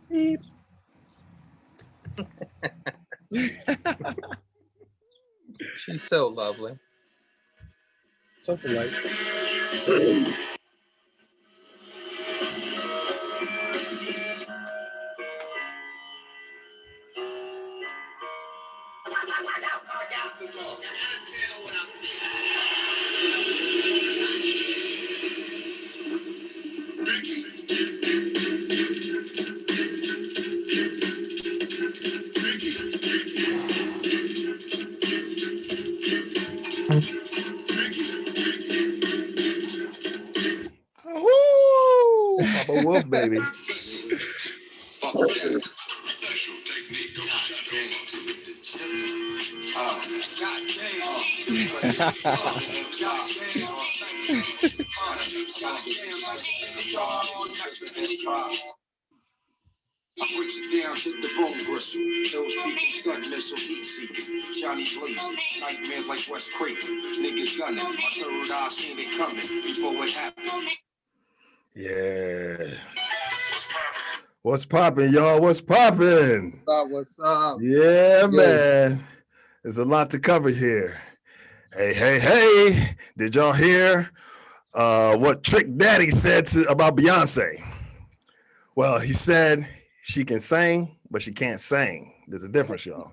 Beep. She's so lovely. So polite. Woo! Papa Wolf, baby. I breaks it down to the bone bristle. Those speaking stunt missile, heat seeking, Johnny blazing, nightmares like West Craven. Niggas gunning, my third eye seen it coming before it happened. Yeah. What's popping, y'all? What's popping? What's up? Yeah, man. There's a lot to cover here. Hey. Did y'all hear what Trick Daddy said about Beyonce? Well, he said she can sing, but she can't sing. There's a difference, y'all.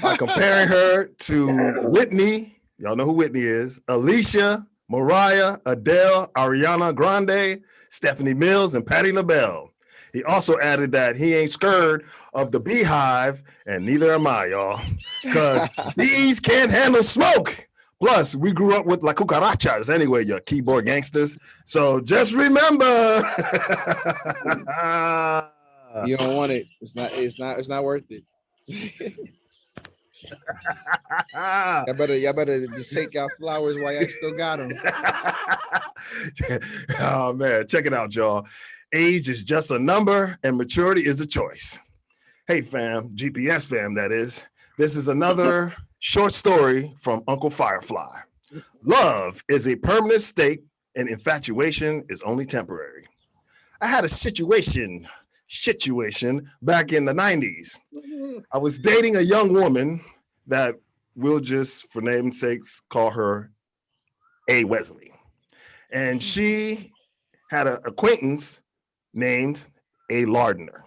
By comparing her to Whitney, y'all know who Whitney is, Alicia, Mariah, Adele, Ariana Grande, Stephanie Mills, and Patti LaBelle. He also added that he ain't scared of the beehive, and neither am I, y'all, because bees can't handle smoke. Plus, we grew up with La Cucarachas anyway, you keyboard gangsters. So just remember. You don't want it. It's not worth it. Y'all better just take y'all flowers while y'all still got them. Oh man, check it out, y'all. Age is just a number and maturity is a choice. Hey fam, GPS fam, that is. This is another short story from Uncle Firefly. Love is a permanent state and infatuation is only temporary. I had a situation back in the 90s. I was dating a young woman that we'll just, for name's sakes, call her A. Wesley. And she had an acquaintance named A. Lardner.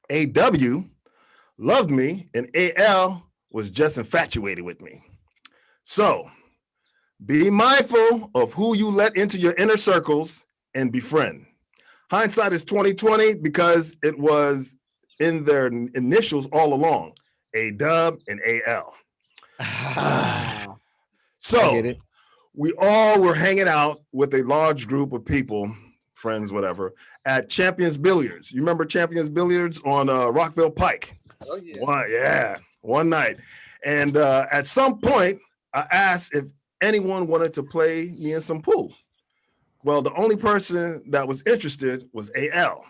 A.W. loved me, and A.L. was just infatuated with me. So be mindful of who you let into your inner circles and befriend. Hindsight is 2020 because it was in their initials all along, A-Dub and A-L. So we all were hanging out with a large group of people, friends, whatever, at Champions Billiards. You remember Champions Billiards on Rockville Pike? Oh, yeah. One night. And at some point, I asked if anyone wanted to play me in some pool. Well, the only person that was interested was A.L.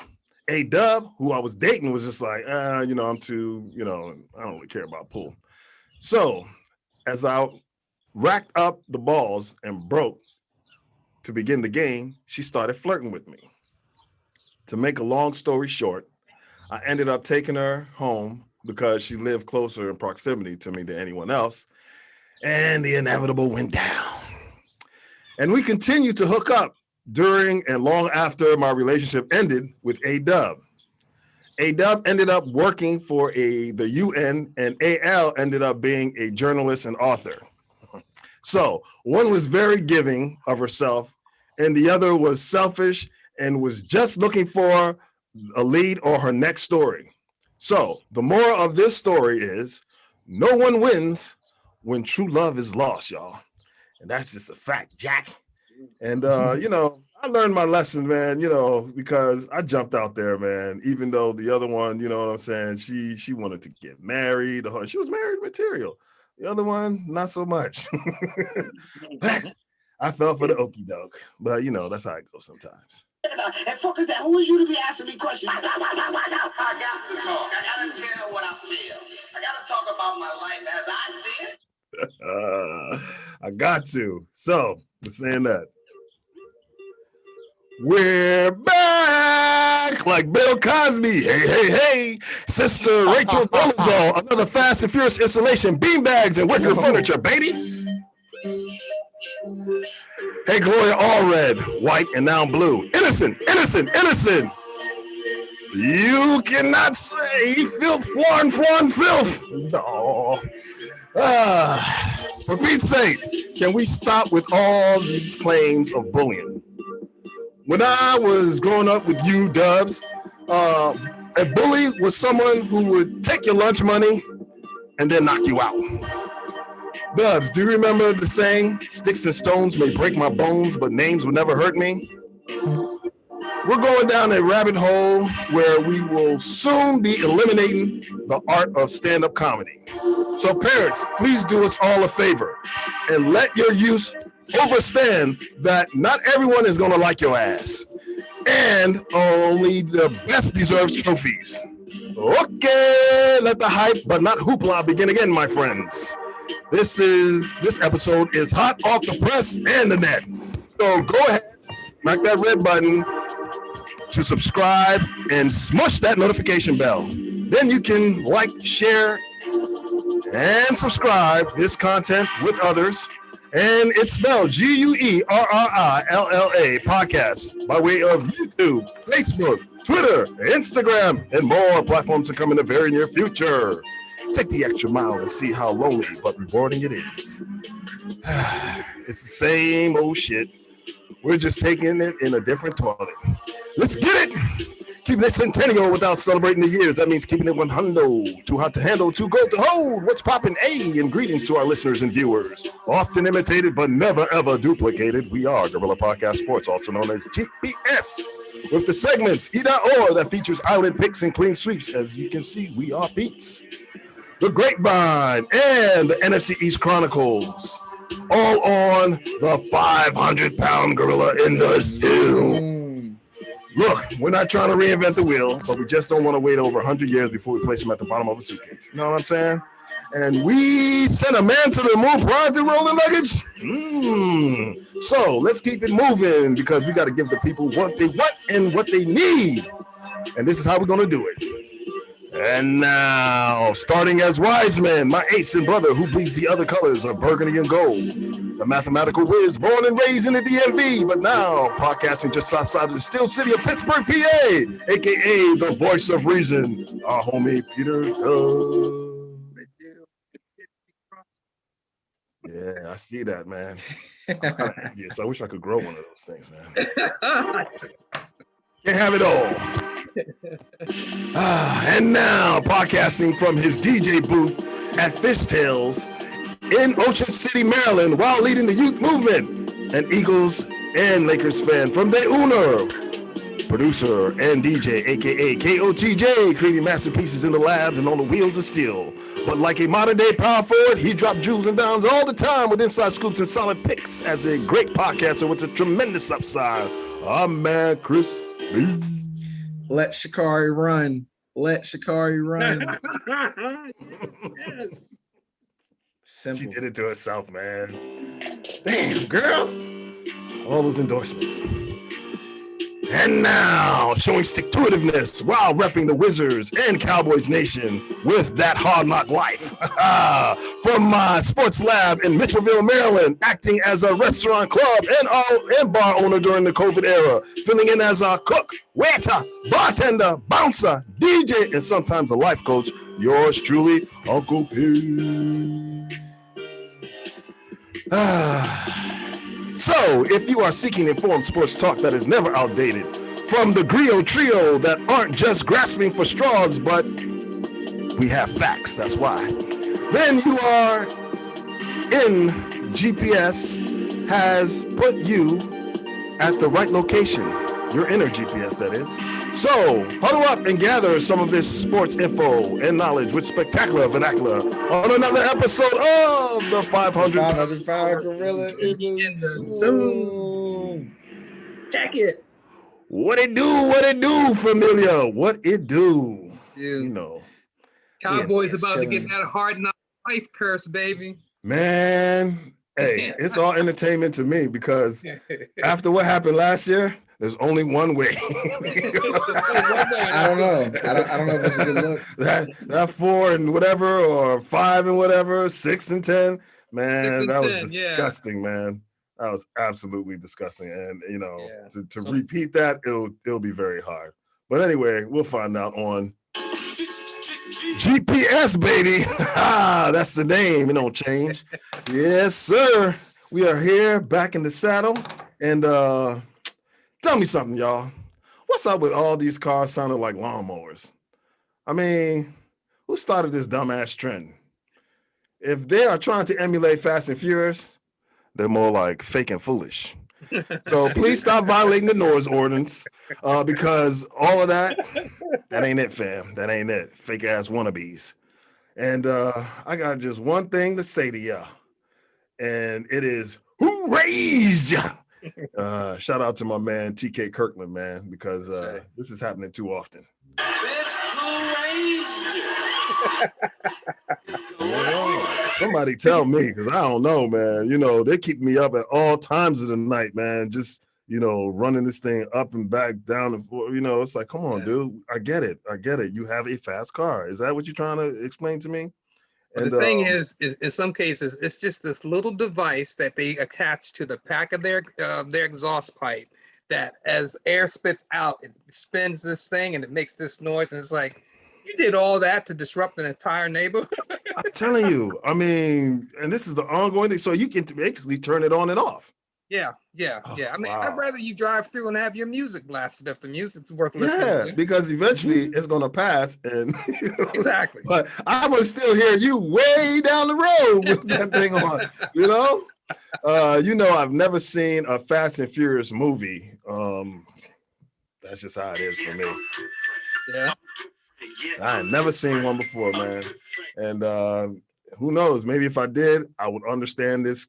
A-Dub, who I was dating, was just like, I'm too, I don't really care about pool. So as I racked up the balls and broke to begin the game, she started flirting with me. To make a long story short, I ended up taking her home because she lived closer in proximity to me than anyone else. And the inevitable went down. And we continued to hook up during and long after my relationship ended with A-Dub. A-Dub ended up working for the UN, and A.L. ended up being a journalist and author. So one was very giving of herself, and the other was selfish and was just looking for a lead or her next story. So the moral of this story is no one wins when true love is lost, y'all. And that's just a fact, Jack. And, I learned my lesson, man, because I jumped out there, man, even though the other one, you know what I'm saying? She wanted to get married. She was married material. The other one, not so much. But I fell for the okie doke. But, that's how it goes sometimes. And fuck is that? Who is you to be asking me questions? I got to talk. I got to tell what I feel. I got to talk about my life as I see it. I got to. So, saying that. We're back like Bill Cosby. Hey, hey, hey. Sister Rachel Dolezal, another Fast and Furious installation, beanbags and wicker furniture, baby. Hey, Gloria, all red, white, and now blue. Innocent, innocent, innocent. You cannot say filth, flawn, filth. No. For Pete's sake, can we stop with all these claims of bullying? When I was growing up with you, Dubz, a bully was someone who would take your lunch money and then knock you out. Dubz, do you remember the saying, sticks and stones may break my bones, but names will never hurt me? We're going down a rabbit hole where we will soon be eliminating the art of stand-up comedy. So parents, please do us all a favor and let your youth understand that not everyone is going to like your ass, and only the best deserves trophies. Okay, let the hype but not hoopla begin again, my friends. This episode is hot off the press and the net. So go ahead, smack that red button to subscribe and smush that notification bell. Then you can like, share, and subscribe this content with others. And it's spelled Guerrilla podcast by way of YouTube, Facebook, Twitter, Instagram, and more platforms to come in the very near future. Take the extra mile and see how lonely but rewarding it is. It's the same old shit. We're just taking it in a different toilet. Let's get it! Keeping it centennial without celebrating the years. That means keeping it 100. Too hot to handle, too cold to hold. What's poppin'? And greetings to our listeners and viewers. Often imitated, but never ever duplicated. We are Guerrilla Podcast Sports, also known as GPS. With the segments E.or that features island picks and clean sweeps. As you can see, we are peeps. The Grapevine and the NFC East Chronicles. All on the 500-pound gorilla in the zoo. Look, we're not trying to reinvent the wheel, but we just don't want to wait over 100 years before we place him at the bottom of a suitcase. You know what I'm saying? And we sent a man to the moon prior to rolling luggage. So let's keep it moving because we got to give the people what they want and what they need. And this is how we're going to do it. And now, starting as wise men, my ace and brother who bleeds the other colors of burgundy and gold. The mathematical whiz, born and raised in the DMV, but now podcasting just outside of the still city of Pittsburgh, PA, a.k.a. the voice of reason, our homie Peter. Yeah, I see that, man. Yes, I wish I could grow one of those things, man. Can't have it all. And now, podcasting from his DJ booth at Fishtails in Ocean City, Maryland, while leading the youth movement, an Eagles and Lakers fan from the owner, producer and DJ, aka KOTJ, creating masterpieces in the labs and on the wheels of steel. But like a modern day power forward, he dropped jewels and downs all the time with inside scoops and solid picks as a great podcaster with a tremendous upside. I'm man Chris B. Let Shikari run. Let Shikari run. Yes. Simple. She did it to herself, man. Damn, girl. All those endorsements. And now, showing stick-to-itiveness while repping the Wizards and Cowboys Nation with that hard knock life. From my sports lab in Mitchellville, Maryland, acting as a restaurant, club, and bar owner during the COVID era, filling in as a cook, waiter, bartender, bouncer, DJ, and sometimes a life coach. Yours truly, Uncle P. So, if you are seeking informed sports talk that is never outdated, from the Griot Trio that aren't just grasping for straws, but we have facts, that's why, then you are in GPS has put you at the right location. Your inner GPS, that is. So, huddle up and gather some of this sports info and knowledge with spectacular vernacular on another episode of the 500 Gorilla in the Zoom. Check it. What it do, familia? What it do? Dude. You know. Cowboys Yeah, about to get chilling. that hard knock life curse, baby. Man, Hey, it's all entertainment to me because after what happened last year, there's only one way. I don't know. I don't know if it's a good look. that 4 and whatever, or 5 and whatever, 6 and 10, man, 6 and that 10, was disgusting, man. That was absolutely disgusting. And to So- repeat that, it'll be very hard. But anyway, we'll find out on GPS, baby. That's the name. It don't change. Yes, sir. We are here back in the saddle. And tell me something, y'all. What's up with all these cars sounding like lawnmowers? I mean, who started this dumbass trend? If they are trying to emulate Fast and Furious, they're more like fake and foolish. So please stop violating the noise ordinance because all of that ain't it, fam. That ain't it. Fake ass wannabes. And I got just one thing to say to y'all, and it is who raised ya? Shout out to my man TK Kirkland, man, because this is happening too often. Somebody tell me, because I don't know, man. They keep me up at all times of the night, man. Just running this thing up and back, down and forth. It's like, come on, dude. I get it. You have a fast car. Is that what you're trying to explain to me? And the thing is, in some cases, it's just this little device that they attach to the back of their exhaust pipe that as air spits out, it spins this thing and it makes this noise. And it's like, you did all that to disrupt an entire neighborhood. I'm telling you, I mean, and this is the ongoing thing. So you can basically turn it on and off. Yeah. Oh, I mean, wow. I'd rather you drive through and have your music blasted if the music's worth listening to. Yeah, because eventually it's gonna pass, and Exactly. But I'm gonna still hear you way down the road with that thing on. I've never seen a Fast and Furious movie. That's just how it is for me. Yeah. I had never seen one before, man. And who knows? Maybe if I did, I would understand this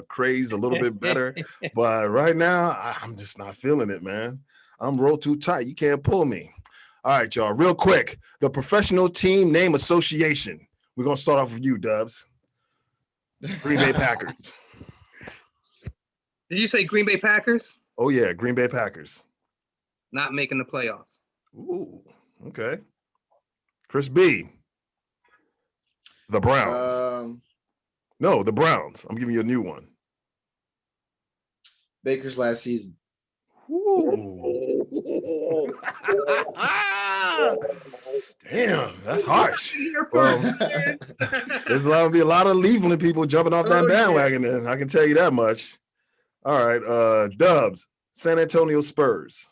craze a little bit better. But right now, I'm just not feeling it, man. I'm rolled too tight. You can't pull me. All right, y'all. Real quick, the Professional Team Name Association. We're gonna start off with you, Dubz. Green Bay Packers. Did you say Green Bay Packers? Oh yeah, Green Bay Packers. Not making the playoffs. Ooh, okay. Chris B. The Browns. No, the Browns. I'm giving you a new one. Baker's last season. Ooh. Damn, that's harsh. There's going to be a lot of Cleveland people jumping off that bandwagon then. I can tell you that much. All right, Dubz, San Antonio Spurs.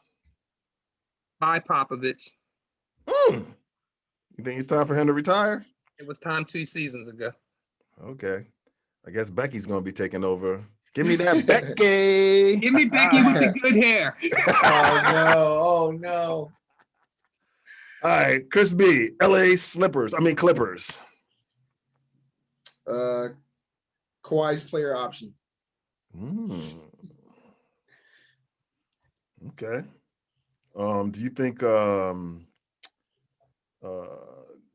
Bye, Popovich. You think it's time for him to retire? It was time 2 seasons ago. Okay. I guess Becky's going to be taking over. Give me that Becky. Give me Becky with the good hair. Oh no. All right, Chris B, Clippers. Kawhi's player option. Okay. Do you think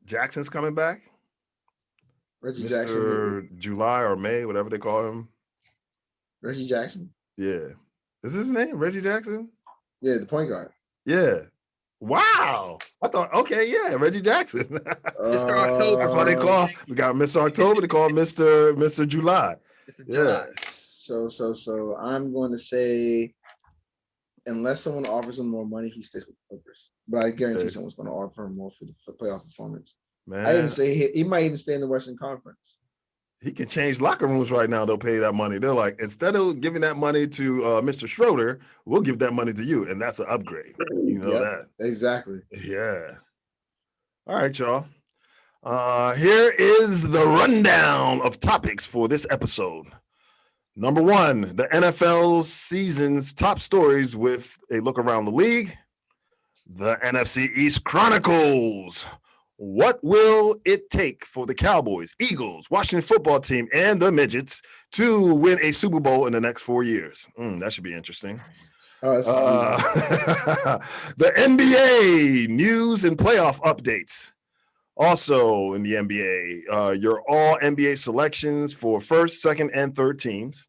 Jackson's coming back? Reggie Mr. Jackson. July or May, whatever they call him. Reggie Jackson. Yeah. Is his name Reggie Jackson? Yeah, the point guard. Yeah. Wow. I thought, okay, yeah, Reggie Jackson. Mr. October. That's why they call. We got Mr. October. They call him Mr. July. Mr. July. So I'm going to say, unless someone offers him more money, he stays with the Clippers. But I guarantee someone's going to offer him more for the playoff performance. Man, I even say he might even stay in the Western Conference. He can change locker rooms right now. They'll pay that money. They're like, instead of giving that money to Mr. Schroeder, we'll give that money to you, and that's an upgrade. You know that. Exactly. Yeah. All right, y'all. Here is the rundown of topics for this episode. Number 1, the NFL season's top stories with a look around the league. The NFC East Chronicles. What will it take for the Cowboys, Eagles, Washington football team, and the Midgets to win a Super Bowl in the next 4 years? That should be interesting. The NBA news and playoff updates. Also in the NBA, your all NBA selections for first, second, and third teams.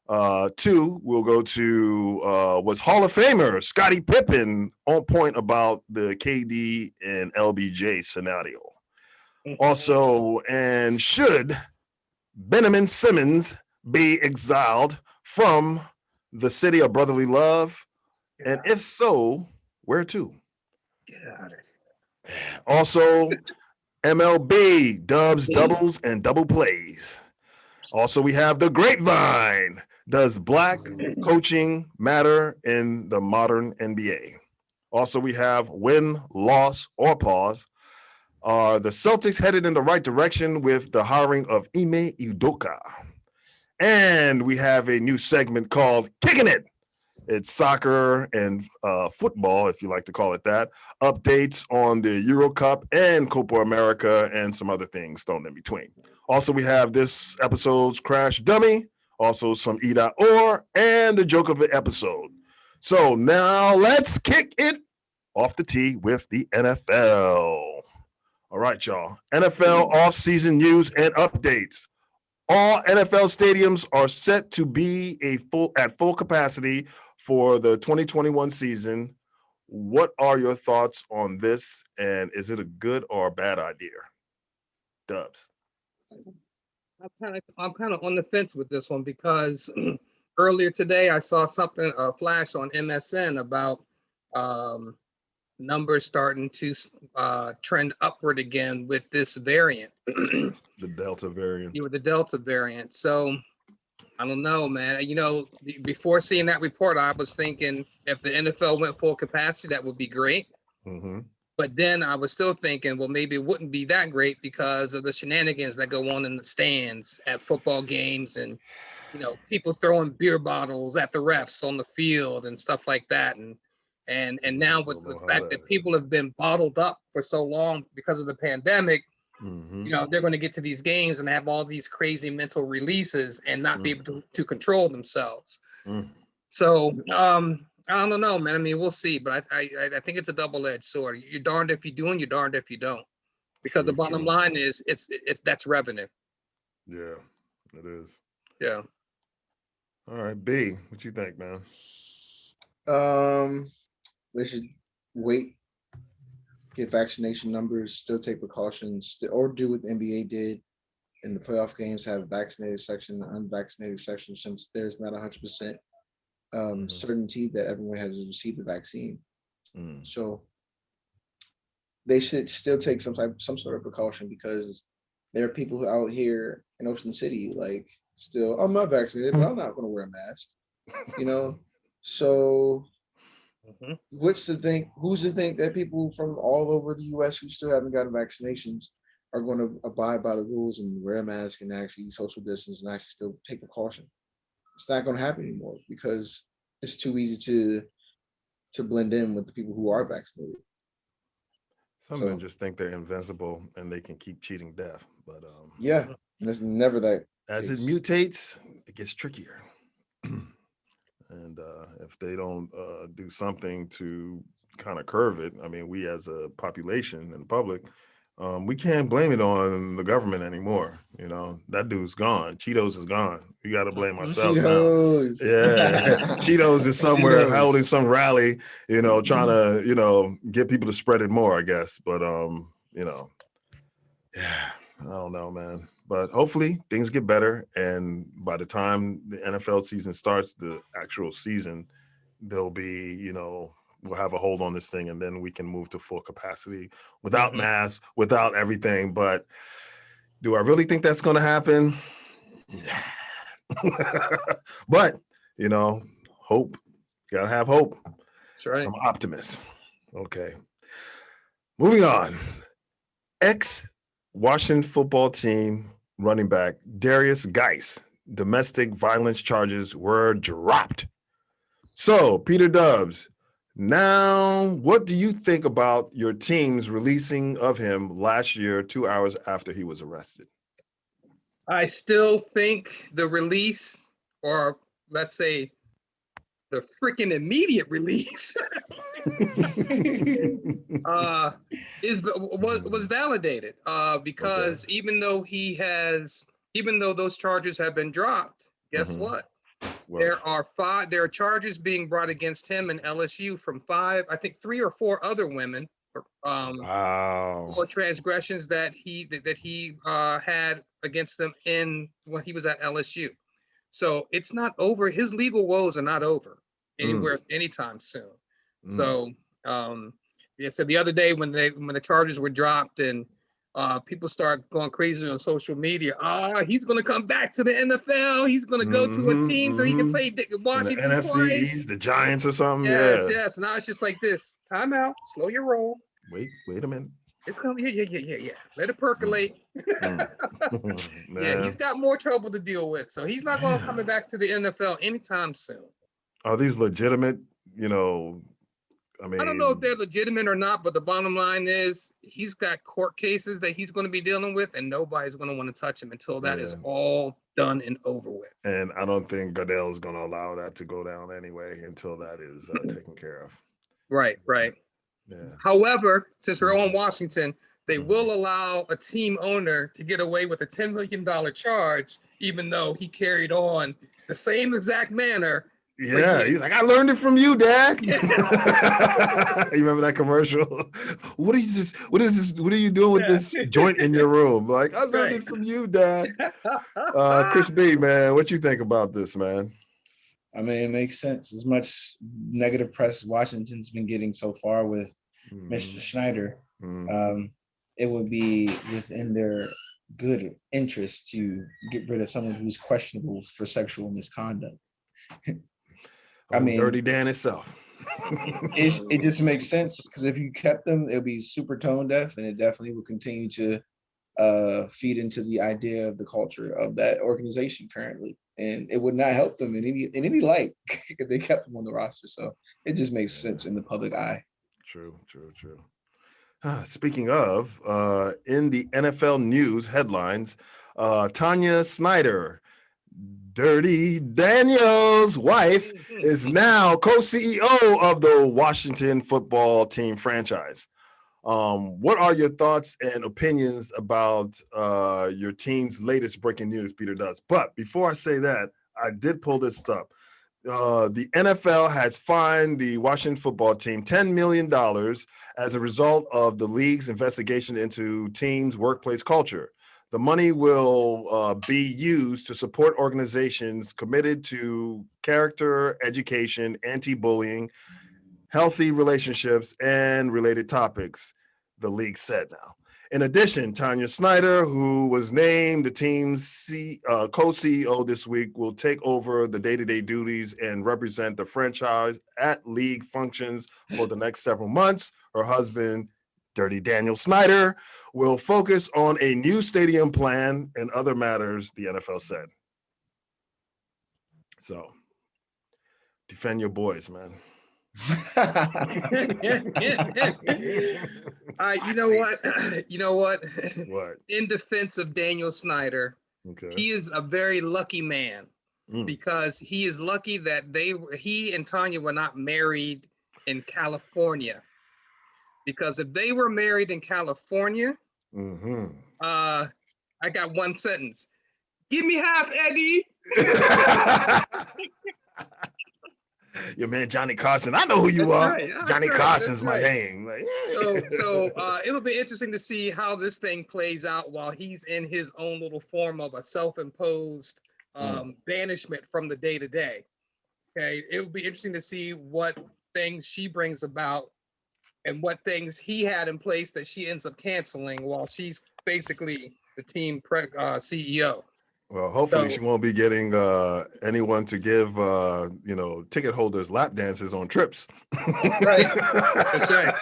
2, we'll go to was Hall of Famer Scottie Pippen on point about the KD and LBJ scenario. Also, and should Benjamin Simmons be exiled from the city of brotherly love? And if so, where to? Get out of here. Also, MLB, dubs, doubles, and double plays. Also, we have the grapevine. Does black coaching matter in the modern NBA? Also, we have win, loss, or pause. Are the Celtics headed in the right direction with the hiring of Ime Udoka? And we have a new segment called Kicking It. It's soccer and football, if you like to call it that. Updates on the Euro Cup and Copa America and some other things thrown in between. Also, we have this episode's Crash Dummy, also some E.or, and the joke of the episode. So now let's kick it off the tee with the NFL. All right, y'all. NFL offseason news and updates. All NFL stadiums are set to be at full capacity for the 2021 season. What are your thoughts on this, and is it a good or a bad idea? Dubs. I'm kind of on the fence with this one because earlier today I saw something flash on MSN about numbers starting to trend upward again with this variant. The Delta variant. With the Delta variant. So I don't know, man. You know, before seeing that report, I was thinking if the NFL went full capacity, that would be great. Mm-hmm. But then I was still thinking, well, maybe it wouldn't be that great because of the shenanigans that go on in the stands at football games and, you know, people throwing beer bottles at the refs on the field and stuff like that. And now with the fact that people have been bottled up for so long because of the pandemic, Mm-hmm. you know, they're going to get to these games and have all these crazy mental releases and not be able to control themselves. So I don't know, man. I mean, we'll see, but I think it's a double-edged sword. You're darned if you do and you're darned if you don't, because the bottom line is it's that's revenue. Yeah, it is. Yeah. All right, B, what you think, man? They should wait, get vaccination numbers, still take precautions, or do what the NBA did in the playoff games, have a vaccinated section, unvaccinated section, since there's not 100% certainty that everyone has received the vaccine. So they should still take some sort of precaution, because there are people who out here in Ocean City, like, still, I'm not vaccinated, but I'm not going to wear a mask, you know? So who's to think that people from all over the US who still haven't gotten vaccinations are going to abide by the rules and wear a mask and actually social distance and actually still take precaution? It's not going to happen anymore, because it's too easy to blend in with the people who are vaccinated. Some men just think they're invincible and they can keep cheating death, but yeah, and it's never that. As it mutates, it gets trickier. And if they don't do something to kind of curve it, I mean, we as a population and public, we can't blame it on the government anymore. You know, that dude's gone. Cheetos is gone. We got to blame ourselves Cheetos. now. Yeah, Cheetos is somewhere holding some rally, you know, trying to, you know, get people to spread it more, I guess. But, you know, yeah, I don't know, man. But hopefully things get better. And by the time the NFL season starts, the actual season, there'll be, you know, we'll have a hold on this thing, and then we can move to full capacity without masks, without everything. But do I really think that's going to happen? But, you know, hope, gotta have hope. That's right. I'm an optimist. Okay. Moving on. Ex-Washington football team running back Darius Geis, domestic violence charges were dropped. So, Peter Dubz, now what do you think about your team's releasing of him last year, 2 hours after he was arrested? I still think the release, or let's say the freaking immediate release was validated because even though those charges have been dropped, guess what? There are charges being brought against him and LSU from I think 3 or 4 other women for transgressions that he had against them when he was at LSU. So it's not over. His legal woes are not over anywhere anytime soon. So so the other day when the charges were dropped and people start going crazy on social media, he's going to come back to the NFL. He's going to go to a team so he can play Washington. The NFC East, the Giants or something. Yes. Now it's just like this. Time out. Slow your roll. Wait a minute. It's gonna yeah. Let it percolate. Yeah, he's got more trouble to deal with, so he's not going to coming back to the NFL anytime soon. Are these legitimate? I don't know if they're legitimate or not, but the bottom line is he's got court cases that he's going to be dealing with, and nobody's going to want to touch him until that is all done and over with. And I don't think Goodell is going to allow that to go down anyway until that is taken care of. Right. Yeah. However, since we're on Washington, they will allow a team owner to get away with a $10 million charge, even though he carried on the same exact manner. Yeah, he's like, I learned it from you, Dad. You remember that commercial? What are you doing with this joint in your room? Like, I learned it from you, Dad. Chris B, man, what you think about this, man? I mean, it makes sense. As much negative press Washington's been getting so far with Mr. Schneider, it would be within their good interest to get rid of someone who's questionable for sexual misconduct. I mean, Dirty Dan itself. It just makes sense because if you kept them, it'll be super tone deaf, and it definitely will continue to feed into the idea of the culture of that organization currently, and it would not help them in any light if they kept them on the roster. So it just makes sense in the public eye. True. Speaking of, in the NFL news headlines, Tanya Snyder, Dirty Daniel's wife, is now co-CEO of the Washington football team franchise. What are your thoughts and opinions about your team's latest breaking news, Peter Dubz? But before I say that, I did pull this up. The NFL has fined the Washington football team $10 million as a result of the league's investigation into teams' workplace culture. The money will be used to support organizations committed to character, education, anti-bullying, healthy relationships, and related topics, the league said now. In addition, Tanya Snyder, who was named the team's co-CEO this week, will take over the day-to-day duties and represent the franchise at league functions for the next several months. Her husband, Dirty Daniel Snyder, will focus on a new stadium plan and other matters, the NFL said. So, defend your boys, man. You know what? What? In defense of Daniel Snyder, he is a very lucky man because he is lucky that he and Tanya were not married in California. Because if they were married in California, I got one sentence. Give me half, Eddie. Your man Johnny Carson, I know who you are. Right. Johnny Carson's my name. Like, So it'll be interesting to see how this thing plays out while he's in his own little form of a self-imposed banishment from the day-to-day. Okay, it will be interesting to see what things she brings about and what things he had in place that she ends up canceling while she's basically the team CEO. Well, hopefully she won't be getting anyone to give, ticket holders lap dances on trips. Right.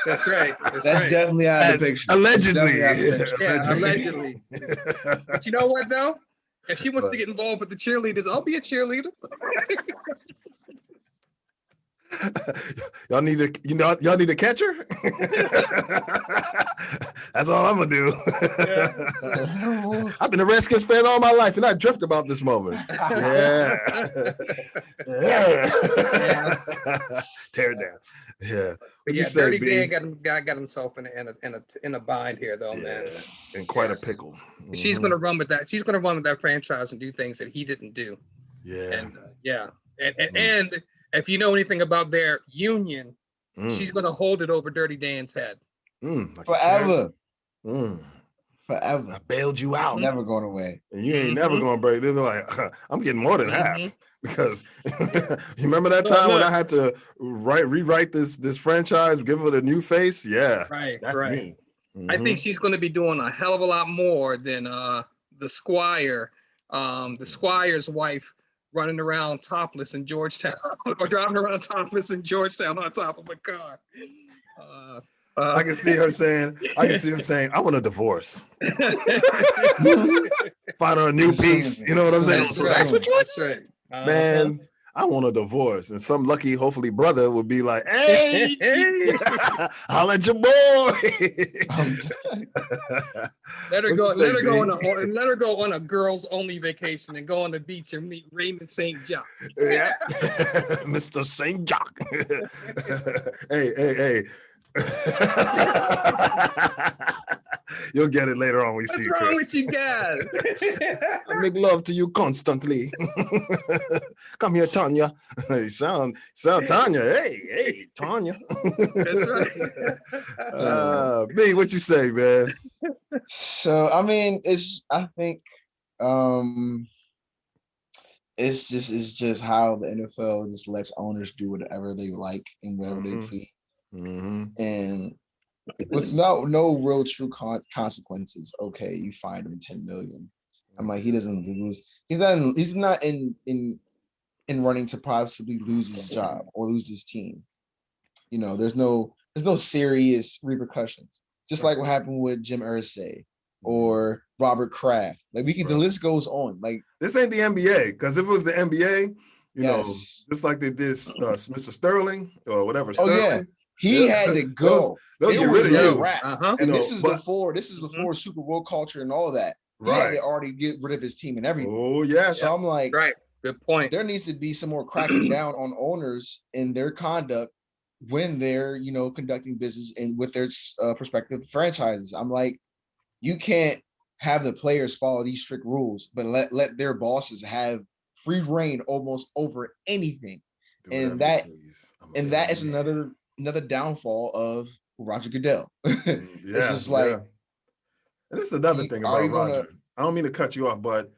That's right. That's definitely out of the picture. Allegedly. Allegedly. But you know what, though? If she wants to get involved with the cheerleaders, I'll be a cheerleader. Y'all need y'all need a catcher. That's all I'm gonna do. I've been a Redskins fan all my life, and I dreamt about this moment. Yeah. Tear it down. Yeah. But You yeah, say, Dirty B? Dan got himself in a bind here, though, man. In quite a pickle. She's Mhm. gonna run with that. She's gonna run with that franchise and do things that he didn't do. Yeah. And and if you know anything about their union, she's gonna hold it over Dirty Dan's head. Like Forever. I Forever. bailed you out. Never going away. And you ain't never going to break. They're like, I'm getting more than half because you remember that time when I had to rewrite this franchise, give it a new face? Yeah, that's me. I think she's going to be doing a hell of a lot more than the Squire's wife running around topless in Georgetown or driving around topless in Georgetown on top of a car. I can see her saying, I want a divorce. Find her a new piece. You know what I'm saying? So that's what you want? That's right. Man, I want a divorce. And some lucky, hopefully, brother would be like, hey, I'll let your boy. Let her go on a girls only vacation and go on the beach and meet Raymond St. Jacques. Yeah. Mr. St. Jacques. Hey. You'll get it later on. What's wrong with you guys? I make love to you constantly. Come here, Tanya. You sound Tanya. Hey, Tanya. That's right. B, what you say, man? So I mean, it's just how the NFL just lets owners do whatever they like and whatever they feel. And with no real true consequences. Okay, you fined him 10 million. I'm like, he doesn't lose. He's not in running to possibly lose his job or lose his team. You know, there's no serious repercussions. Just like what happened with Jim Irsay or Robert Kraft. Like the list goes on. Like, this ain't the NBA, because if it was the NBA, you know, just like they did Mr. Sterling or whatever. Sterling, yeah. He had to go. They'll get rid of you. And this is before Super Bowl culture and all that. He had to already get rid of his team and everything. Oh, yes. So I'm like, good point. There needs to be some more cracking down on owners in their conduct when they're, conducting business and with their prospective franchises. I'm like, you can't have the players follow these strict rules, but let their bosses have free reign almost over anything. And that is another downfall of Roger Goodell. It's just like, and this is another thing about Roger. I don't mean to cut you off, but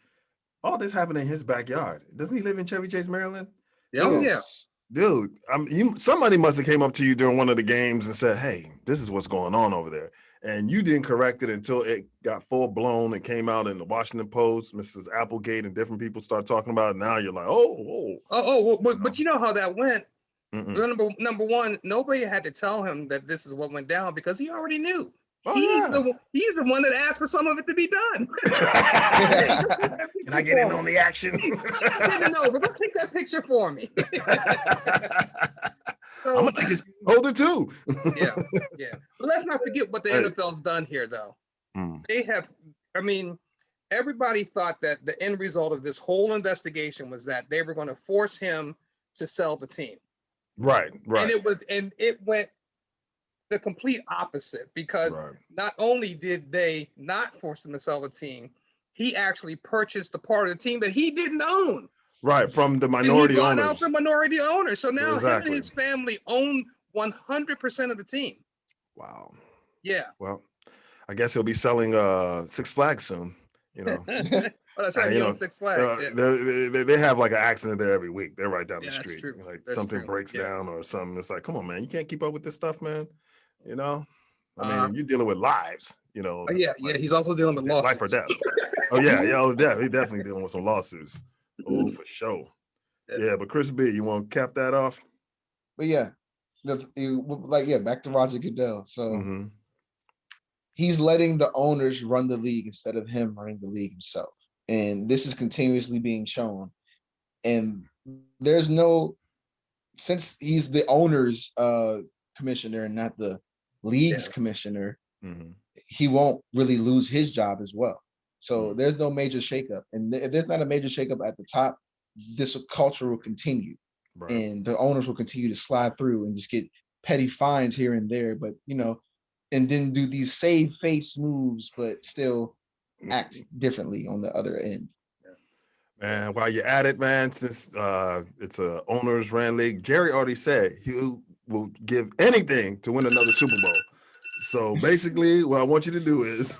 all this happened in his backyard. Doesn't he live in Chevy Chase, Maryland? Yeah. Dude, somebody must have came up to you during one of the games and said, hey, this is what's going on over there. And you didn't correct it until it got full blown and came out in the Washington Post, Mrs. Applegate, and different people start talking about it. Now you're like, but you know how that went. Number one, nobody had to tell him that this is what went down because he already knew. He's the one that asked for some of it to be done. Can I get in on the action? Let's take that picture for me. I'm gonna take his holder too. Yeah. But let's not forget what the NFL's done here, though. They have. I mean, everybody thought that the end result of this whole investigation was that they were going to force him to sell the team. Right. And it went the complete opposite, because not only did they not force him to sell the team, he actually purchased the part of the team that he didn't own. Right, from the minority owners. Out the minority owners. So now him and his family own 100% of the team. Wow. Yeah. Well, I guess he'll be selling Six Flags soon. Well, that's right. He owns Six Flags. They have like an accident there every week. They're right down the street. That's true. Like that's something true. breaks down or something. It's like, come on, man, you can't keep up with this stuff, man. I mean, you're dealing with lives. He's also dealing with lawsuits. Life or death. He's definitely dealing with some lawsuits. Oh, for sure. Yeah, but Chris B, you want to cap that off? But back to Roger Goodell. So he's letting the owners run the league instead of him running the league himself. And this is continuously being shown. And there's no since he's the owner's commissioner and not the league's commissioner, he won't really lose his job as well. So there's no major shakeup. And if there's not a major shakeup at the top, this culture will continue. Right. And the owners will continue to slide through and just get petty fines here and there. But, you know, and then do these save face moves, but still act differently on the other end. Man, while you're at it, man, since it's a owners ran league, Jerry already said he will give anything to win another Super Bowl. So basically, what I want you to do is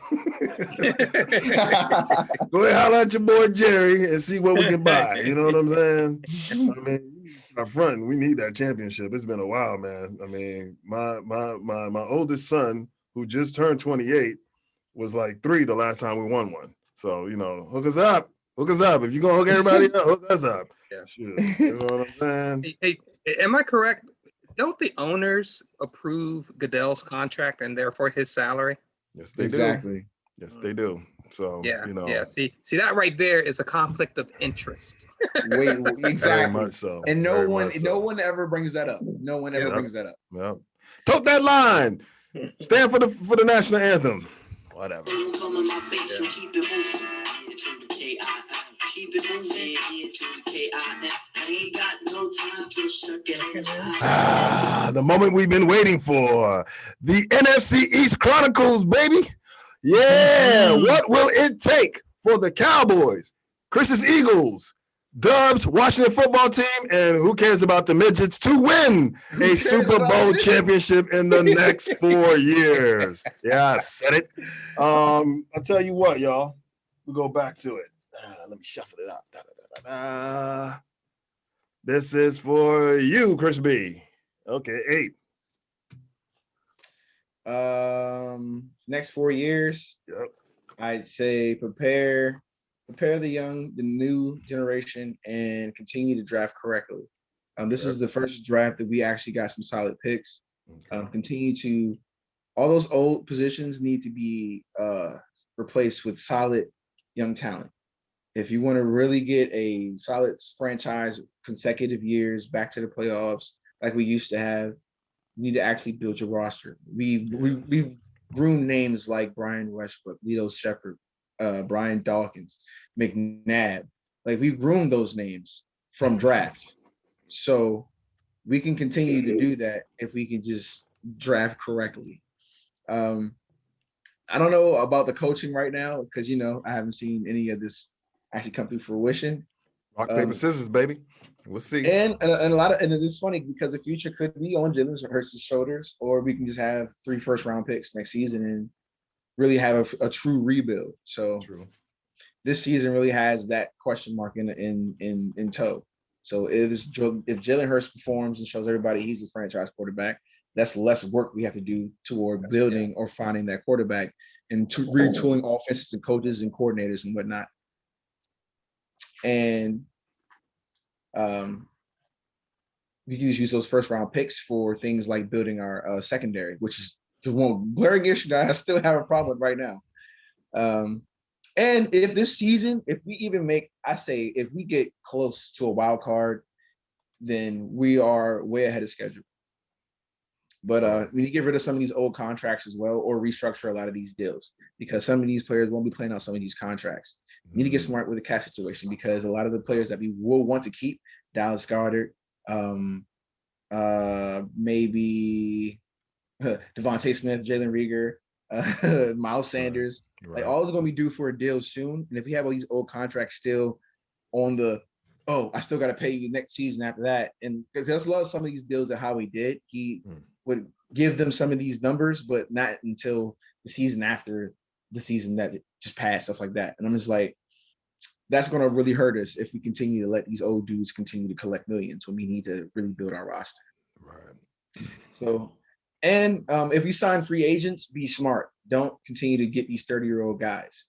go ahead, holler at your boy Jerry and see what we can buy. You know what I'm saying? I mean, our front, we need that championship. It's been a while, man. I mean, my oldest son, who just turned 28, was like 3 the last time we won one. So, you know, hook us up. Hook us up. If you're going to hook everybody up, hook us up. Yeah. Sure. You know what I'm saying? Hey, am I correct? Don't the owners approve Goodell's contract and therefore his salary? Yes, they do. Yes, they do. So, yeah, you know. Yeah, see that right there is a conflict of interest. Wait, exactly. Very much so. And no one ever brings that up. No one ever brings that up. Yep. Tote that line. Stand for the national anthem. Whatever. The moment we've been waiting for. The NFC East Chronicles, baby. Yeah. What will it take for the Cowboys, Chris's Eagles, Dubz, Washington football team, and who cares about the midgets to win a Super Bowl championship in the next 4 years? Yeah, I said it. I'll tell you what, y'all. We'll go back to it. Let me shuffle it up. This is for you, Chris B. Okay, 8. Next 4 years. Yep. I'd say prepare the new generation and continue to draft correctly. This is the first draft that we actually got some solid picks. Okay. All those old positions need to be replaced with solid young talent. If you want to really get a solid franchise consecutive years back to the playoffs like we used to have, you need to actually build your roster. We've groomed names like Brian Westbrook, Lito Shepherd, Brian Dawkins, McNabb. Like, we've groomed those names from draft. So we can continue to do that if we can just draft correctly. I don't know about the coaching right now because, you know, I haven't seen any of this actually come through fruition. Rock, paper, scissors, baby. We'll see. And it's funny because the future could be on Jalen Hurts' shoulders, or we can just have 3 first-round picks next season and really have a true rebuild. So this season really has that question mark in tow. So if Jalen Hurts performs and shows everybody he's a franchise quarterback, that's less work we have to do toward building or finding that quarterback and retooling offenses and coaches and coordinators and whatnot. And we can just use those first-round picks for things like building our secondary, which is the one glaring issue that I still have a problem with right now. And if this season, if we get close to a wild card, then we are way ahead of schedule. But we need to get rid of some of these old contracts as well, or restructure a lot of these deals, because some of these players won't be playing out some of these contracts. We need to get smart with the cap situation, because a lot of the players that we will want to keep, Dallas Goedert, maybe Devontae Smith, Jalen Reagor, Miles Sanders, like all is going to be due for a deal soon. And if we have all these old contracts still on I still got to pay you next season after that. And because a lot of some of these deals that Howie did, he would give them some of these numbers, but not until the season after the season that just passed, stuff like that. And I'm just like, that's going to really hurt us if we continue to let these old dudes continue to collect millions when we need to really build our roster. Right. So, and if we sign free agents, be smart. Don't continue to get these 30-year-old guys.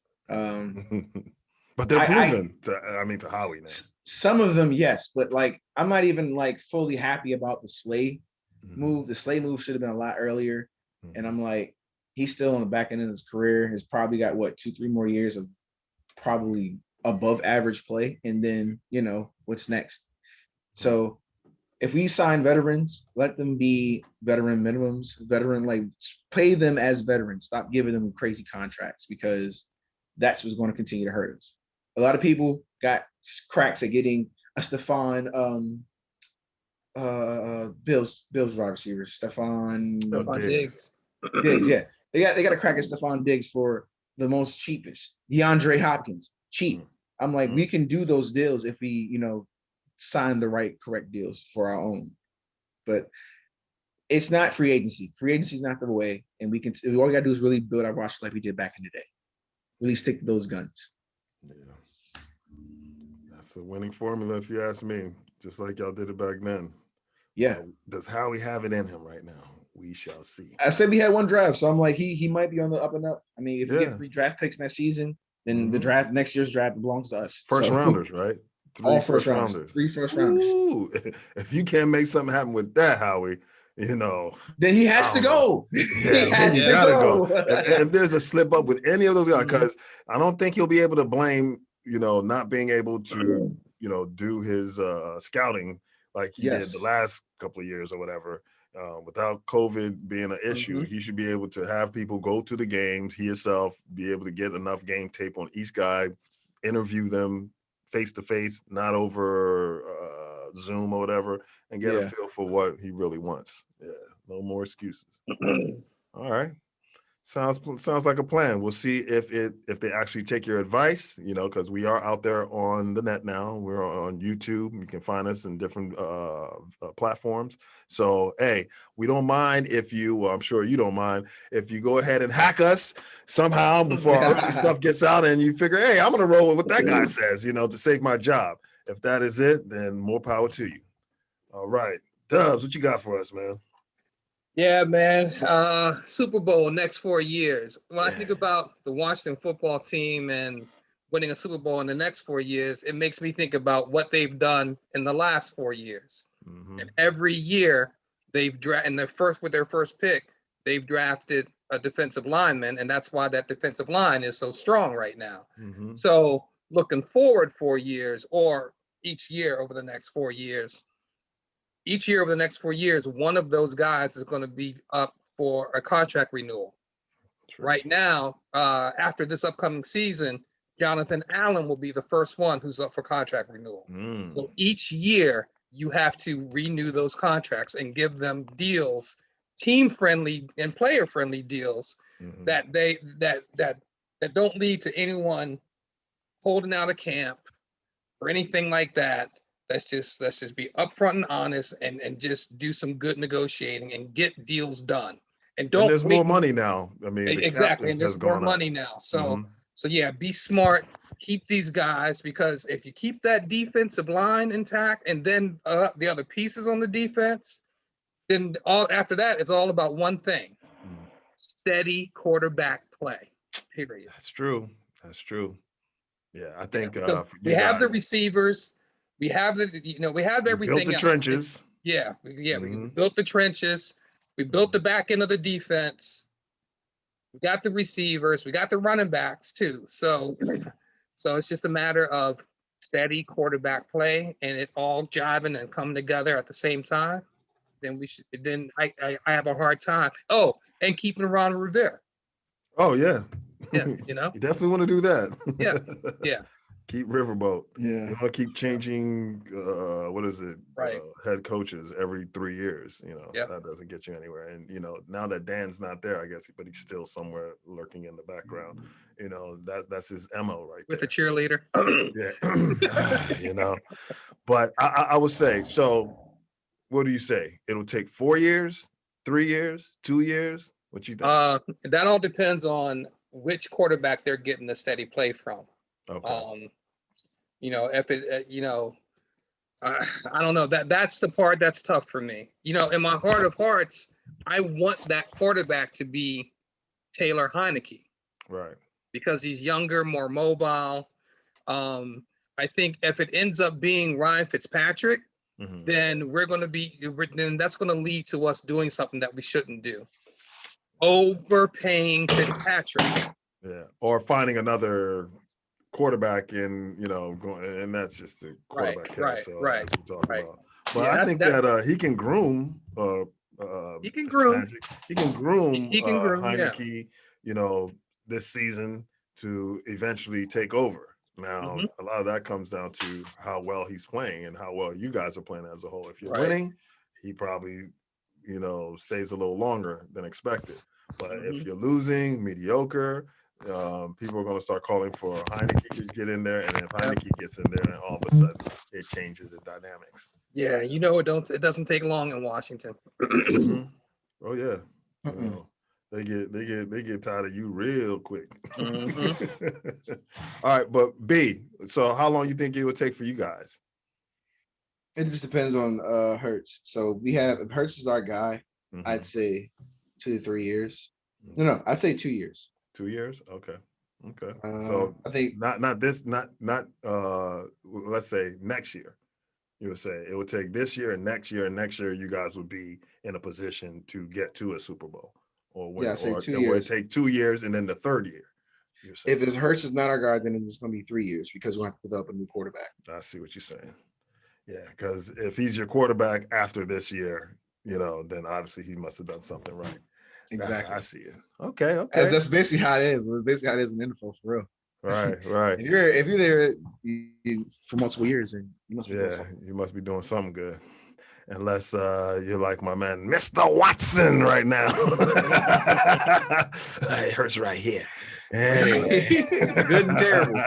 But they're proven to Howie now. Some of them, yes, but like I'm not even like fully happy about the Slay move. The Slay move should have been a lot earlier. And I'm like, he's still on the back end of his career. He's probably got 2-3 more years of probably above average play. And then, you know, what's next? So if we sign veterans, let them be veteran minimums, like pay them as veterans. Stop giving them crazy contracts because that's what's going to continue to hurt us. A lot of people got cracks at getting a Stephon Bills wide receiver, Stephon Diggs. Diggs, yeah. They got a crack at Stephon Diggs for the most cheapest. DeAndre Hopkins, cheap. I'm like, we can do those deals if we, sign the correct deals for our own. But it's not free agency. Free agency is not the way. And all we gotta do is really build our roster like we did back in the day. Really stick to those guns. Yeah. That's a winning formula, if you ask me, just like y'all did it back then. Yeah. Does Howie have it in him right now? We shall see. I said we had one draft, so I'm like, he might be on the up and up. I mean, if we get 3 draft picks next season, then the next year's draft belongs to us. First rounders, right? 3 all first rounders. 3 first rounders. Ooh, if you can't make something happen with that, Howie, then he has to go. Yeah, he has to go. If there's a slip up with any of those guys, because I don't think he'll be able to blame, not being able to, do his scouting like he did the last couple of years or whatever. Without COVID being an issue, he should be able to have people go to the games, he himself be able to get enough game tape on each guy, interview them face to face, not over Zoom or whatever, and get a feel for what he really wants. Yeah, no more excuses. All right. Sounds like a plan. We'll see if they actually take your advice, because we are out there on the net now. We're on YouTube. You can find us in different platforms. So, hey, we don't mind if I'm sure you don't mind if you go ahead and hack us somehow before our early stuff gets out and you figure, hey, I'm going to roll with what that guy says, to save my job. If that is it, then more power to you. All right. Dubz, what you got for us, man? Yeah, man. Super Bowl next 4 years. When I think about the Washington football team and winning a Super Bowl in the next 4 years, it makes me think about what they've done in the last 4 years. And every year they've with their first pick, they've drafted a defensive lineman, and that's why that defensive line is so strong right now. So looking forward 4 years, or each year over the next 4 years. Each year over the next 4 years, one of those guys is going to be up for a contract renewal. Right now, after this upcoming season, Jonathan Allen will be the first one who's up for contract renewal. So each year, you have to renew those contracts and give them deals, team-friendly and player-friendly deals that don't lead to anyone holding out of camp or anything like that. Let's just be upfront and honest and just do some good negotiating and get deals done. And there's more money now. I mean, exactly, and there's more money now. So yeah, be smart. Keep these guys, because if you keep that defensive line intact and then the other pieces on the defense, then after that, it's all about one thing: steady quarterback play. Period. That's true. Yeah, I think we have the receivers. We have we have everything. Built the trenches. We built the trenches. We built the back end of the defense. We got the receivers. We got the running backs too. So it's just a matter of steady quarterback play and it all jiving and coming together at the same time. Then I have a hard time. Oh, and keeping Ron Rivera. Oh yeah. Yeah, you definitely want to do that. Yeah. Keep Riverboat. Yeah. You want to keep changing Right. Head coaches every 3 years. That doesn't get you anywhere. And now that Dan's not there, I guess, but he's still somewhere lurking in the background. That's his MO right with there. The cheerleader. Yeah. But I would say, so what do you say? It'll take 4 years, 3 years, 2 years? What you think? That all depends on which quarterback they're getting the steady play from. Okay. If it, I don't know, that's the part that's tough for me. In my heart of hearts, I want that quarterback to be Taylor Heineke. Right. Because he's younger, more mobile. I think if it ends up being Ryan Fitzpatrick, then then that's going to lead to us doing something that we shouldn't do. Overpaying Fitzpatrick. Yeah. Or finding another quarterback and going, and that's just the quarterback right. About. But Yeah, I think that he can groom he can groom. Fitzmagic. He can groom He can groom, yeah. Heineke, you know, this season to eventually take over. Now, Mhm. a lot of that comes down to how well he's playing and how well you guys are playing as a whole. If you're Right. winning, he probably, you know, stays a little longer than expected. But if Mhm. you're losing, mediocre, people are going to start calling for Heineke to get in there, and then if Heineke gets in there, and all of a sudden it changes the dynamics. Yeah, you know it doesn't take long in Washington. Mhm. Oh yeah, you Mm-mm. know they get tired of you real quick. Mhm. All right, but B. So how long you think it would take for you guys? It just depends on Hertz. So we have if Hertz is our guy, I'd Mhm. say 2 to 3 years. No, I'd say 2 years. 2 years? Okay. Okay. So I think not this, not let's say next year. You would say it would take this year and next year, and next year you guys would be in a position to get to a Super Bowl or win, I say 2 or it would years. take 2 years and then the third year. You're saying. If it's Hertz is not our guy, then it's going to be 3 years because we'll have to develop a new quarterback. I see what you're saying. Yeah, because if he's your quarterback after this year, you know, then obviously he must have done something right. Exactly. I see it. Okay, As okay. that's basically how it is. It's basically how it is in the NFL for real. Right, right. If you're there for multiple years, then you must be doing Yeah, something. you must be doing something good. Unless you're like my man, Mr. Watson, right now. It hurts right here. Anyway. Good and terrible.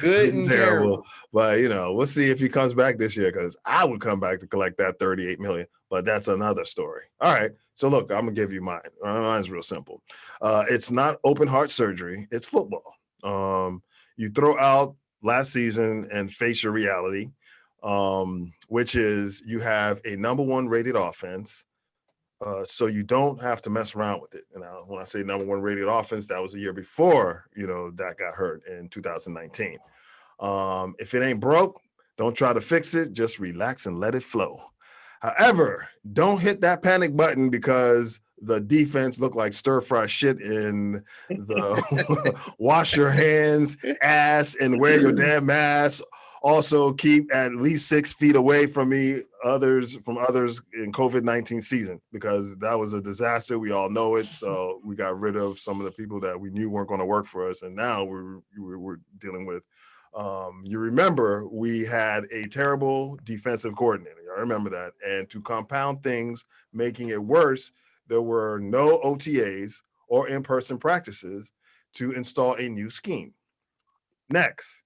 Good and terrible. But you know, we'll see if he comes back this year, because I would come back to collect that 38 million. But that's another story. All right. So look, I'm gonna give you mine. Mine's real simple. It's not open heart surgery, it's football. You throw out last season and face your reality. Which is you have a number one rated offense. So you don't have to mess around with it. And when I say number one rated offense, that was a year before, you know, that got hurt in 2019. If it ain't broke, don't try to fix it. Just relax and let it flow. However, don't hit that panic button because the defense looked like stir-fry shit in the wash your hands, ass, and wear your damn mask. Also, keep at least 6 feet away from others in COVID-19 season, because that was a disaster. We all know it. So we got rid of some of the people that we knew weren't going to work for us, and now we're dealing with. You remember we had a terrible defensive coordinator. I remember that. And to compound things, making it worse, there were no OTAs or in-person practices to install a new scheme. Next.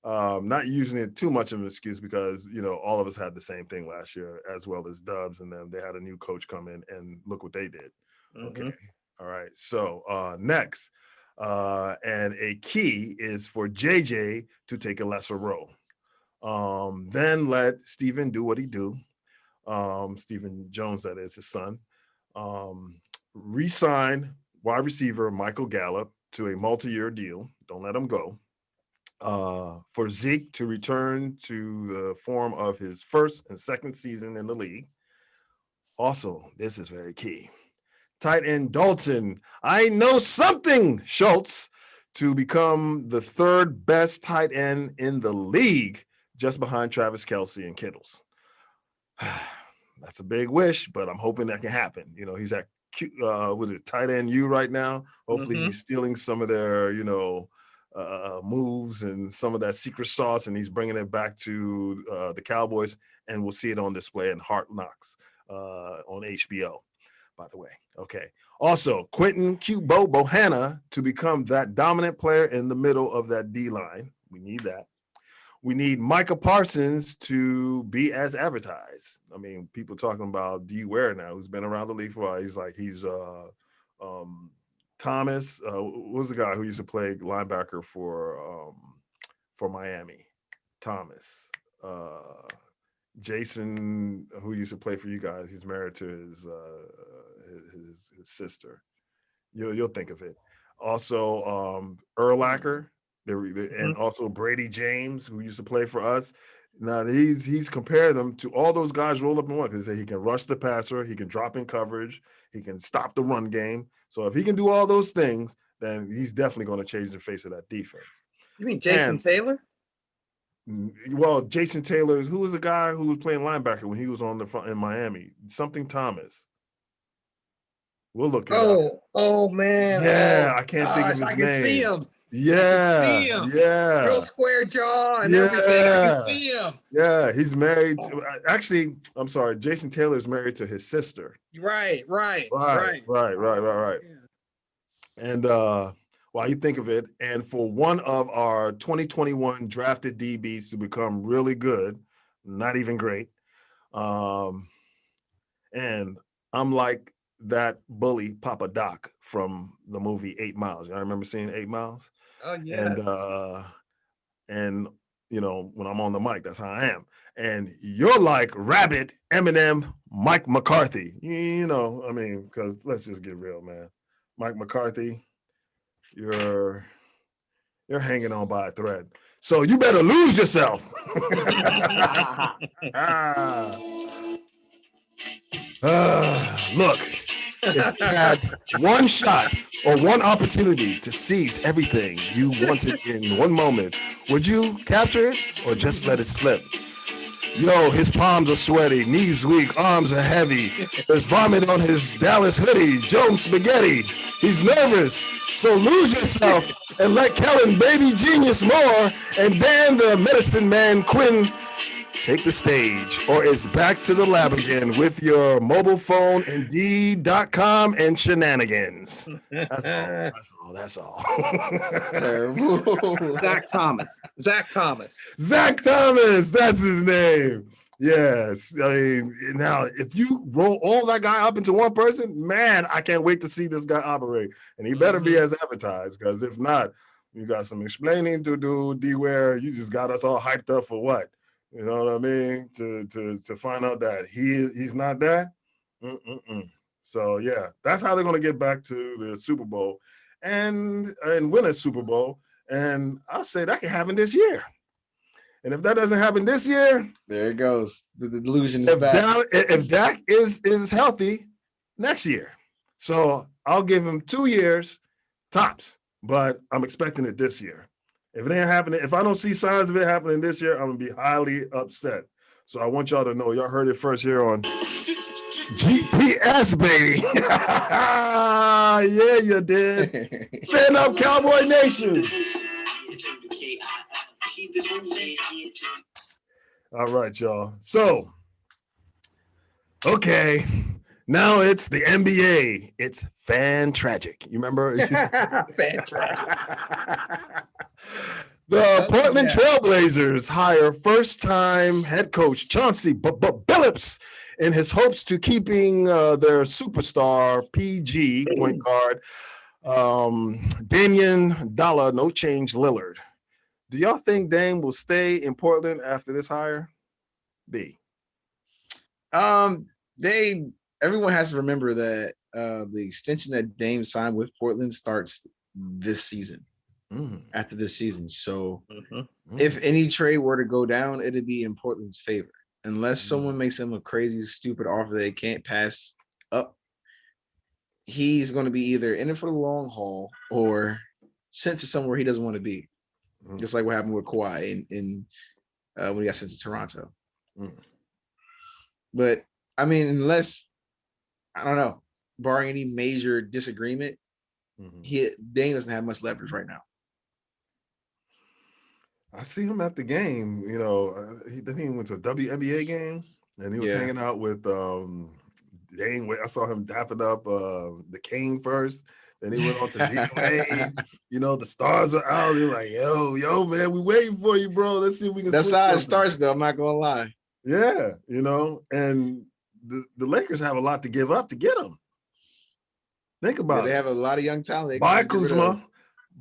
Not using it too much of an excuse, because you know all of us had the same thing last year, as well as Dubz, and then they had a new coach come in and look what they did. Okay, all right. So next, and a key is for JJ to take a lesser role. Then let Steven do what he do. Stephen Jones, that is his son. Resign wide receiver Michael Gallup to a multi-year deal. Don't let him go. For Zeke to return to the form of his first and second season in the league. Also, this is very key. Tight end Dalton, I know something, Schultz, to become the third best tight end in the league, just behind Travis Kelce and Kittles. That's a big wish, but I'm hoping that can happen. You know, he's at tight end U right now. Hopefully he's stealing some of their, you know, moves and some of that secret sauce, and he's bringing it back to the Cowboys, and we'll see it on display in Hard Knocks on HBO, by the way. Okay. Also, Quentin Cubo Bohanna to become that dominant player in the middle of that D line. We need that. We need Micah Parsons to be as advertised. I mean, people talking about D Ware now, who's been around the league for a while. He's Thomas, what was the guy who used to play linebacker for Miami? Thomas. Jason, who used to play for you guys. He's married to his sister. You'll think of it. Also, Urlacher, and also Brady James, who used to play for us. Now he's compared them to all those guys rolled up in one, because he can rush the passer, he can drop in coverage, he can stop the run game. So if he can do all those things, then he's definitely going to change the face of that defense. You mean Jason Taylor? Well, Jason Taylor's, who was the guy who was playing linebacker when he was on the front in Miami? Something Thomas. We'll look it up. Oh man. Yeah, Oh I can't think of gosh, his I can see name. him. Yeah, Real yeah, square jaw and everything. I can see him. yeah. He's married to, actually, I'm sorry, Jason Taylor's married to his sister. Right. Right. And while you think of it, and for one of our 2021 drafted DBs to become really good, not even great, and I'm like that bully Papa Doc from the movie 8 Miles. I remember seeing 8 Miles. Oh yes. And you know, when I'm on the mic, that's how I am. And you're like Rabbit, Eminem, Mike McCarthy. You know, I mean, because let's just get real, man. Mike McCarthy, you're hanging on by a thread. So you better lose yourself. Look, if you had one shot or one opportunity to seize everything you wanted in one moment, would you capture it or just let it slip? Yo, his palms are sweaty, knees weak, arms are heavy. There's vomit on his Dallas hoodie, Jones spaghetti. He's nervous, so lose yourself and let Kellen Baby Genius Moore and Dan the Medicine Man Quinn take the stage, or it's back to the lab again with your mobile phone, Indeed.com, and shenanigans. That's all. Terrible. Zach Thomas. Zach Thomas, that's his name. Yes. I mean, now, if you roll all that guy up into one person, man, I can't wait to see this guy operate. And he better be as advertised, because if not, you got some explaining to do, D-Ware. You just got us all hyped up for what? You know what I mean? To find out that he's not that. So yeah, that's how they're gonna get back to the Super Bowl and win a Super Bowl. And I'll say that can happen this year. And if that doesn't happen this year, there it goes. The delusion is back. If Dak is healthy next year, so I'll give him 2 years tops. But I'm expecting it this year. If it ain't happening, if I don't see signs of it happening this year, I'm gonna be highly upset. So I want y'all to know, y'all heard it first here on GPS, baby. Yeah, you did. Stand up, Cowboy Nation. All right, y'all. So, okay. Now it's the NBA. It's fan tragic. You remember? Fan tragic. The Portland Trailblazers hire first-time head coach Chauncey Billups in his hopes to keeping their superstar PG point guard Damian Dalla No Change Lillard. Do y'all think Dame will stay in Portland after this hire? B. Everyone has to remember that the extension that Dame signed with Portland starts this season. After this season. So if any trade were to go down, it'd be in Portland's favor. Unless someone makes him a crazy, stupid offer that they can't pass up, he's going to be either in it for the long haul or sent to somewhere he doesn't want to be. Just like what happened with Kawhi in when he got sent to Toronto. But I mean, unless, I don't know, barring any major disagreement, Dame doesn't have much leverage right now. I see him at the game. You know, he went to a WNBA game and he was hanging out with Dane. I saw him dapping up the King first. Then he went on to D-Wade. You know, the stars are out. They're like, yo, man, we waiting for you, bro. Let's see if we can. That's how it starts, though. I'm not gonna lie. Yeah, you know, and the Lakers have a lot to give up to get him. Think about it. They have a lot of young talent. Buy Kuzma.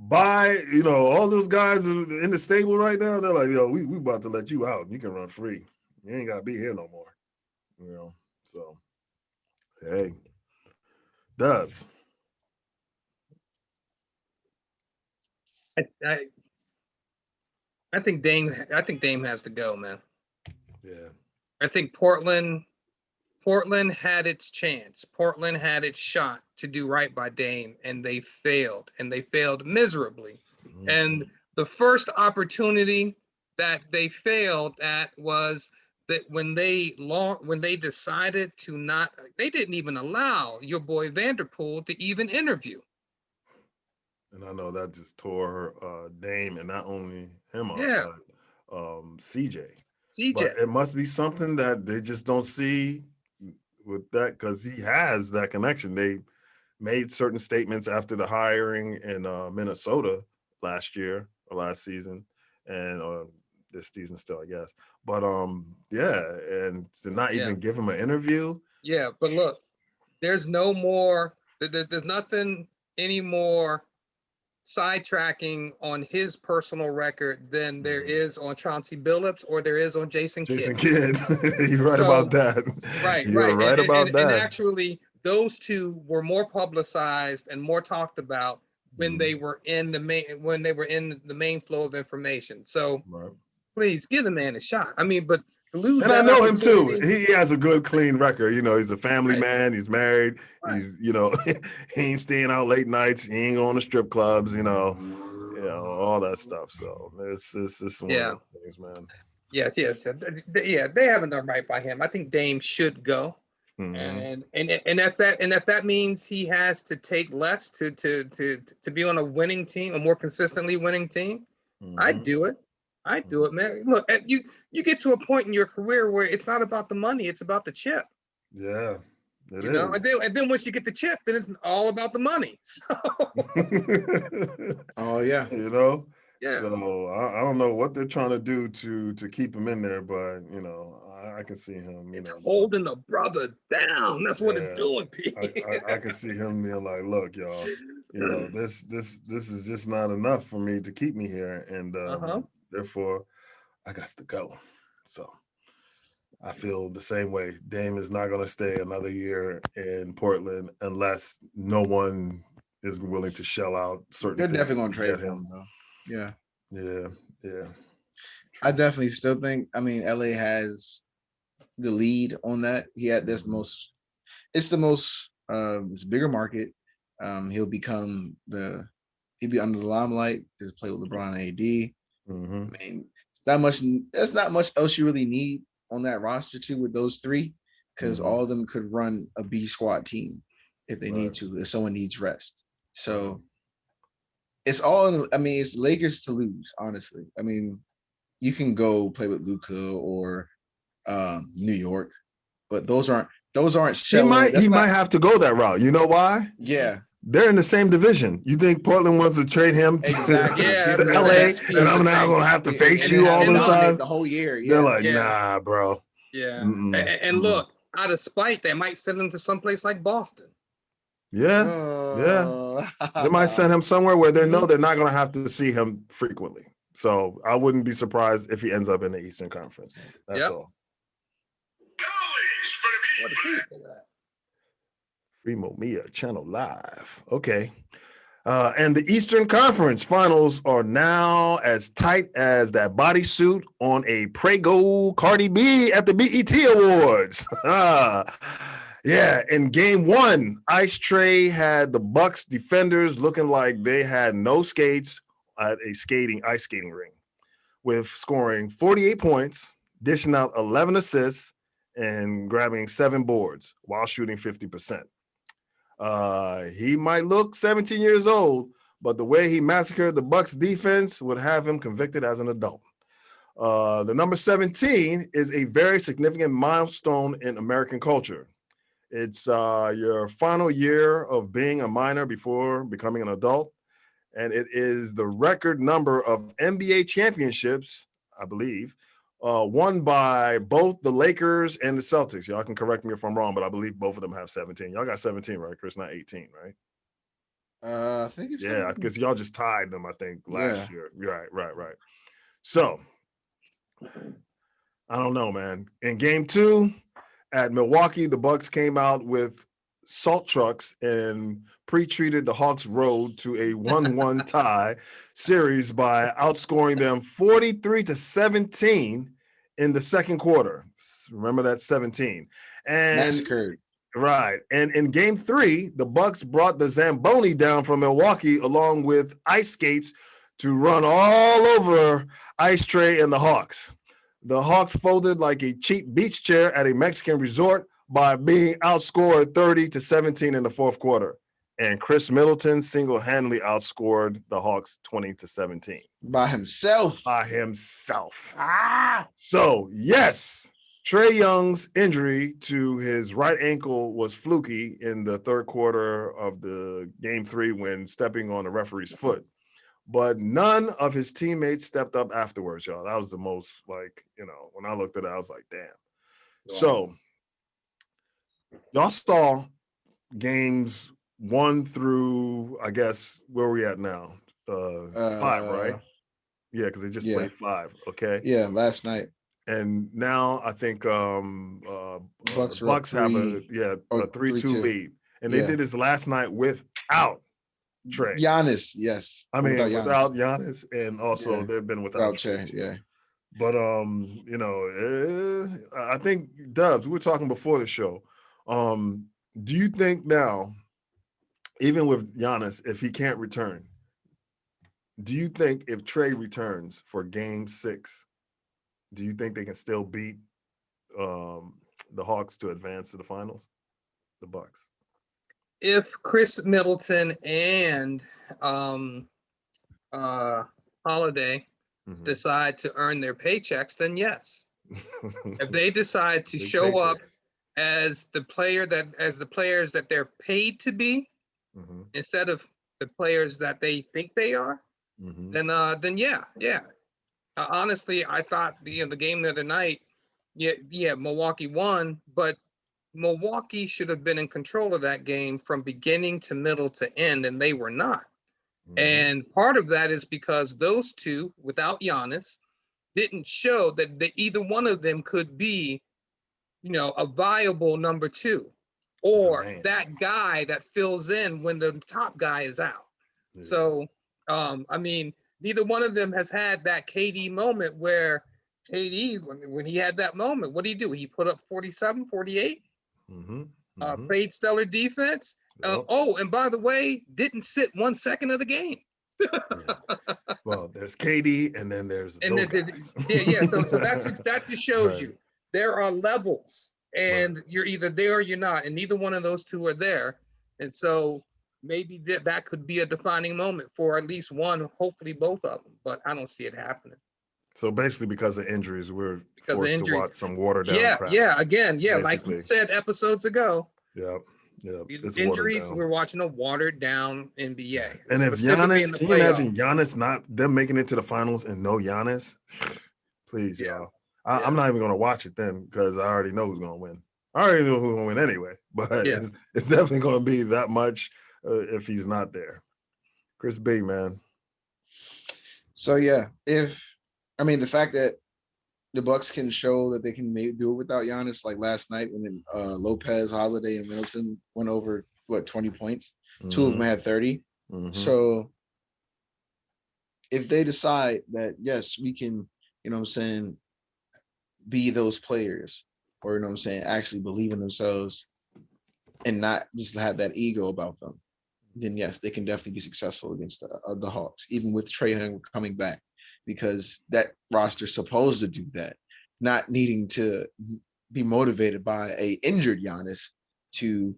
Buy, you know, all those guys in the stable right now. They're like, yo, we about to let you out. You can run free. You ain't gotta be here no more. You know, so hey, Dubz. I think Dame has to go, man. Yeah. I think Portland had its chance. Portland had its shot to do right by Dame, and they failed miserably. And the first opportunity that they failed at was that when they decided to not, they didn't even allow your boy Vanderpool to even interview. And I know that just tore Dame and not only him up, Yeah, but CJ. But CJ. it must be something that they just don't see with that, because he has that connection. They made certain statements after the hiring in Minnesota last year or last season, and this season still, I guess. But yeah, and to not Yeah, even give him an interview. yeah. But look, there's no more. There's nothing anymore sidetracking on his personal record than there is on Chauncey Billups or there is on Jason Jason Kidd. Kidd, you're right So, about that. right, You're right. right about And that. actually, those two were more publicized and more talked about when they were in the main flow of information. So Right. please give the man a shot. I mean, but to lose And I that know him too. opportunity, He has a good, clean record. You know, he's a family right, man. He's married. right. He's, you know, he ain't staying out late nights. He ain't going to strip clubs. You know, all that stuff. So it's one Yeah. of those things, man. Yes, yes. Yeah, they haven't done right by him. I think Dame should go. Mhm. And if that means he has to take less to be on a winning team, a more consistently winning team, I'd Mhm. do it. I'd do it, man. Look, you get to a point in your career where it's not about the money, it's about the chip. Yeah, it You know, is. and then once you get the chip, then it's all about the money. So Oh yeah. You know, yeah, so I don't know what they're trying to do to keep him in there, but you know, I can see him. You it's know, holding the brother down. That's what it's yeah, doing, Pete. I can see him being like, look, y'all, you know, this is just not enough for me to keep me here, and Uh-huh. therefore I got to go. So I feel the same way. Dame is not going to stay another year in Portland unless no one is willing to shell out certain They're things definitely gonna to trade get for him. him though. Yeah. Yeah. I definitely still think, I mean, LA has the lead on that. He had this most, it's the most it's a bigger market. He'll be under the limelight because play with LeBron and AD. Mm-hmm. I mean, there's not much else you really need on that roster too with those three, because all of them could run a B squad team if they need to, if someone needs rest. So it's all, I mean, it's Lakers to lose, honestly. I mean, you can go play with Luka or New York, but those aren't selling. He That's might not, have to go that route. You know why? yeah, They're in the same division. You think Portland wants to trade him exactly. Yeah, to that's LA, that's and I'm now crazy. going to have to face And you then all have him this dominate time? the whole year. They're Yeah. like, Yeah. nah, bro. Yeah. Mm-mm. And look, out of spite, they might send him to someplace like Boston. Yeah. They might send him somewhere where they know they're not going to have to see him frequently. So I wouldn't be surprised if he ends up in the Eastern Conference. That's all. What a piece of that. Primo Mia Channel Live. Okay. And the Eastern Conference finals are now as tight as that bodysuit on a Prego Cardi B at the BET Awards. Yeah, in game one, Ice Tray had the Bucks defenders looking like they had no skates at a ice skating ring, with scoring 48 points, dishing out 11 assists, and grabbing 7 boards while shooting 50%. He might look 17 years old, but the way he massacred the Bucks defense would have him convicted as an adult. The number 17 is a very significant milestone in American culture. It's your final year of being a minor before becoming an adult, and it is the record number of NBA championships, I believe, won by both the Lakers and the Celtics. Y'all can correct me if I'm wrong, but I believe both of them have 17. Y'all got 17, right, Chris? Not 18, right? I think it's because y'all just tied them, I think, last Yeah. year. Right. So, I don't know, man. In game 2 at Milwaukee, the Bucks came out with salt trucks and pre-treated the Hawks' road to a 1-1 tie series by outscoring them 43-17 in the second quarter. Remember that 17. And massacred. Right. And in game 3, the Bucks brought the Zamboni down from Milwaukee along with ice skates to run all over Ice Tray and the Hawks. The Hawks folded like a cheap beach chair at a Mexican resort by being outscored 30-17 in the fourth quarter. And Chris Middleton single-handedly outscored the Hawks 20-17. By himself. By himself. So, yes, Trae Young's injury to his right ankle was fluky in the third quarter of the game 3 when stepping on the referee's foot. But none of his teammates stepped up afterwards, y'all. That was the most, like, when I looked at it, I was like, damn. Wow. So, y'all saw games 1 through, I guess, where are we at now? 5, right? Yeah, because they just played 5, okay? Yeah, last night. And now I think Bucks have a 3-2 lead. And they did this last night without Trae. Giannis, yes. I mean, without Giannis, and also they've been without Trae. Yeah. But I think Dubz, we were talking before the show. Do you think now, even with Giannis, if he can't return, do you think if Trae returns for game 6, do you think they can still beat the Hawks to advance to the finals? The Bucks. If Chris Middleton and Holiday decide to earn their paychecks, then yes. If they decide to show up as the players that they're paid to be, instead of the players that they think they are, then yeah. Honestly, I thought the game the other night, Milwaukee won, but Milwaukee should have been in control of that game from beginning to middle to end, and they were not. And part of that is because those two, without Giannis, didn't show that either one of them could be, a viable number 2, or that guy that fills in when the top guy is out. Yeah. So, neither one of them has had that KD moment where KD, when he had that moment, what did he do? He put up 47, 48, played stellar defense. Yep. And by the way, didn't sit 1 second of the game. Well, there's KD, and then there's those guys. So that just shows you there are levels, and you're either there or you're not, and neither one of those two are there. And so maybe that could be a defining moment for at least one, hopefully both of them, but I don't see it happening. So basically, because of injuries, we're forced to watch some watered down crap. Like we said episodes ago. Yep. These injuries, we're watching a watered down NBA. And if Giannis, can you imagine Giannis not them making it to the finals and no Giannis? Please, y'all. I'm not even going to watch it then because I already know who's going to win. I already know who's going to win anyway, but it's definitely going to be that much if he's not there. Chris B, man. So, the fact that the Bucks can show that they can do it without Giannis, like last night when Lopez, Holiday, and Middleton went over 20 points. 2 of them had 30. So if they decide that yes, we can, be those players, or actually believe in themselves and not just have that ego about them, then yes, they can definitely be successful against the Hawks, even with Trae Young coming back. Because that roster's supposed to do that, not needing to be motivated by a injured Giannis to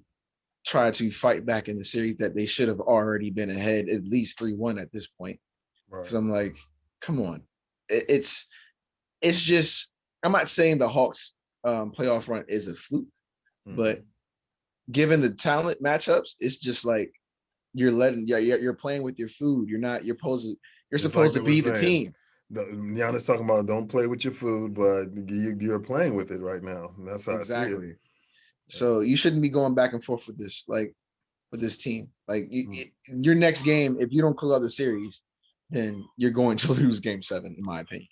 try to fight back in the series that they should have already been ahead at least 3-1 at this point. Because I'm like, come on, it's just, I'm not saying the Hawks playoff run is a fluke, but given the talent matchups, it's just like you're playing with your food. You're supposed to be the team. Giannis talking about don't play with your food, but you're playing with it right now. And that's how I see it. So you shouldn't be going back and forth with this team. Like your next game, if you don't close out the series, then you're going to lose game 7, in my opinion.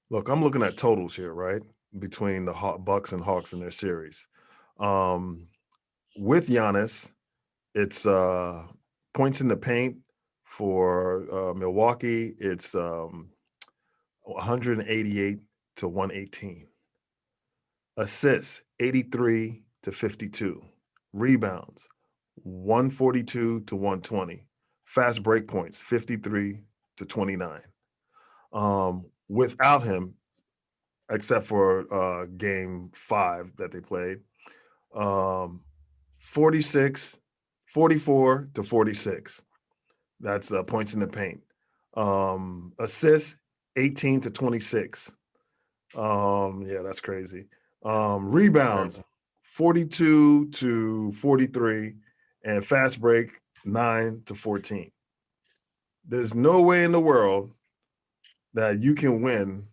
Look, I'm looking at totals here, right? Between the Bucks and Hawks in their series. With Giannis, it's points in the paint for Milwaukee. It's 188 to 118. Assists 83 to 52. Rebounds 142 to 120. Fast break points 53 to 29. Without him, except for game 5 that they played, 44 to 46. That's points in the paint. Assists 18 to 26. Yeah, that's crazy. Rebounds 42 to 43, and fast break 9 to 14. There's no way in the world that you can win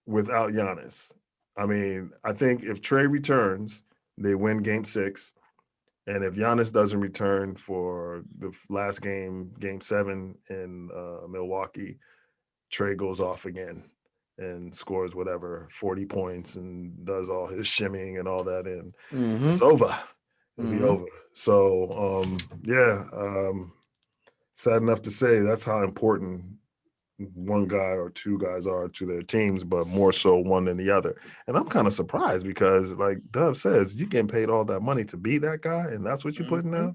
without Giannis. I mean, I think if Trey returns, they win game 6. And if Giannis doesn't return for the last game, game 7 in Milwaukee, Trey goes off again and scores whatever, 40 points and does all his shimmying and all that. And it's over. It'll be over. So, sad enough to say that's how important one guy or two guys are to their teams, but more so one than the other. And I'm kind of surprised because, like Dubz says, you're getting paid all that money to be that guy, and that's what you're putting out.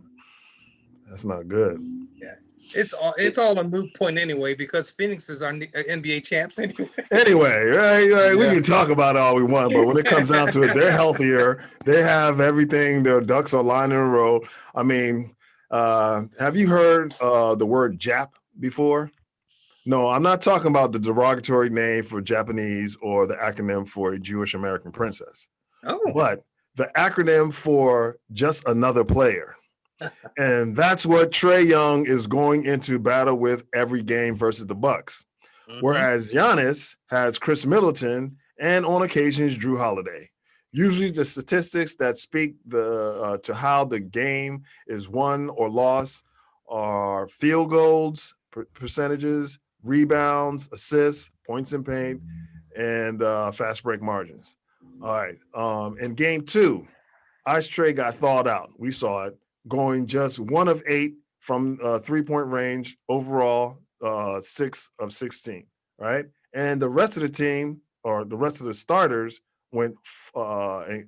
That's not good. Yeah, it's all a moot point anyway because Phoenix is our NBA champs anyway. Anyway, right. We can talk about it all we want, but when it comes down to it, they're healthier. They have everything. Their ducks are lined in a row. I mean, have you heard the word Jap before? No, I'm not talking about the derogatory name for Japanese or the acronym for a Jewish American princess. Oh. But the acronym for just another player. And that's what Trae Young is going into battle with every game versus the Bucks. Whereas Giannis has Chris Middleton and on occasions Drew Holiday. Usually the statistics that speak to how the game is won or lost are field goals, percentages, rebounds, assists, points in paint, and fast break margins. All right. In game 2, Ice Trae got thawed out. We saw it, going just 1 of 8 from 3-point range, overall 6 of 16, right? And the rest of the team, or the rest of the starters, went 12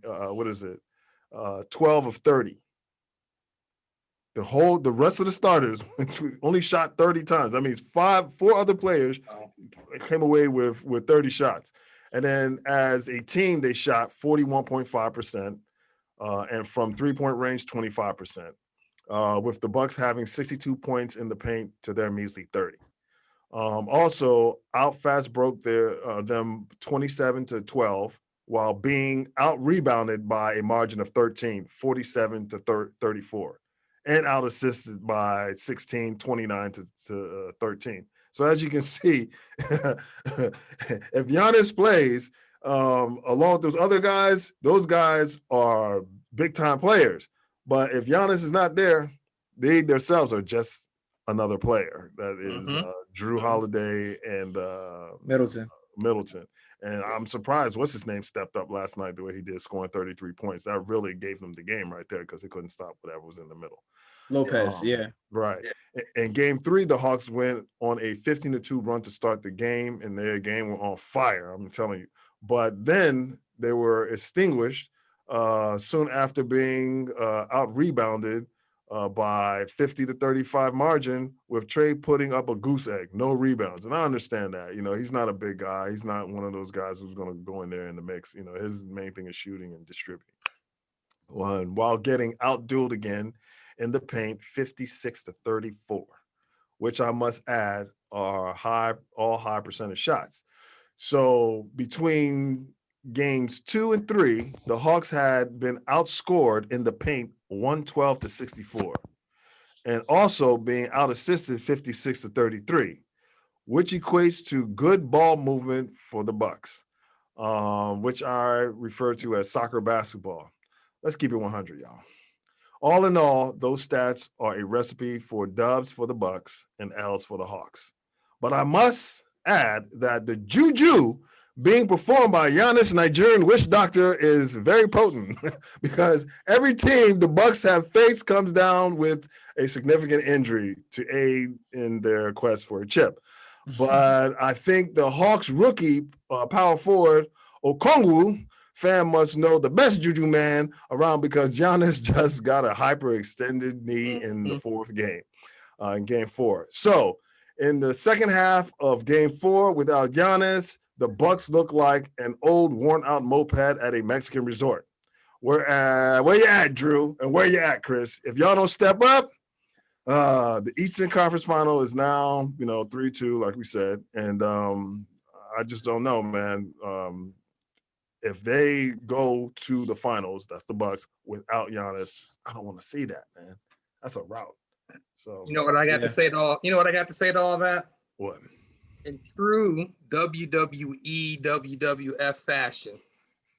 of 30. The rest of the starters only shot 30 times. That means 4 other players came away with 30 shots. And then as a team, they shot 41.5%, and from 3-point range, 25%, with the Bucks having 62 points in the paint to their measly 30. Also, out fast broke them 27 to 12, while being out rebounded by a margin of 13, 47 to 34. And out assisted by 16, 29 to 13. So as you can see, if Giannis plays along with those other guys, those guys are big time players. But if Giannis is not there, they themselves are just another player. That is Drew Holiday and Middleton. And I'm surprised what's his name stepped up last night the way he did, scoring 33 points. That really gave them the game right there because they couldn't stop whatever was in the middle. Lopez, Right. Yeah. In game 3, the Hawks went on a 15-2 run to start the game, and their game were on fire, I'm telling you. But then they were extinguished soon after being out-rebounded by 50 to 35 margin, with Trae putting up a goose egg, no rebounds. And I understand that. You know, he's not a big guy. He's not one of those guys who's going to go in there in the mix. You know, his main thing is shooting and distributing. While getting out-dueled again in the paint, 56 to 34, which I must add are all high percentage shots. So between games 2 and 3, the Hawks had been outscored in the paint 112 to 64, and also being out assisted 56 to 33, which equates to good ball movement for the Bucks, which I refer to as soccer basketball. Let's keep it 100, y'all. All in all, those stats are a recipe for dubs for the Bucks and L's for the Hawks. But I must add that the juju being performed by Giannis Nigerian witch doctor is very potent because every team the Bucks have faced comes down with a significant injury to aid in their quest for a chip. But I think the Hawks rookie power forward Okongwu fan must know the best juju man around because Giannis just got a hyperextended knee in the 4th game, in game 4. So In the second half of Game 4, without Giannis, the Bucks look like an old, worn-out moped at a Mexican resort. Where you at, Drew? And where you at, Chris? If y'all don't step up, the Eastern Conference Final is now, 3-2, like we said. And I just don't know, man. If they go to the finals, that's the Bucks, without Giannis, I don't want to see that, man. That's a rout. So You know what I got to say to all? You know what I got to say to all that? what? In true WWE WWF fashion,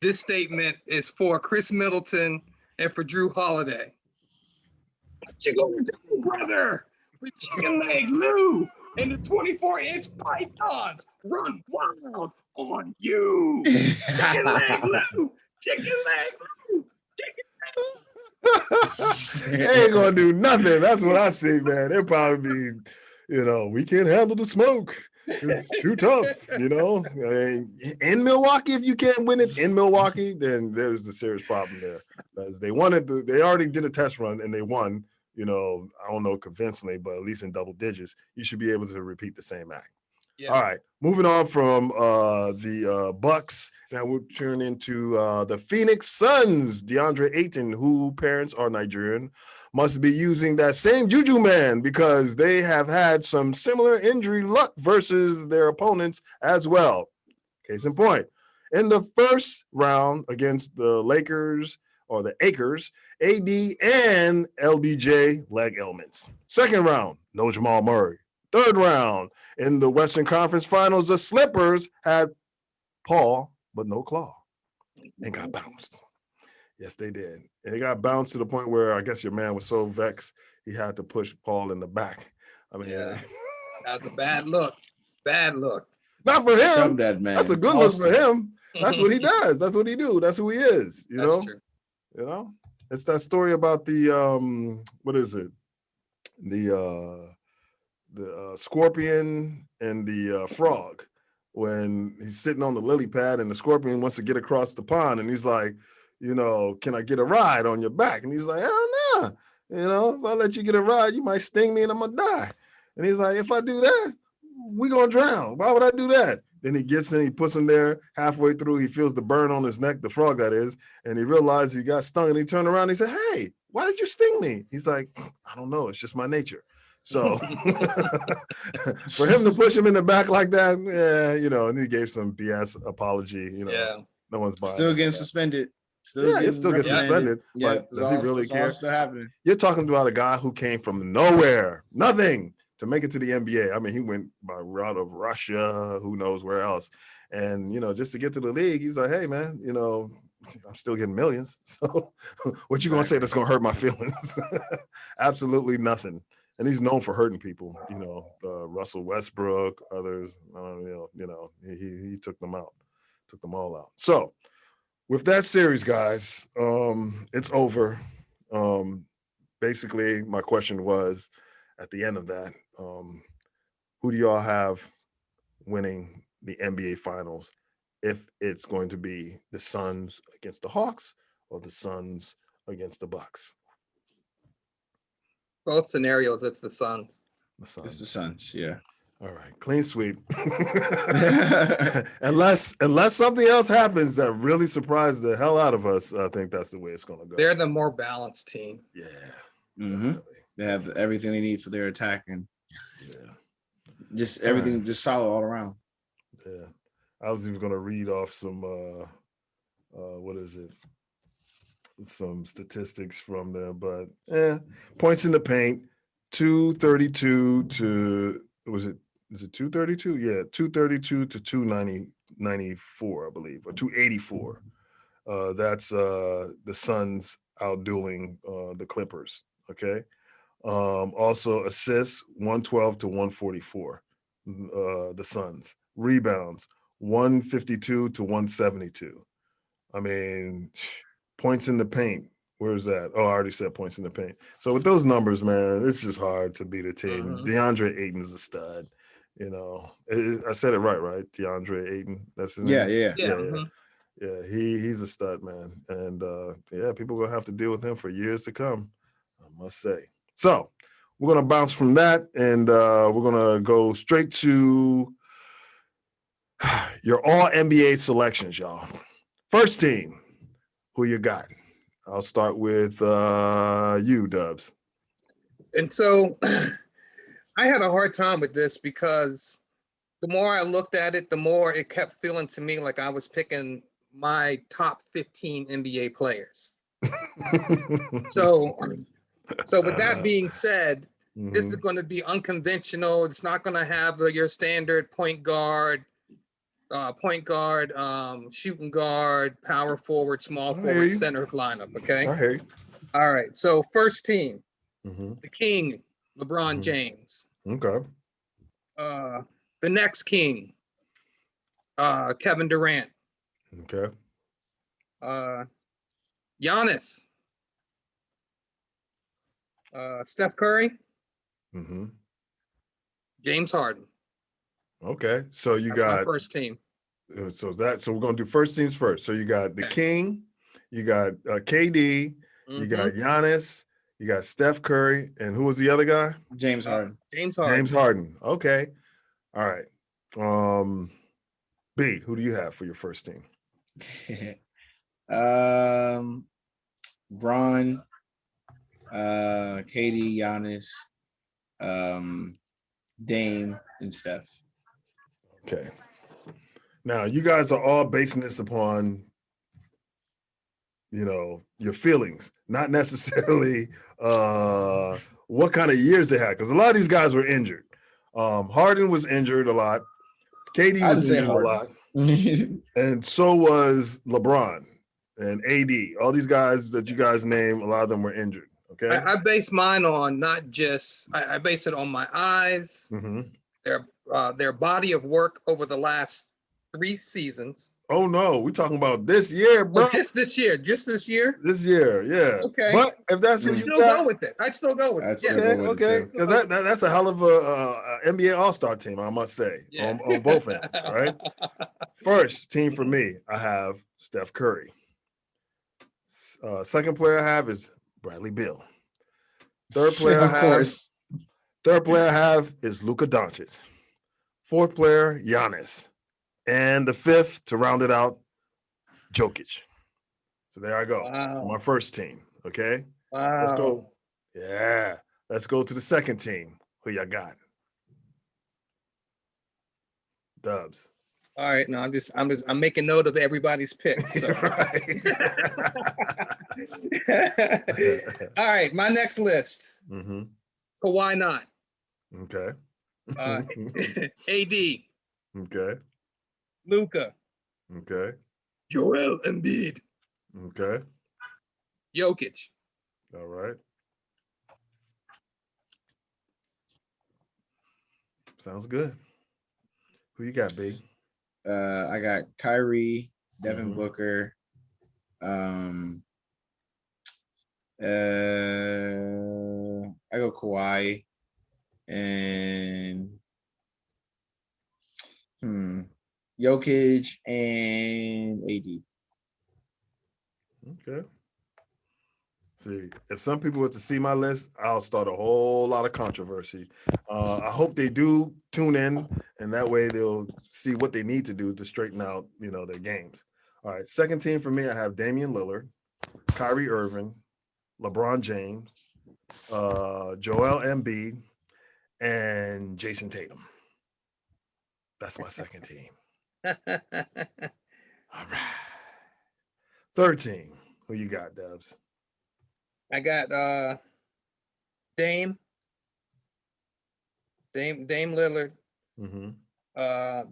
this statement is for Chris Middleton and for Drew Holiday. What you gonna do, brother? With Chicken Leg Lou and the 24-inch pythons run wild on you. Chicken Leg Lou, Chicken Leg Lou, Chicken They ain't gonna do nothing. That's what I see, man. They'll probably be, we can't handle the smoke. It's too tough, I mean, in Milwaukee, if you can't win it in Milwaukee, then there's a serious problem there. Because they already did a test run and they won, I don't know convincingly, but at least in double digits. You should be able to repeat the same act. Yeah. All right, moving on from the Bucks, now we'll turn into the Phoenix Suns. DeAndre Ayton, who parents are Nigerian, must be using that same juju man because they have had some similar injury luck versus their opponents as well. Case in point, in the first round against the Lakers or the Acres, AD and LBJ leg ailments. Second round, no Jamal Murray. Third round, in the Western Conference Finals, the Slippers had Paul, but no Claw, and got bounced. Yes, they did. And they got bounced to the point where I guess your man was so vexed, he had to push Paul in the back. I mean, Yeah. That's a bad look. Bad look. Not for him. Shove that man. That's a good look for him. That's what he does. That's what he do. That's who he is. That's true. It's that story about the what is it? The scorpion and the frog, when he's sitting on the lily pad and the scorpion wants to get across the pond and he's like, can I get a ride on your back? And he's like, hell no. If I let you get a ride, you might sting me and I'm gonna die. And he's like, if I do that, we're gonna drown. Why would I do that? Then he gets in, he puts him there. Halfway through, he feels the burn on his neck, the frog that is, and he realized he got stung and he turned around and he said, hey, why did you sting me? He's like, I don't know. It's just my nature. So for him to push him in the back like that, and he gave some BS apology, Yeah. No one's buying Still it. getting suspended. He'll still get suspended. Yeah, But does he really it's care? all still happening. You're talking about a guy who came from nowhere, nothing, to make it to the NBA. I mean, he went by route of Russia, who knows where else. And, just to get to the league, he's like, hey, man, I'm still getting millions. So what you going to say that's going to hurt my feelings? Absolutely nothing. And he's known for hurting people, Russell Westbrook, others, he took them out, took them all out. So with that series, guys, it's over. Basically, my question was at the end of that, who do y'all have winning the NBA Finals if it's going to be the Suns against the Hawks or the Suns against the Bucks? Both scenarios, it's the Suns. The Suns. It's the Suns, yeah. All right, clean sweep. unless something else happens that really surprises the hell out of us, I think that's the way it's going to go. They're the more balanced team. Yeah. Mm-hmm. They have everything they need for their attack and just All everything right. just solid all around. Yeah. I was even going to read off some, what is it? Some statistics from them, but points in the paint, 232 to, is it 232? Yeah, 232 to 294, I believe, or 284. That's the Suns outdueling the Clippers. Okay. Also assists 112 to 144. The Suns. Rebounds 152 to 172. I mean, points in the paint. Where's that? Oh, I already said points in the paint. So with those numbers, man, it's just hard to beat a team. Mhm. DeAndre Ayton's a stud. I said it right? DeAndre Ayton. That's his Yeah, name. yeah. Mhm. Yeah, he's a stud, man. And people are gonna have to deal with him for years to come, I must say. So we're gonna bounce from that, and we're gonna go straight to your all NBA selections, y'all. First team, who you got? I'll start with you, Dubs. And so I had a hard time with this because the more I looked at it, the more it kept feeling to me like I was picking my top 15 NBA players. So, so with that being said, this is going to be unconventional. It's not going to have your standard point guard, shooting guard, power forward, small forward, center lineup. Okay. I hear you. All right. So first team, Mm-hmm. the King, LeBron James. Okay. The next King, Kevin Durant. Okay. Giannis. Steph Curry. Mm-hmm. James Harden. Okay. So you That's got my first team. So we're gonna do first teams first. So you got the King, you got KD, you got Giannis, you got Steph Curry, and who was the other guy? James Harden. James Harden. James Harden. Okay. All right. B, who do you have for your first team? Bron, KD, Giannis, Dame, and Steph. Okay. Now you guys are all basing this upon, your feelings, not necessarily what kind of years they had, because a lot of these guys were injured. Harden was injured a lot. KD was injured a lot. And so was LeBron and AD. All these guys that you guys name, a lot of them were injured. Okay. I base mine on not just I base it on my eyes, their body of work over the last 3 seasons. Oh no, we're talking about this year, bro. Oh, just this year. This year, yeah. Okay. But if that's who I'd you still got, go with it. I'd still go with it. Still go with okay. it Because that's a hell of a NBA All-Star team, I must say, on both ends, right? First team for me, I have Steph Curry. Second player I have is Bradley Beal. Third player I have is Luka Doncic. Fourth player, Giannis. And the fifth, to round it out, Jokic. So there I go. Wow. For my first team. Okay. Wow. Let's go. Yeah. Let's go to the second team. Who y'all got? Dubs. All right. No, I'm making note of everybody's picks. So. Right. All right. My next list. Kawhi not. Okay. AD. Okay. Luka. Okay. Joel Embiid. Okay. Jokic. All right. Sounds good. Who you got, B? I got Kyrie, Devin Booker, I go Kawhi, and Jokic and AD. Okay. See, if some people were to see my list, I'll start a whole lot of controversy. I hope they do tune in, and that way they'll see what they need to do to straighten out, their games. All right, second team for me, I have Damian Lillard, Kyrie Irving, LeBron James, Joel Embiid, and Jason Tatum. That's my second team. All right. Third team, who you got, Dubs? I got Dame Lillard,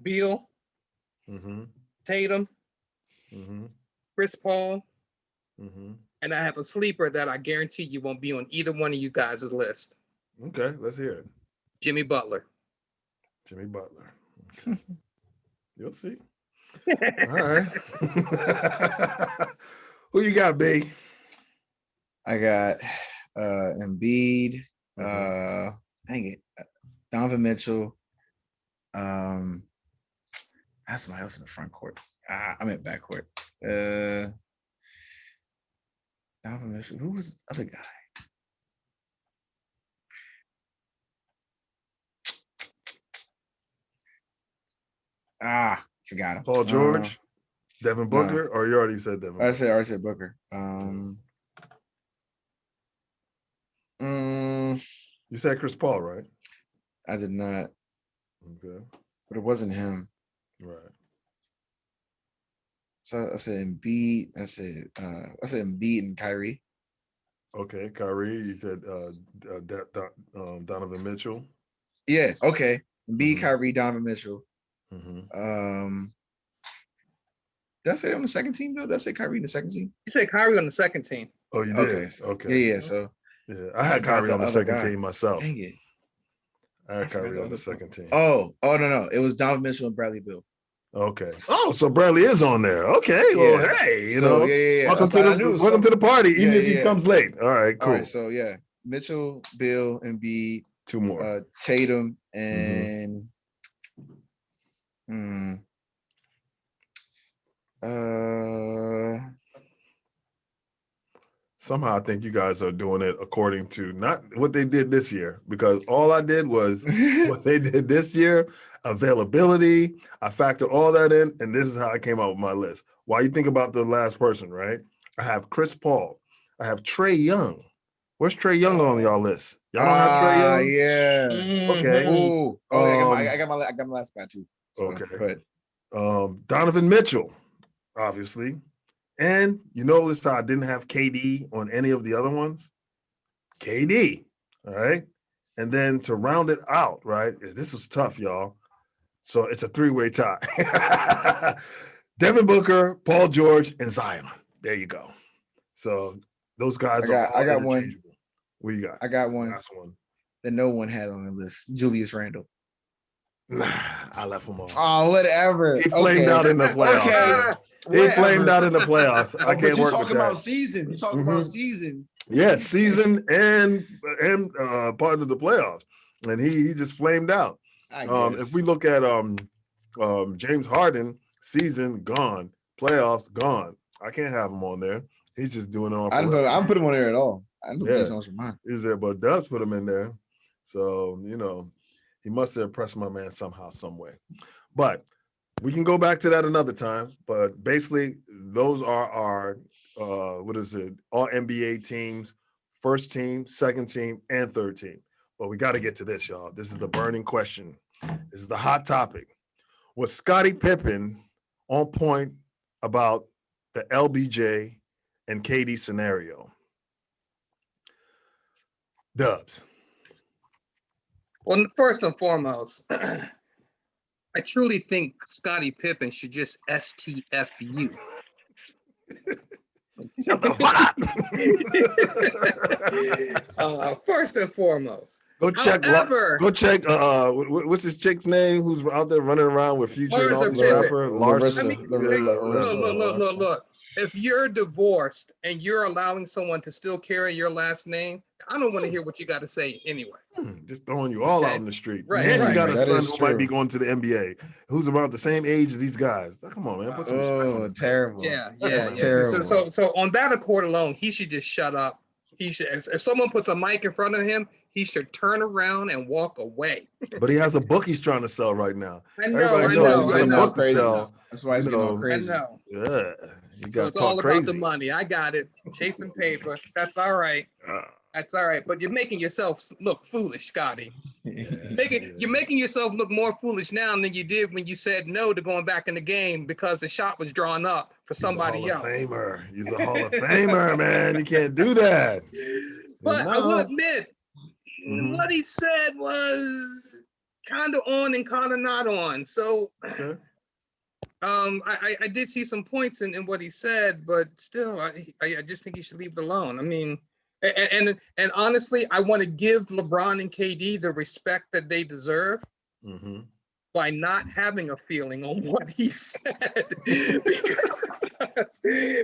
Beal, Tatum, Chris Paul, and I have a sleeper that I guarantee you won't be on either one of you guys' list. Okay, let's hear it. Jimmy Butler. Okay. You'll see. All right. Who you got, B? I got Embiid, dang it, Donovan Mitchell. That's somebody else in the front court. I'm at back court. Donovan Mitchell. Who was the other guy? Forgot him. Paul George, Devin nah. Booker, or you already said Devin I Booker? already said Booker. You said Chris Paul, right? I did not, Okay. but it wasn't him. Right. So I said Embiid. I said Embiid and Kyrie. Okay, Kyrie, you said Donovan Mitchell. Yeah, okay. Embiid, Mhm. Kyrie, Donovan Mitchell. Mm-hmm. Did I say that on the second team though? Did I say Kyrie in the second team? You say Kyrie on the second team. Oh, you did? Okay. So, Okay. Yeah. So Yeah, I had forgot Kyrie on the other second guy. team myself. Dang it. I had forgot Kyrie on the other second team. Oh no. It was Donovan Mitchell and Bradley Beal. Okay. Oh, so Bradley is on there. Okay. Well, Yeah. hey, So, yeah. welcome That's to all I knew was welcome to the party, even Yeah, if he yeah. comes late. All right, cool. All right. So yeah, Mitchell, Bill, Embiid, Two more. Tatum, and Somehow I think you guys are doing it according to not what they did this year, because all I did was what they did this year, availability. I factor all that in, and this is how I came out with my list. While you think about the last person, right? I have Chris Paul. I have Trae Young. Where's Trae Young on y'all list? Y'all don't have Trae Young? Yeah. Okay. Ooh. Oh, I got my last guy too. So, Okay. Go ahead. Donovan Mitchell, obviously. And you notice how I didn't have KD on any of the other ones? KD, all right? And then to round it out, right? This was tough, y'all. So it's a three-way tie. Devin Booker, Paul George, and Zion. There you go. So those guys are all I got one. interchangeable. What you got? I got one. Last one. That no one had on the list. Julius Randle. Nah, I left him off. Oh, whatever. He flamed out in the playoffs. Okay. He flamed out in the playoffs. I can't work with that. About season. You talking about season. Yeah, season and part of the playoffs. And he just flamed out. If we look at James Harden, season gone, playoffs gone. I can't have him on there. He's just doing it on. I didn't put him on there at all. I didn't put these songs for mine. He's there, but Dubz put him in there. So, he must have impressed my man somehow, some way. But we can go back to that another time. But basically, those are our all NBA teams, first team, second team, and third team. But we got to get to this, y'all. This is the burning question. This is the hot topic. Was Scottie Pippen on point about the LBJ and KD scenario? Dubz. Well, first and foremost, I truly think Scottie Pippen should just STFU. First and foremost. Go check. What's this chick's name who's out there running around with Future and all these rapper? Larson. Look. If you're divorced and you're allowing someone to still carry your last name, I don't want to hear what you got to say anyway. Just throwing you all out in the street. Right. And she got a son who might be going to the NBA, who's about the same age as these guys. Come on, man. Put some respect on this. Terrible. Yeah. Terrible. So on that accord alone, he should just shut up. He should. If someone puts a mic in front of him, he should turn around and walk away. But he has a book he's trying to sell right now. I know. That's why he's getting all crazy. I know. Yeah. So it's all about the money. I got it. Chasing paper. That's all right. That's all right. But you're making yourself look foolish, Scotty. You're making yourself look more foolish now than you did when you said no to going back in the game because the shot was drawn up for somebody else. He's a Hall of Famer, man. You can't do that. But I will admit, what he said was kind of on and kind of not on. So I did see some points in what he said, but still, I just think he should leave it alone. I mean, and honestly, I want to give LeBron and KD the respect that they deserve by not having a feeling on what he said.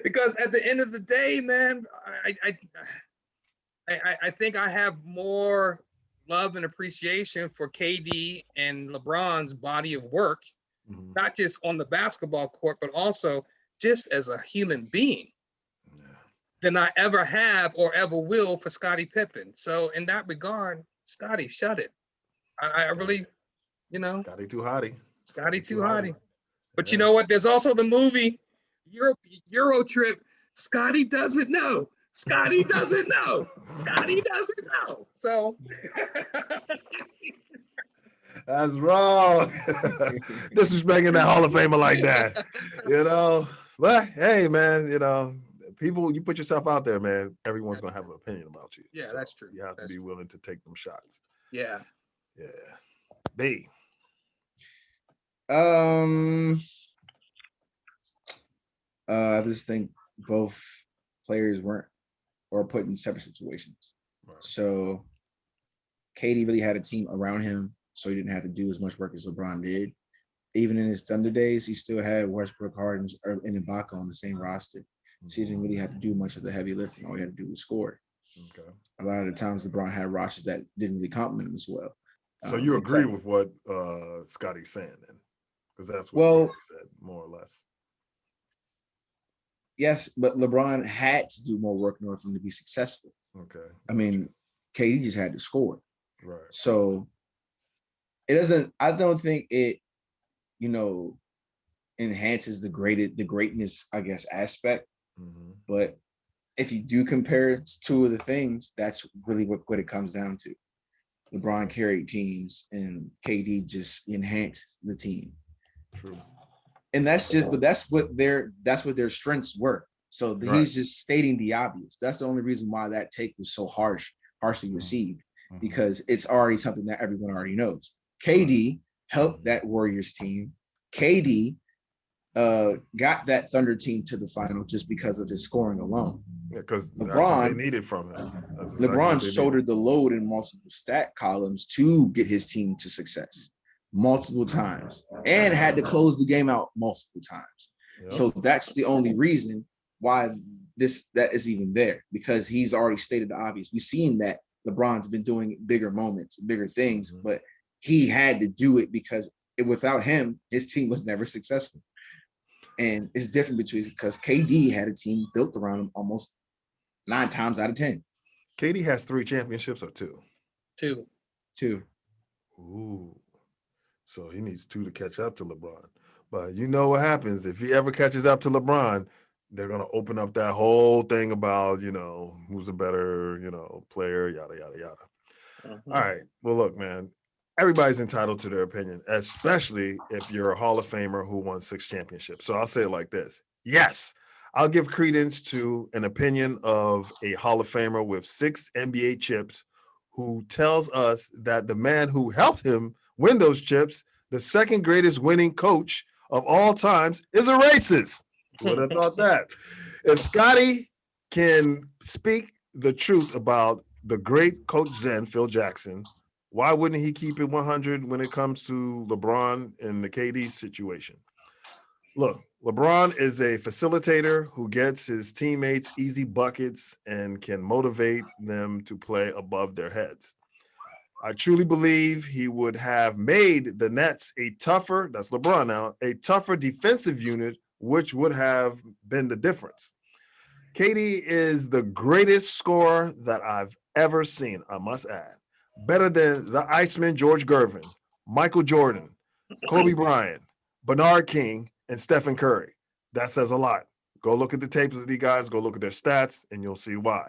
because at the end of the day, man, I think I have more love and appreciation for KD and LeBron's body of work, not just on the basketball court, but also just as a human being than I ever have or ever will for Scottie Pippen. So in that regard, Scottie, shut it. I really, Scottie too hotty. Scotty too hotty. But you know what? There's also the movie Euro Trip. Scotty doesn't know. Scotty doesn't know. Scotty doesn't know. So that's wrong. Disrespecting that Hall of Famer like that, you know. But hey, man, you know, people, you put yourself out there, man. Everyone's gonna have an opinion about you. Yeah, so that's true. You have to be willing to take them shots. Yeah. Yeah. B. I just think both players weren't or put in separate situations. Right. So KD really had a team around him, so he didn't have to do as much work as LeBron did. Even in his Thunder days, he still had Westbrook, Harden, and Ibaka on the same roster. So he didn't really have to do much of the heavy lifting. All he had to do was score. Okay. A lot of the times LeBron had rosters that didn't really compliment him as well. So you agree with what Scotty's saying then? Because that's what Scotty said, more or less. Yes, but LeBron had to do more work in order for him to be successful. Okay. I mean, KD just had to score. Right. So it doesn't, I don't think it, you know, enhances the greatness, I guess, aspect. Mm-hmm. But if you do compare two of the things, that's really what it comes down to. LeBron carried teams and KD just enhanced the team. True. And that's what their strengths were. So he's just stating the obvious. That's the only reason why that take was so harshly received, because it's already something that everyone already knows. KD helped that Warriors team. KD got that Thunder team to the final just because of his scoring alone. Yeah, because LeBron they needed from him. LeBron shouldered the load in multiple stat columns to get his team to success multiple times and had to close the game out multiple times. Yep. So that's the only reason why that is even there, because he's already stated the obvious. We've seen that LeBron's been doing bigger moments, bigger things, but he had to do it because without him, his team was never successful. And it's different because KD had a team built around him almost 9 times out of 10. KD has 3 championships or 2? 2. Ooh. So he needs 2 to catch up to LeBron. But you know what happens if he ever catches up to LeBron, they're going to open up that whole thing about, you know, who's a better, you know, player, yada, yada, yada. All right. Well, look, man, everybody's entitled to their opinion, especially if you're a Hall of Famer who won 6 championships. So I'll say it like this. Yes, I'll give credence to an opinion of a Hall of Famer with 6 NBA chips who tells us that the man who helped him win those chips, the second greatest winning coach of all times, is a racist. Who would have thought that? If Scotty can speak the truth about the great Coach Zen, Phil Jackson, why wouldn't he keep it 100 when it comes to LeBron and the KD situation? Look, LeBron is a facilitator who gets his teammates easy buckets and can motivate them to play above their heads. I truly believe he would have made the Nets that's LeBron now, a tougher defensive unit, which would have been the difference. KD is the greatest scorer that I've ever seen, I must add. Better than the Iceman George Gervin, Michael Jordan, Kobe Bryant, Bernard King, and Stephen Curry. That says a lot. Go look at the tapes of these guys, go look at their stats, and you'll see why.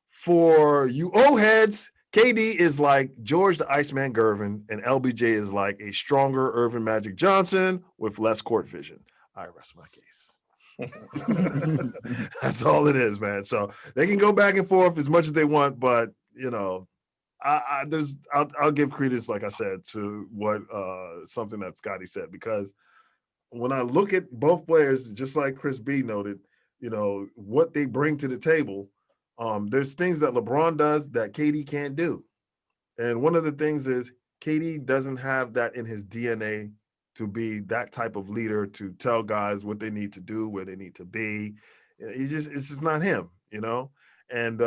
For you old heads, KD is like George the Iceman Gervin, and LBJ is like a stronger Irvin Magic Johnson with less court vision. I rest my case. That's all it is, man. So they can go back and forth as much as they want, but you know, I'll give credence, like I said, to what something that Scotty said, because when I look at both players, just like Chris B noted, you know, what they bring to the table, there's things that LeBron does that KD can't do. And one of the things is KD doesn't have that in his DNA to be that type of leader, to tell guys what they need to do, where they need to be. It's just not him, you know? And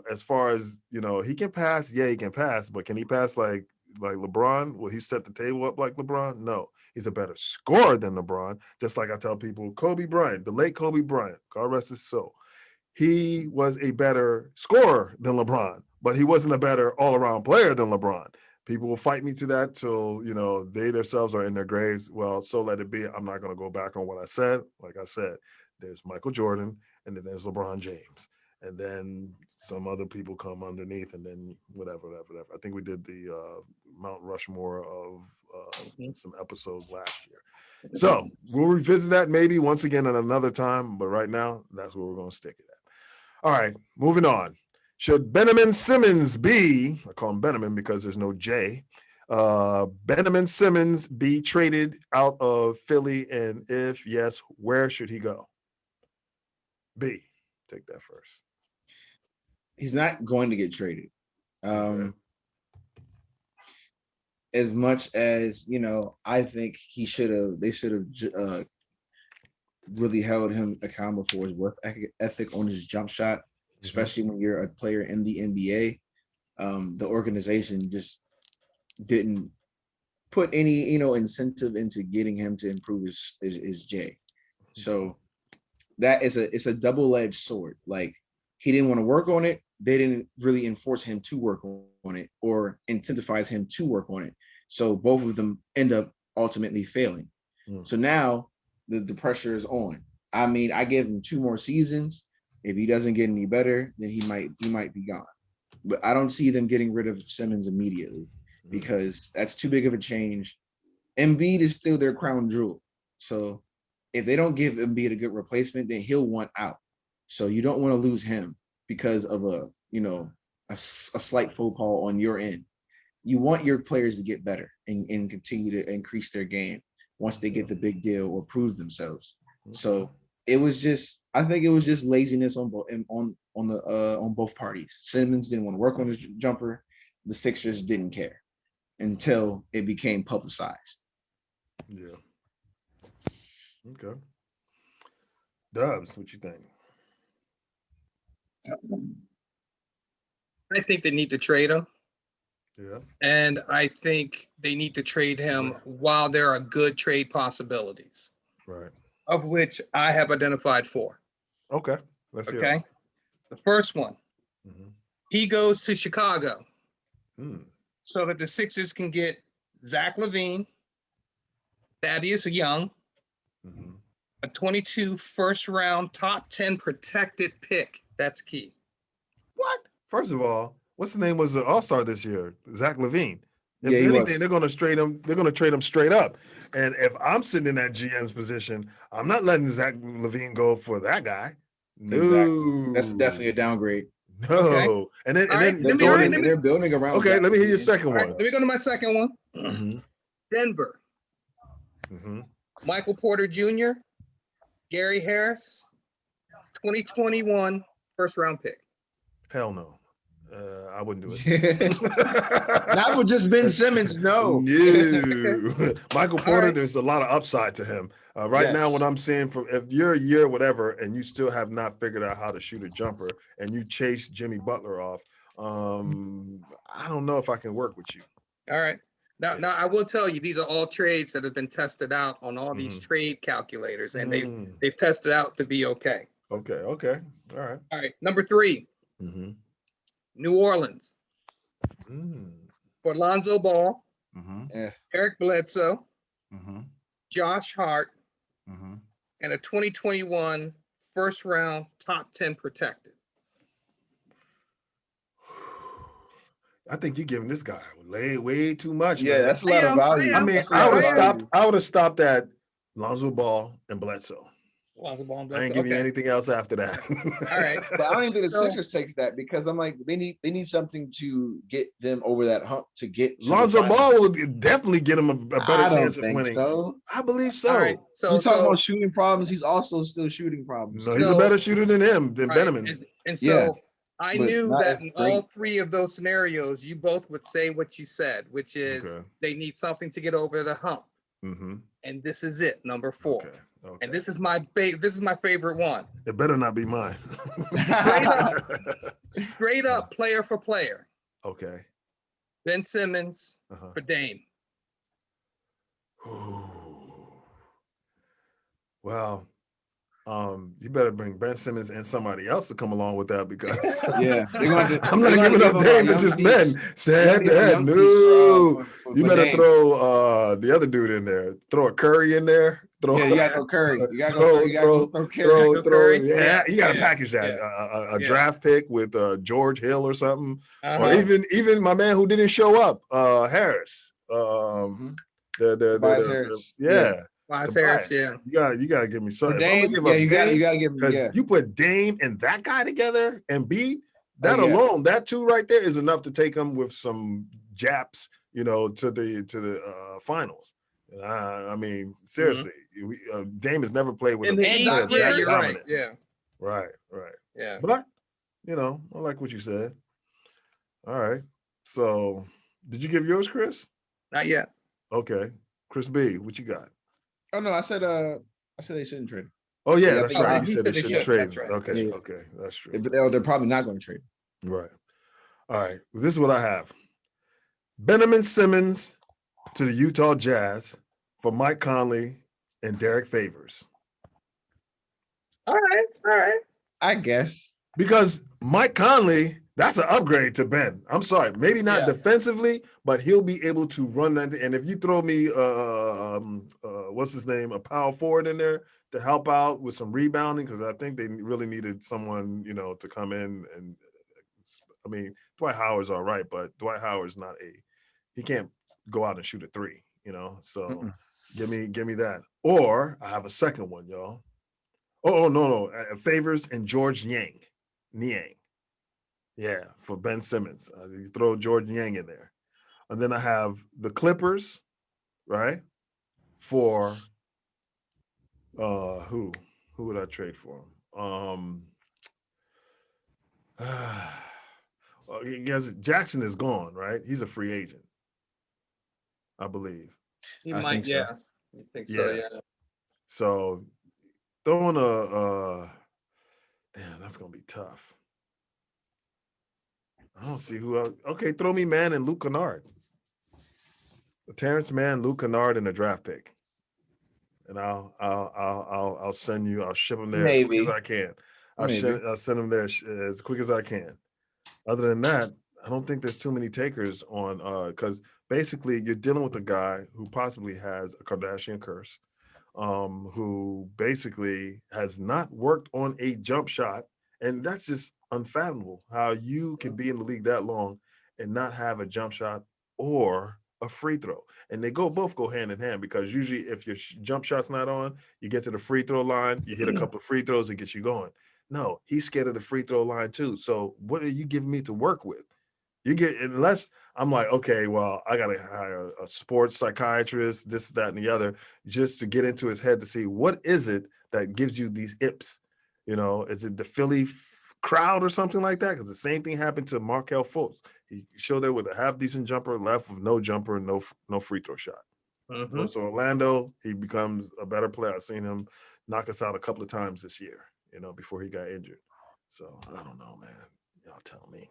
as far as, you know, he can pass, yeah, he can pass, but can he pass like LeBron? Will he set the table up like LeBron? No, he's a better scorer than LeBron. Just like I tell people, Kobe Bryant, the late Kobe Bryant, God rest his soul. He was a better scorer than LeBron, but he wasn't a better all-around player than LeBron. People will fight me to that till, you know, they themselves are in their graves. Well, so let it be. I'm not going to go back on what I said. Like I said, there's Michael Jordan, and then there's LeBron James, and then some other people come underneath, and then whatever. I think we did the Mount Rushmore of some episodes last year. So we'll revisit that maybe once again at another time, but right now, that's where we're going to stick it at. All right, moving on. Should Benjamin Simmons be, I call him Benjamin because there's no J, Benjamin Simmons be traded out of Philly? And if yes, where should he go? B, take that first. He's not going to get traded. Okay. As much as, you know, I think they should have really held him accountable for his work ethic on his jump shot, especially when you're a player in the NBA. The organization just didn't put any, you know, incentive into getting him to improve his J. So that is it's a double-edged sword. Like, he didn't want to work on it. They didn't really enforce him to work on it or incentivize him to work on it. So both of them end up ultimately failing. So now the pressure is on. I mean, I give him 2 more seasons. If he doesn't get any better, then he might be gone. But I don't see them getting rid of Simmons immediately because that's too big of a change. Embiid is still their crown jewel. So if they don't give Embiid a good replacement, then he'll want out. So you don't want to lose him because of a slight faux pas on your end. You want your players to get better and continue to increase their game once they get the big deal or prove themselves. So I think it was just laziness on both parties. Simmons didn't want to work on his jumper. The Sixers didn't care until it became publicized. Yeah. Okay. Dubz, what you think? I think they need to trade him. Yeah. And I think they need to trade him while there are good trade possibilities. Right. Of which I have identified 4. Okay. Let's hear Okay. it. The first one, he goes to Chicago so that the Sixers can get Zach LaVine, Thaddeus Young, a 22 first-round top 10 protected pick. That's key. What? First of all, what's the name was the All-Star this year? Zach LaVine. If Yeah, anything, they're going to trade him. They're going to trade him straight up. And if I'm sitting in that GM's position, I'm not letting Zach LaVine go for that guy. No, Exactly. That's definitely a downgrade. no. Okay. And then They're building around. Okay, Zach let me hear your LaVine. second All right, one. let me go to my second one. Denver. Michael Porter Jr., Gary Harris, 2021 first-round pick. Hell no. I wouldn't do it. Not with just Ben Simmons, no. No. Michael Porter, right. there's a lot of upside to him. Right now, what I'm seeing from if you're a year, whatever, and you still have not figured out how to shoot a jumper and you chase Jimmy Butler off, I don't know if I can work with you. All right. Now, I will tell you, these are all trades that have been tested out on all these trade calculators, and they've tested out to be okay. Okay. All right. All right. Number 3, New Orleans. For Lonzo Ball, Eric Bledsoe, Josh Hart, and a 2021 first-round top 10 protected. I think you're giving this guy way too much. Yeah, man. that's a lot of value. I mean, I would have stopped at Lonzo Ball and Bledsoe. Lonzo Ball and I Bledsoe. ain't giving you anything else after that. All right. But I don't even think the Sixers takes that because I'm like, they need something to get them over that hump to get to Lonzo Ball will definitely get him a better chance of winning. So. I believe so. All right. So you talk about shooting problems, he's also still shooting problems. No, he's a better shooter than him, than Benjamin. And so I but knew not that as in great. all 3 of those scenarios, you both would say what you said, which is they need something to get over the hump. And this is it, number 4. Okay. And this is my favorite one. It better not be mine. Straight up player for player. Okay. Ben Simmons for Dame. Well, You better bring Ben Simmons and somebody else to come along with that because Yeah, they're going to. I'm not giving up Dame to just Ben. Said that no. You better throw the other dude in there. Throw a Curry in there. Throw, Yeah, you gotta throw Curry. You gotta go throw Curry. Curry. Yeah, you gotta Yeah, package that. yeah, A draft pick with George Hill or something, or Uh-huh. even my man who didn't show up, Harris. Tobias Harris. Yeah. Tobias Harris, Tobias. yeah. You gotta give me For something. If I'm Dame, gonna give up you gotta give him. because Yeah, you put Dame and that guy together and beat that yeah. alone, that two right there is enough to take them with some japs, to the finals. I mean, seriously, Dame has never played with In a the And East, Doc yeah, Rivers. you're right. dominant. Yeah, Right. yeah. But I like what you said. All right. So, did you give yours, Chris? Not yet. Okay, Chris B, what you got? Oh no, I said they shouldn't trade him. Oh yeah, Yeah, that's I right. think You said they shouldn't trade him. Okay, Yeah. okay, that's true. They're probably not going to trade him. Right. All right. This is what I have. Benjamin Simmons to the Utah Jazz for Mike Conley and Derek Favors. All right. I guess. Because Mike Conley, that's an upgrade to Ben. I'm sorry, maybe not defensively, but he'll be able to run that. And if you throw me, what's his name, a power forward in there to help out with some rebounding, because I think they really needed someone, to come in. And I mean, Dwight Howard's all right, but Dwight Howard's he can't go out and shoot a three, So give me that. Or I have a second one, y'all. Oh no, Favors and George Niang. Yeah, for Ben Simmons. You throw George Niang in there. And then I have the Clippers, right? For who would I trade for? Guess Jackson is gone, right? He's a free agent, I believe. He I might, think so. yeah. You think so, yeah. So throwing damn, that's gonna be tough. I don't see who else. Okay, throw me Mann and Luke Kennard. Terrence Mann, Luke Kennard, and a draft pick. And I'll send you. I'll ship them there as quick as I can. I'll send them there as quick as I can. Other than that, I don't think there's too many takers on because basically you're dealing with a guy who possibly has a Kardashian curse, who basically has not worked on a jump shot, and that's just unfathomable how you can be in the league that long and not have a jump shot or a free throw. And they both go hand in hand, because usually if your jump shot's not on, you get to the free throw line, you hit a couple of free throws, it gets you going. No, he's scared of the free throw line too. So what are you giving me to work with? Unless I'm like, okay, well, I gotta hire a sports psychiatrist, this, that, and the other, just to get into his head to see what is it that gives you these ips. Is it the Philly crowd or something like that? Because the same thing happened to Markelle Fultz. He showed there with a half decent jumper, left with no jumper and no free throw shot. Mm-hmm. So Orlando, he becomes a better player. I've seen him knock us out a couple of times this year, before he got injured. So I don't know, man. Y'all tell me.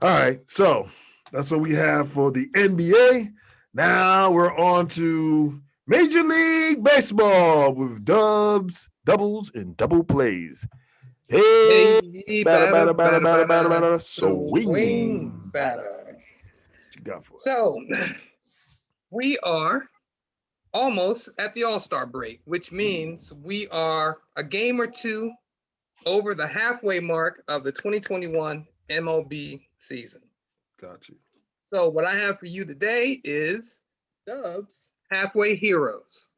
All right, so that's what we have for the NBA. Now we're on to Major League Baseball with Dubz, doubles, and double plays. Hey, batter, swing batter. What you got for us? So we are almost at the All-Star break, which means we are a game or two over the halfway mark of the 2021 MLB season. Got you. So what I have for you today is Dubz halfway heroes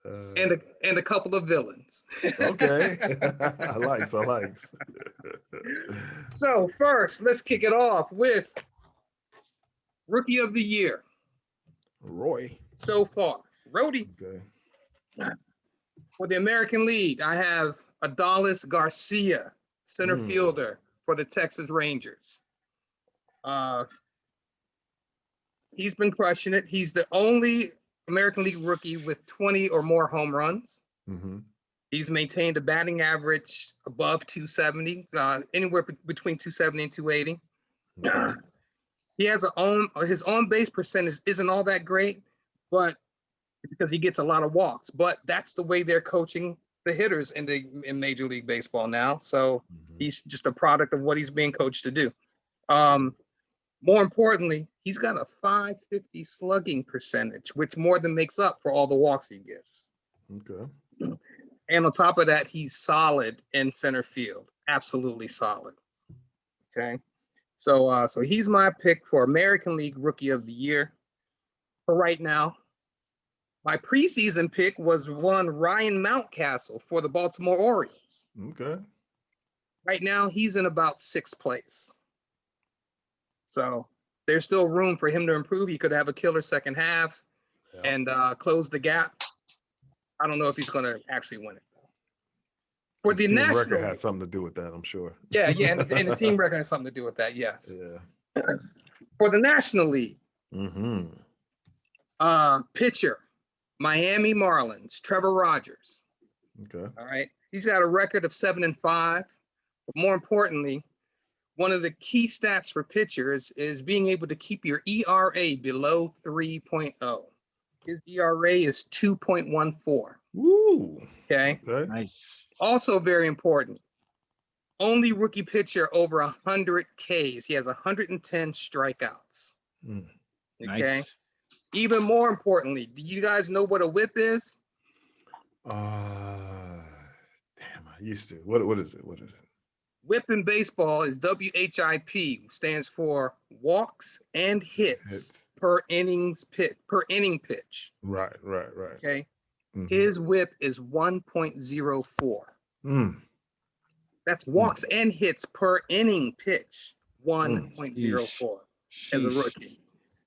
and a couple of villains. Okay. I likes. So first, let's kick it off with Rookie of the Year. Roy. So far, Rhodey. Okay. For the American League, I have Adolis Garcia, center fielder for the Texas Rangers. He's been crushing it. He's the only American League rookie with 20 or more home runs. Mm-hmm. He's maintained a batting average above 270, anywhere between 270 and 280. Okay. He has his on base percentage isn't all that great, but because he gets a lot of walks. But that's the way they're coaching the hitters in Major League Baseball now. So he's just a product of what he's being coached to do. More importantly, he's got a .550 slugging percentage, which more than makes up for all the walks he gives. Okay. And on top of that, he's solid in center field, absolutely solid. Okay, so he's my pick for American League Rookie of the Year for right now. My preseason pick was one Ryan Mountcastle for the Baltimore Orioles. Okay. Right now, he's in about 6th place. So there's still room for him to improve. He could have a killer second half and close the gap. I don't know if he's going to actually win it, though. For His the team National record has something to do with that, I'm sure. Yeah, and the team record has something to do with that, yes. Yeah. For the National League, Mm-hmm. pitcher, Miami Marlins, Trevor Rogers. Okay. All right. He's got a record of 7-5. But more importantly, one of the key stats for pitchers is being able to keep your ERA below 3.0. His ERA is 2.14. Woo. Okay. Okay. Nice. Also very important. Only rookie pitcher over 100 Ks. He has 110 strikeouts. Mm. Okay. Nice. Even more importantly, do you guys know what a whip is? Damn, I used to. What is it? What is it? Whip in baseball is WHIP, stands for walks and hits per inning pitch. Right. Okay. Mhm. His whip is 1.04. Mm. That's walks and hits per inning pitch, 1.04 as a rookie.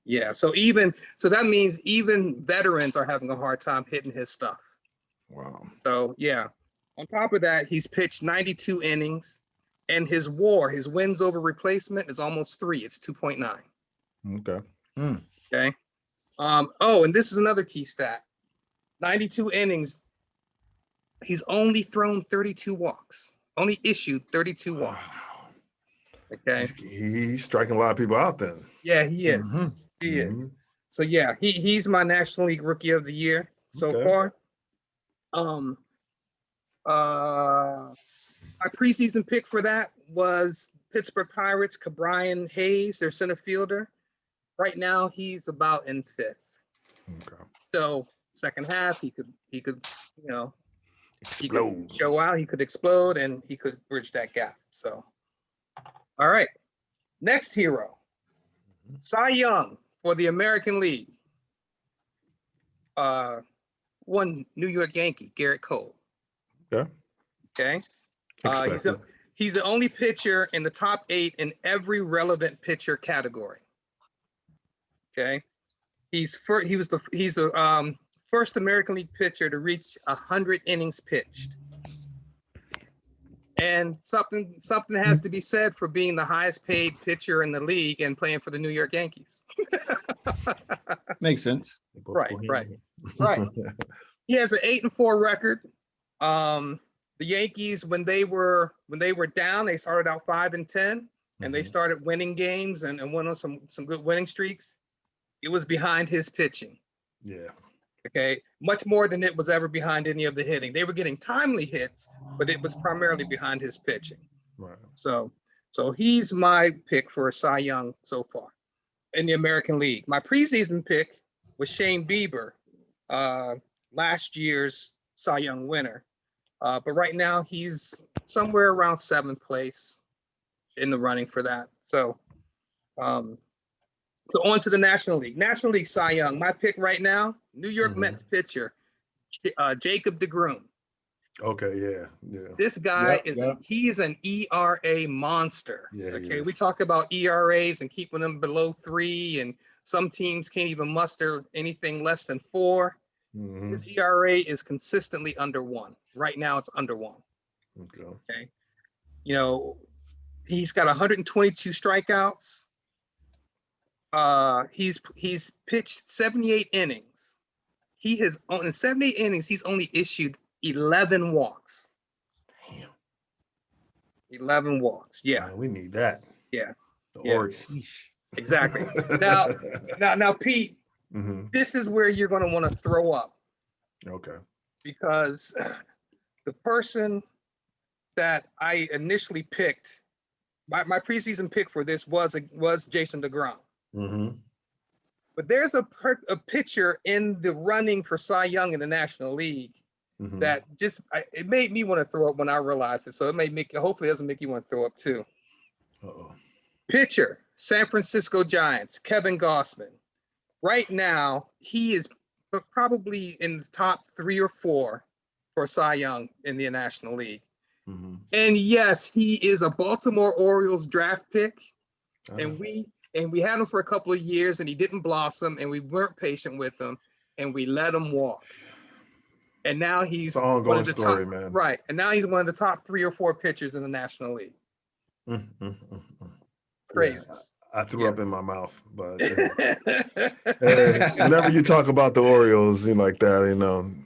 Yeah. So that means even veterans are having a hard time hitting his stuff. Wow. So yeah. On top of that, he's pitched 92 innings. And his WAR, his wins over replacement, is almost 3. It's 2.9. Okay. Okay. And this is another key stat. 92 innings. He's only thrown 32 walks. Only issued 32 walks. Wow. Okay. He's striking a lot of people out then. Yeah, he is. He is. So yeah, he's my National League Rookie of the Year so far. My preseason pick for that was Pittsburgh Pirates, Cabrian Hayes, their center fielder. Right now, he's about in 5th. Okay. So second half, he could, Explode. he could show out, he could explode, and he could bridge that gap. So, all right. Next hero, Cy Young for the American League. One New York Yankee, Garrett Cole. Okay. Okay. Expected. He's the only pitcher in the top 8 in every relevant pitcher category. Okay, he's the first American League pitcher to reach 100 innings pitched, and something has to be said for being the highest paid pitcher in the league and playing for the New York Yankees. Makes sense. Right. He has an 8-4 record. The Yankees, when they were down, they started out 5-10, and they started winning games and went on some good winning streaks. It was behind his pitching. Yeah. Okay, much more than it was ever behind any of the hitting. They were getting timely hits, but it was primarily behind his pitching. Right. So he's my pick for Cy Young so far in the American League. My preseason pick was Shane Bieber, last year's Cy Young winner. But right now he's somewhere around 7th place in the running for that. So on to the National League. National League Cy Young. My pick right now, New York Mets pitcher, Jacob deGrom. Okay, yeah. This guy he's an ERA monster. Yeah, okay, we talk about ERAs and keeping them below 3, and some teams can't even muster anything less than 4. His ERA is consistently under 1. Right now, it's under 1. Okay. You know, he's got 122 strikeouts. He's pitched 78 innings. He has in 78 innings, he's only issued 11 walks. Damn. 11 walks. Yeah. Man, we need that. Yeah. The Yeah. Orioles. Exactly. Now, Pete, This is where you're going to want to throw up. Okay. Because the person that I initially picked, my preseason pick for this was Jason DeGrom. But there's a pitcher in the running for Cy Young in the National League that it made me want to throw up when I realized it. So it hopefully it doesn't make you want to throw up too. Pitcher, San Francisco Giants, Kevin Gossman. Right now, he is probably in the top 3 or 4 for Cy Young in the National League. And yes, he is a Baltimore Orioles draft pick. And we had him for a couple of years and he didn't blossom and we weren't patient with him and we let him walk. And now he's an ongoing story, man. Right. And now he's one of the top 3 or 4 pitchers in the National League. Crazy. Yeah, I threw up in my mouth, but whenever you talk about the Orioles like that,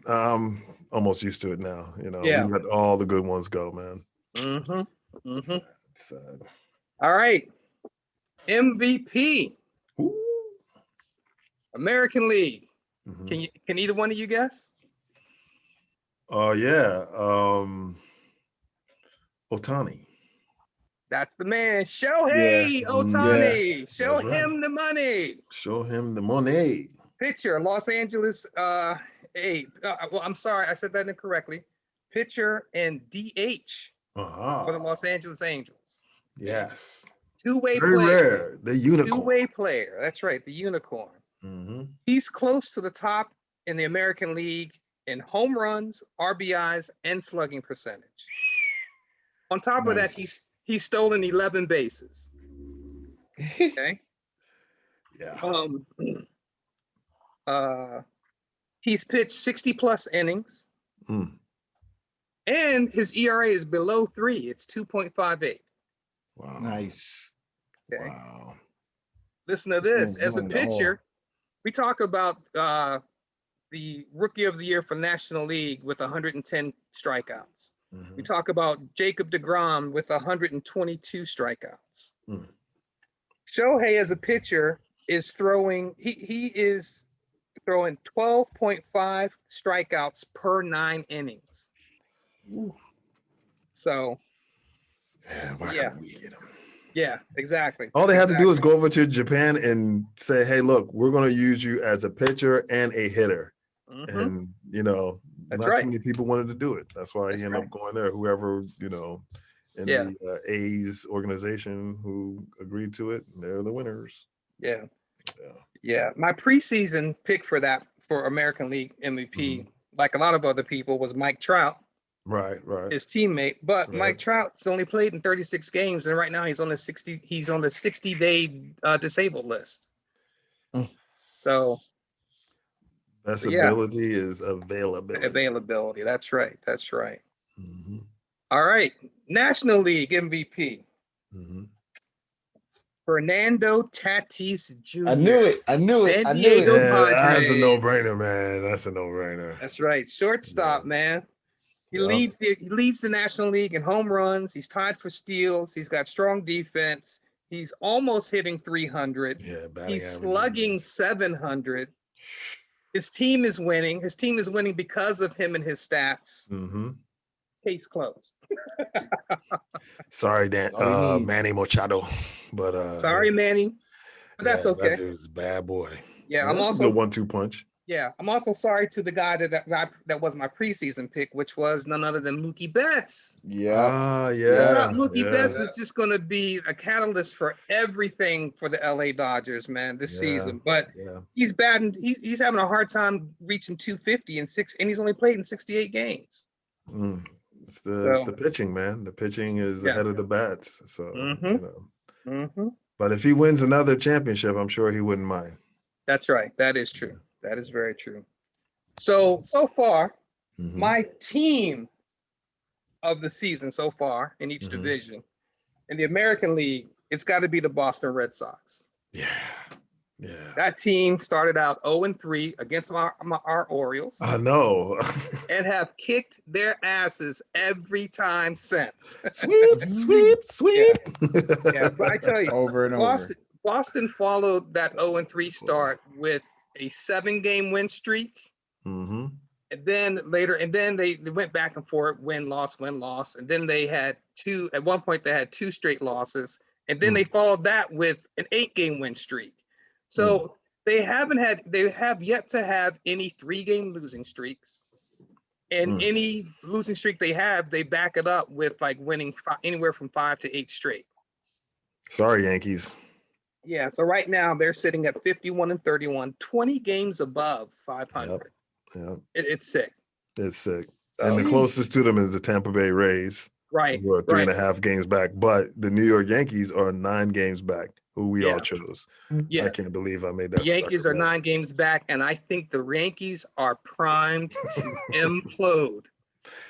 I'm almost used to it now. We let all the good ones go, man. Sad. All right. MVP. Ooh. American League. Can either one of you guess? Oh yeah. Ohtani. That's the man. Shohei Ohtani. Yeah. Show him the money. Show him the money. Pitcher, Los Angeles. Well, I'm sorry, I said that incorrectly. Pitcher and DH for the Los Angeles Angels. Yes. Two-way Very player. rare. The unicorn. Two-way player. That's right, the unicorn. He's close to the top in the American League in home runs, RBIs, and slugging percentage. On top of that, he's stolen 11 bases. Okay. Yeah. He's pitched 60 plus innings. And his ERA is below 3. It's 2.58. Wow. Nice. Okay. Wow. Listen to this. As a pitcher, we talk about the Rookie of the Year for National League with 110 strikeouts. We talk about Jacob DeGrom with 122 strikeouts. Shohei as a pitcher is throwing, he is throwing 12.5 strikeouts per 9 innings. So, Why couldn't we get him? Yeah, exactly. All they have to do is go over to Japan and say, hey, look, we're going to use you as a pitcher and a hitter. And, That's not right. too many people wanted to do it. That's why he ended up going there. Whoever, in the A's organization who agreed to it, they're the winners. Yeah. My preseason pick for American League MVP, like a lot of other people, was Mike Trout. Right. His teammate, but Mike Trout's only played in 36 games, and right now he's on the 60-day disabled list. So best ability is availability. Availability. That's right. All right. National League MVP. Fernando Tatis Jr. I knew it. San Diego That's a Padres. no-brainer, man. That's a no-brainer. That's right. Shortstop, man. He leads the National League in home runs. He's tied for steals. He's got strong defense. He's almost hitting 300. He's slugging 700. His team is winning. His team is winning because of him and his stats. Case closed. Sorry, Manny Machado, but sorry, Manny, but that's okay. That dude's a bad boy. Yeah, I'm also the 1-2 punch. Yeah, I'm also sorry to the guy that was my preseason pick, which was none other than Mookie Betts. Mookie Betts was just going to be a catalyst for everything for the LA Dodgers, man, this season. But he's bad, and he's having a hard time reaching 250 and he's only played in 68 games. It's the pitching, man. The pitching is ahead of the bats. So, but if he wins another championship, I'm sure he wouldn't mind. That's right. That is true. That is very true. So far, my team of the season so far in each division, in the American League, it's got to be the Boston Red Sox. Yeah. That team started out 0-3 against our Orioles. I know. And have kicked their asses every time since. Sweep. Yeah, but I tell you, over and over. Boston followed that 0-3 start with a 7-game win streak. Mm-hmm. And then they went back and forth, win, loss, win, loss. And then they had at one point they had 2 straight losses. And then they followed that with an 8-game win streak. So they have yet to have any 3-game losing streaks. And any losing streak they have, they back it up with like winning anywhere from 5 to 8 straight. Sorry, Yankees. Yeah, so right now they're sitting at 51-31, 20 games above 500. Yeah, It's sick. it's sick. So, And the closest to them is the Tampa Bay Rays. right. Who are 3.5 games back. But the New York Yankees are 9 games back, who we all chose. Yeah. I can't believe I made that. The Yankees are 9 games back, and I think the Yankees are primed to implode.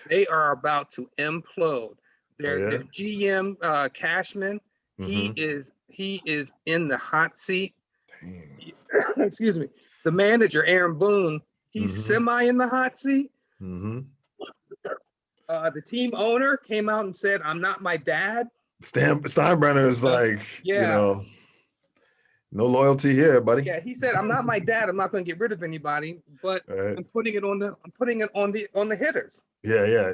They are about to implode. Their GM Cashman, he is in the hot seat. Dang. Excuse me. The manager Aaron Boone, he's semi in the hot seat. Mm-hmm. The team owner came out and said, "I'm not my dad." Steinbrenner is like, you know, no loyalty here, buddy. Yeah, he said, "I'm not my dad. I'm not going to get rid of anybody, but I'm putting it on the hitters." Yeah.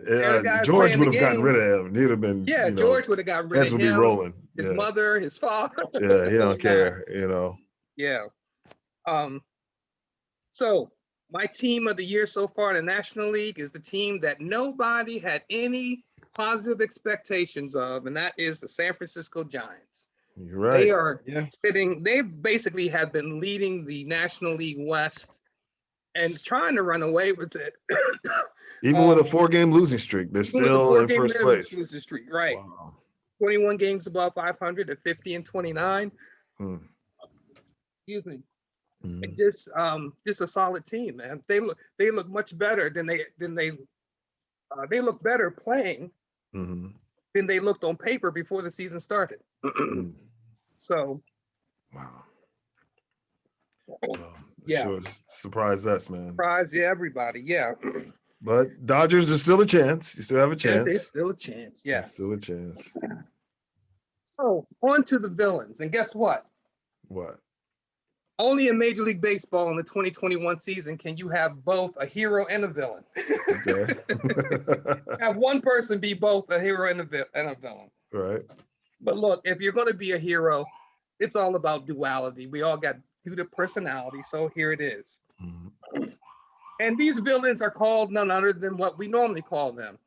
George would have gotten rid of him. He'd have been. Yeah, George would have gotten rid of him. Heads would be rolling. His mother, his father. Yeah, he don't care. You know. Yeah. So my team of the year so far in the National League is the team that nobody had any positive expectations of, and that is the San Francisco Giants. You're right. They are sitting, they basically have been leading the National League West and trying to run away with it. Even with a 4-game losing streak, they're still in first place. Losing streak, right. Wow. 21 games above 500 at 50-29. Excuse me. And just a solid team, man. They look much better than they look better playing than they looked on paper before the season started. So, wow. Yeah, sure surprised us, man. Surprise everybody, yeah. But Dodgers are still a chance. You still have a chance. Yeah, there's still a chance. Yeah, there's still a chance. So on to the villains, and guess what? What? Only in Major League Baseball in the 2021 season can you have both a hero and a villain. Okay. Have one person be both a hero and a villain. Right. But look, if you're going to be a hero, it's all about duality. We all got two personality, so here it is. And these villains are called none other than what we normally call them: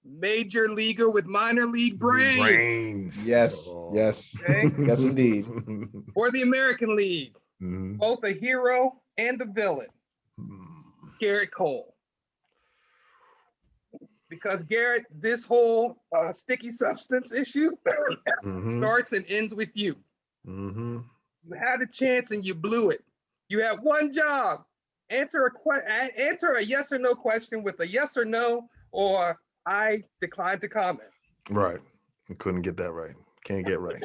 major leaguer with minor league brains. Yes, yes, okay? Yes, indeed. Or the American League, both a hero and a villain. Garrett Cole. Because Garrett, this whole sticky substance issue starts and ends with you. You had a chance and you blew it. You had one job. Answer a yes or no question with a yes or no, or I decline to comment. Right. You couldn't get that right. Can't get right.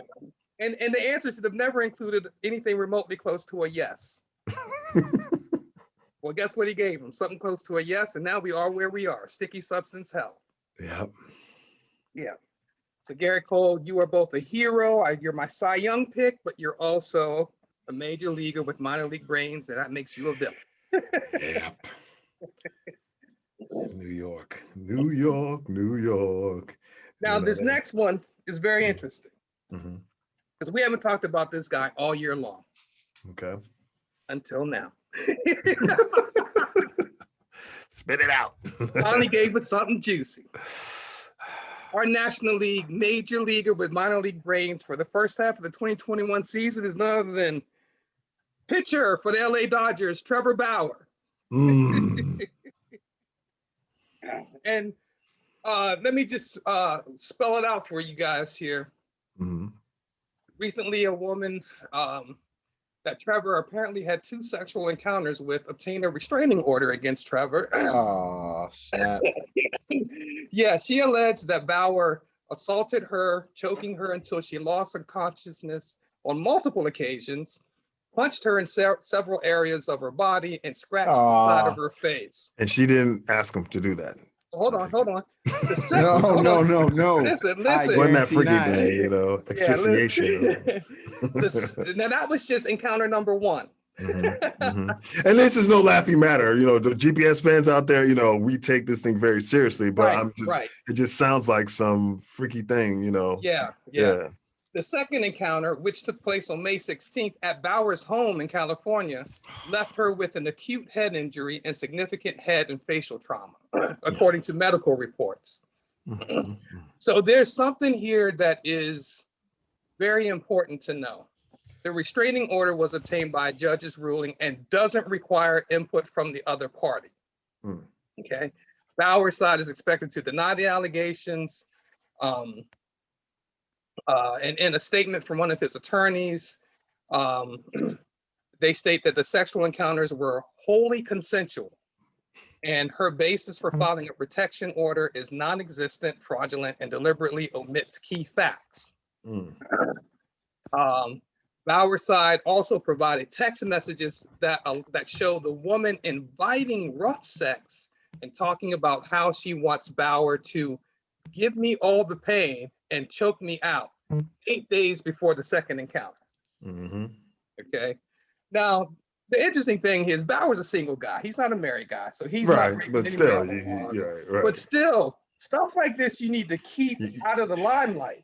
And the answer should have never included anything remotely close to a yes. Well, guess what he gave him? Something close to a yes, and now we are where we are. Sticky substance hell. Yep. Yeah. So Garrett Cole, you are both a hero. You're my Cy Young pick, but you're also a major leaguer with minor league brains, and that makes you a villain. Yep. New York, New York, New York. Now, this next one is very interesting because we haven't talked about this guy all year long. Okay. Until now. Spit it out. Finally gave us something juicy. Our National League major leaguer with minor league brains for the first half of the 2021 season is none other than pitcher for the LA Dodgers, Trevor Bauer. And let me just spell it out for you guys here. Recently, a woman that Trevor apparently had 2 sexual encounters with obtained a restraining order against Trevor. Oh, snap. Yeah, she alleged that Bauer assaulted her, choking her until she lost her consciousness on multiple occasions, punched her in several areas of her body, and scratched the side of her face. And she didn't ask him to do that. Hold on. No. Listen. Wasn't that freaky day, asphyxiation. Now that was just encounter number 1. And this is no laughing matter. You know, the GPS fans out there, you know, we take this thing very seriously, but it just sounds like some freaky thing, you know. Yeah. The second encounter, which took place on May 16th at Bauer's home in California, left her with an acute head injury and significant head and facial trauma, according to medical reports. So there's something here that is very important to know. The restraining order was obtained by a judge's ruling and doesn't require input from the other party. Okay. Bauer's side is expected to deny the allegations. And in a statement from one of his attorneys, they state that the sexual encounters were wholly consensual, and her basis for filing a protection order is non-existent, fraudulent, and deliberately omits key facts. Bauer's side also provided text messages that show the woman inviting rough sex and talking about how she wants Bauer to give me all the pain and choke me out 8 days before the second encounter. Okay. Now, the interesting thing is Bauer's a single guy. He's not a married guy, so he's not breaking any laws. But still, stuff like this you need to keep out of the limelight.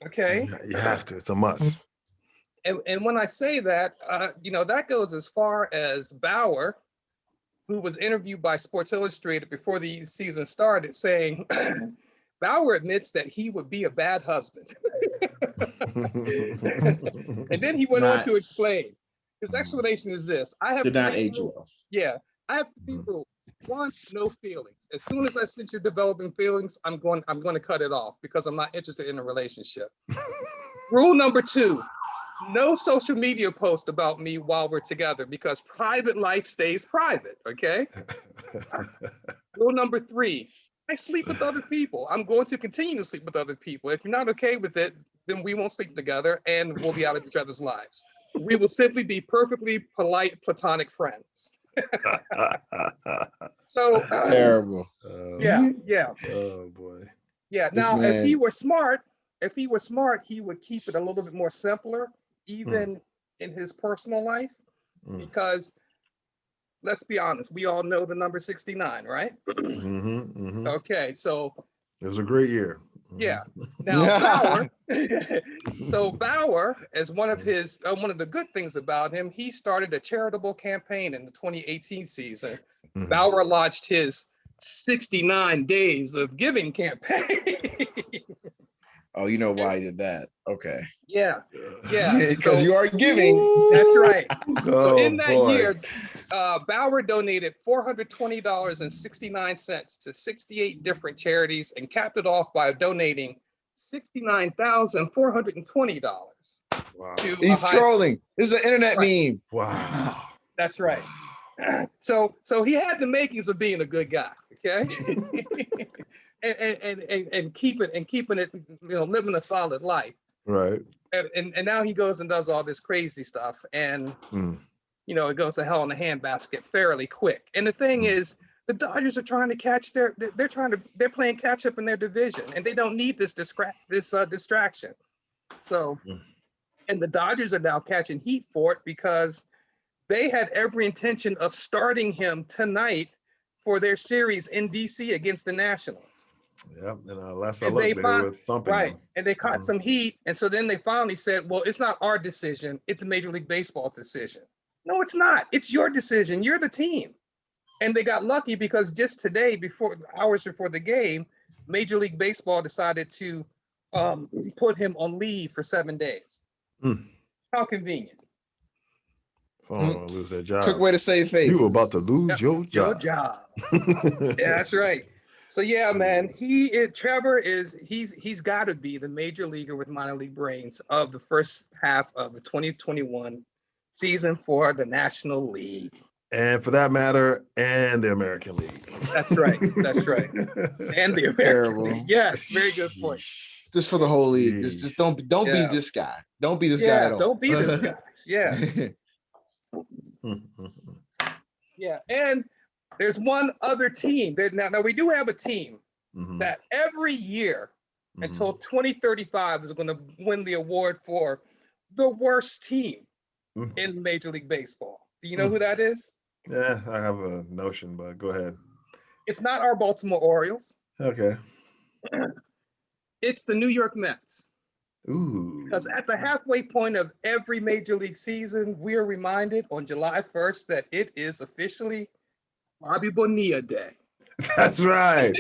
Okay. You have to. It's a must. And when I say that, you know, that goes as far as Bauer, who was interviewed by Sports Illustrated before the season started, saying Bauer admits that he would be a bad husband. And then he went on to explain. His explanation is this: I have did not age well. Yeah, I have people. One, no feelings. As soon as I sense you're developing feelings, I'm going to cut it off because I'm not interested in a relationship. Rule number 2. No social media post about me while we're together because private life stays private, okay? Rule number 3, I sleep with other people. I'm going to continue to sleep with other people. If you're not okay with it, then we won't sleep together and we'll be out of each other's lives. We will simply be perfectly polite, platonic friends. So terrible. Yeah. Oh boy. Yeah. Now, if he were smart, he would keep it a little bit more simpler, even in his personal life, because let's be honest, we all know the number 69, right? Okay, so it was a great year. Yeah. Now Bauer, so Bauer, as one of the good things about him, he started a charitable campaign in the 2018 season. Bauer launched his 69 Days of Giving campaign. Oh, you know why I did that? Okay. Yeah. Because you are giving. That's right. So in that year, Bauer donated $420.69 to 68 different charities and capped it off by donating $69,420. Wow. He's trolling. This is an internet meme. Wow. That's right. So he had the makings of being a good guy. Okay. and keeping it, living a solid life. Right. And now he goes and does all this crazy stuff, and it goes to hell in a handbasket fairly quick. And the thing is, the Dodgers are trying to catch they're playing catch up in their division, and they don't need this distraction. So, and the Dodgers are now catching heat for it because they had every intention of starting him tonight for their series in DC against the Nationals. Yeah, and last I looked, they were thumping them. And they caught some heat, and so then they finally said, well, it's not our decision, it's Major League Baseball's decision. No, it's not. It's your decision. You're the team. And they got lucky because just today, hours before the game, Major League Baseball decided to put him on leave for 7 days. How convenient. Someone lose their job. Quick way to save face. You were about to lose your job. Yeah, that's right. So yeah, man, Trevor he's got to be the major leaguer with minor league brains of the first half of the 2021 season for the National League. And for that matter, and the American League. That's right. And the American League. Yes, very good point. Just for the whole league. Just don't be this guy. Don't be this guy at all. Don't be this guy. Yeah. Yeah, and there's one other team. Now we do have a team that every year until 2035 is going to win the award for the worst team in Major League Baseball. Do you know who that is? Yeah, I have a notion, but go ahead. It's not our Baltimore Orioles. Okay. It's the New York Mets. Ooh. Because at the halfway point of every major league season, we are reminded on July 1st that it is officially Bobby Bonilla Day. That's right.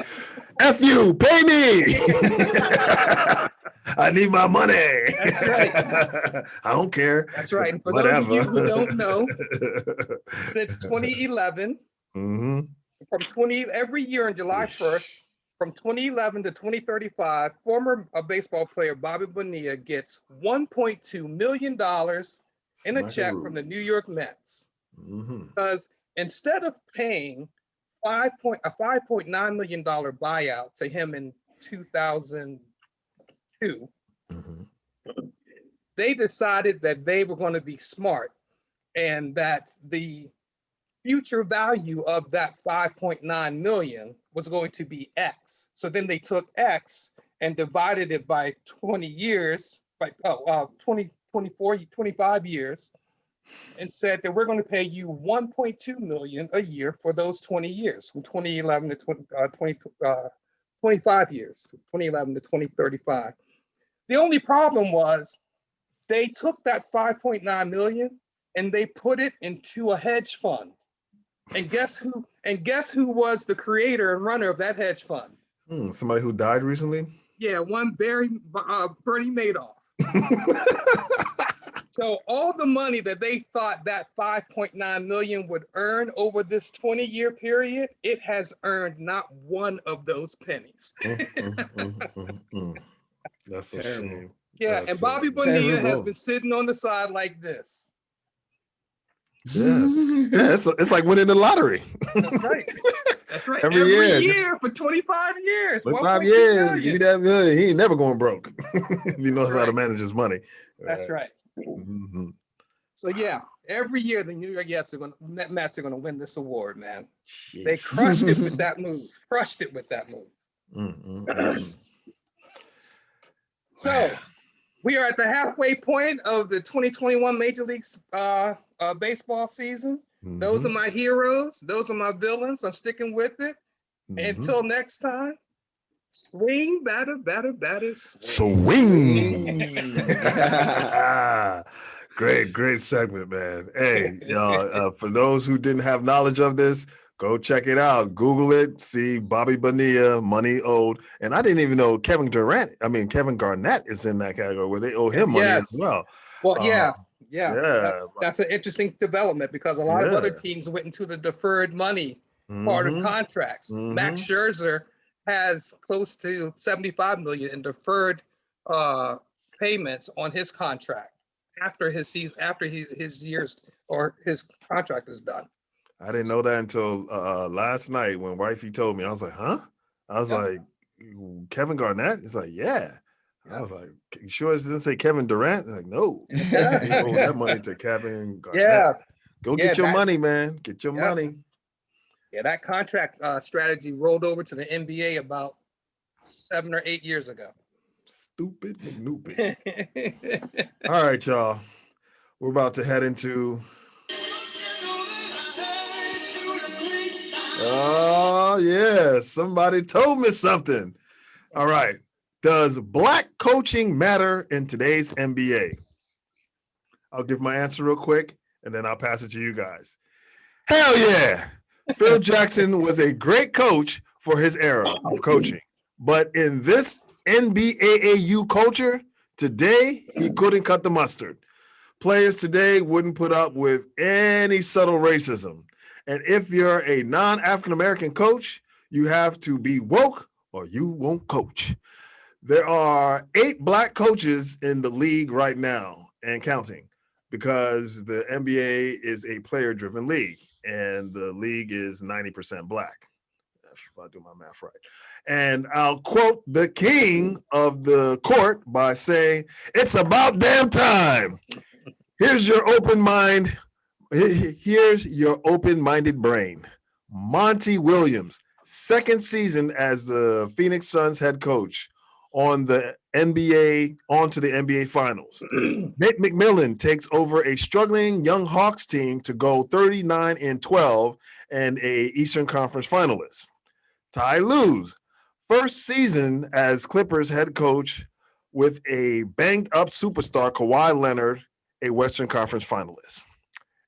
F you, pay me. I need my money. That's right. I don't care. That's right. And for Whatever. those of you who don't know, since 2011, Mhm. every year on July 1st, from 2011 to 2035, former baseball player Bobby Bonilla gets $1.2 million in a check from the New York Mets. Mhm. Because instead of paying a $5.9 million buyout to him in 2002, Mhm. they decided that they were going to be smart and that the future value of that 5.9 million was going to be X. So then they took X and divided it by 20 years, by 25 years, and said that we're going to pay you 1.2 million a year for those 20 years, from 2011 to 25 years, 2011 to 2035. The only problem was they took that 5.9 million and they put it into a hedge fund. And guess who was the creator and runner of that hedge fund? Somebody who died recently? Yeah, one Bernie Madoff. So all the money that they thought that 5.9 million would earn over this 20-year period, it has earned not one of those pennies. That's a Terrible. shame. Yeah, That's and Bobby terrible. Bonilla has Terrible. been sitting on the side like this. Yeah, it's like winning the lottery. That's right. That's right. Every year. year for 25 years. 25 1.2 years. million. Give me that million. He ain't never going broke if he knows how to right. manage his money. That's right. Mhm. So yeah, every year the New York Mets are going to win this award, man. They Sheesh. crushed it with that move. Crushed it with that move. So we are at the halfway point of the 2021 Major League Baseball season. Those are my heroes. Those are my villains. I'm sticking with it. Until next time, swing, batter, Swing. Great segment, man. Hey, y'all, for those who didn't have knowledge of this, go check it out. Google it. See Bobby Bonilla, money owed. And I didn't even know Kevin Garnett is in that category where they owe him money as well. Well, yeah. Yeah. That's an interesting development because a lot of other teams went into the deferred money part of contracts. Max Scherzer has close to 75 million in deferred payments on his contract after his season, after his years or his contract is done. I didn't know that until last night when wifey told me. I was like, huh? I was like, Kevin Garnett? He's like, yeah. I was like, you sure it doesn't say Kevin Durant? Like, no. He owed that money to Kevin Garnett. Go get your money, man. Get your money. Yeah, that contract strategy rolled over to the NBA about 7 or 8 years ago. Stupid McNoopid. All right, y'all. We're about to head into. Oh, yeah. Somebody told me something. All right. Does black coaching matter in today's NBA? I'll give my answer real quick, and then I'll pass it to you guys. Hell yeah. Phil Jackson was a great coach for his era of coaching. But in this NBAAU culture, today, he couldn't cut the mustard. Players today wouldn't put up with any subtle racism. And if you're a non-African-American coach, you have to be woke or you won't coach. There are 8 black coaches in the league right now and counting because the NBA is a player-driven league and the league is 90% black. If I do my math right. And I'll quote the king of the court by saying, it's about damn time. Here's your open mind. Here's your open-minded brain. Monty Williams, second season as the Phoenix Suns head coach. on the NBA Finals. Nate McMillan takes over a struggling young Hawks team to go 39-12 and a Eastern Conference finalist. Ty Lue's first season as Clippers head coach with a banged up superstar Kawhi Leonard, a Western Conference finalist.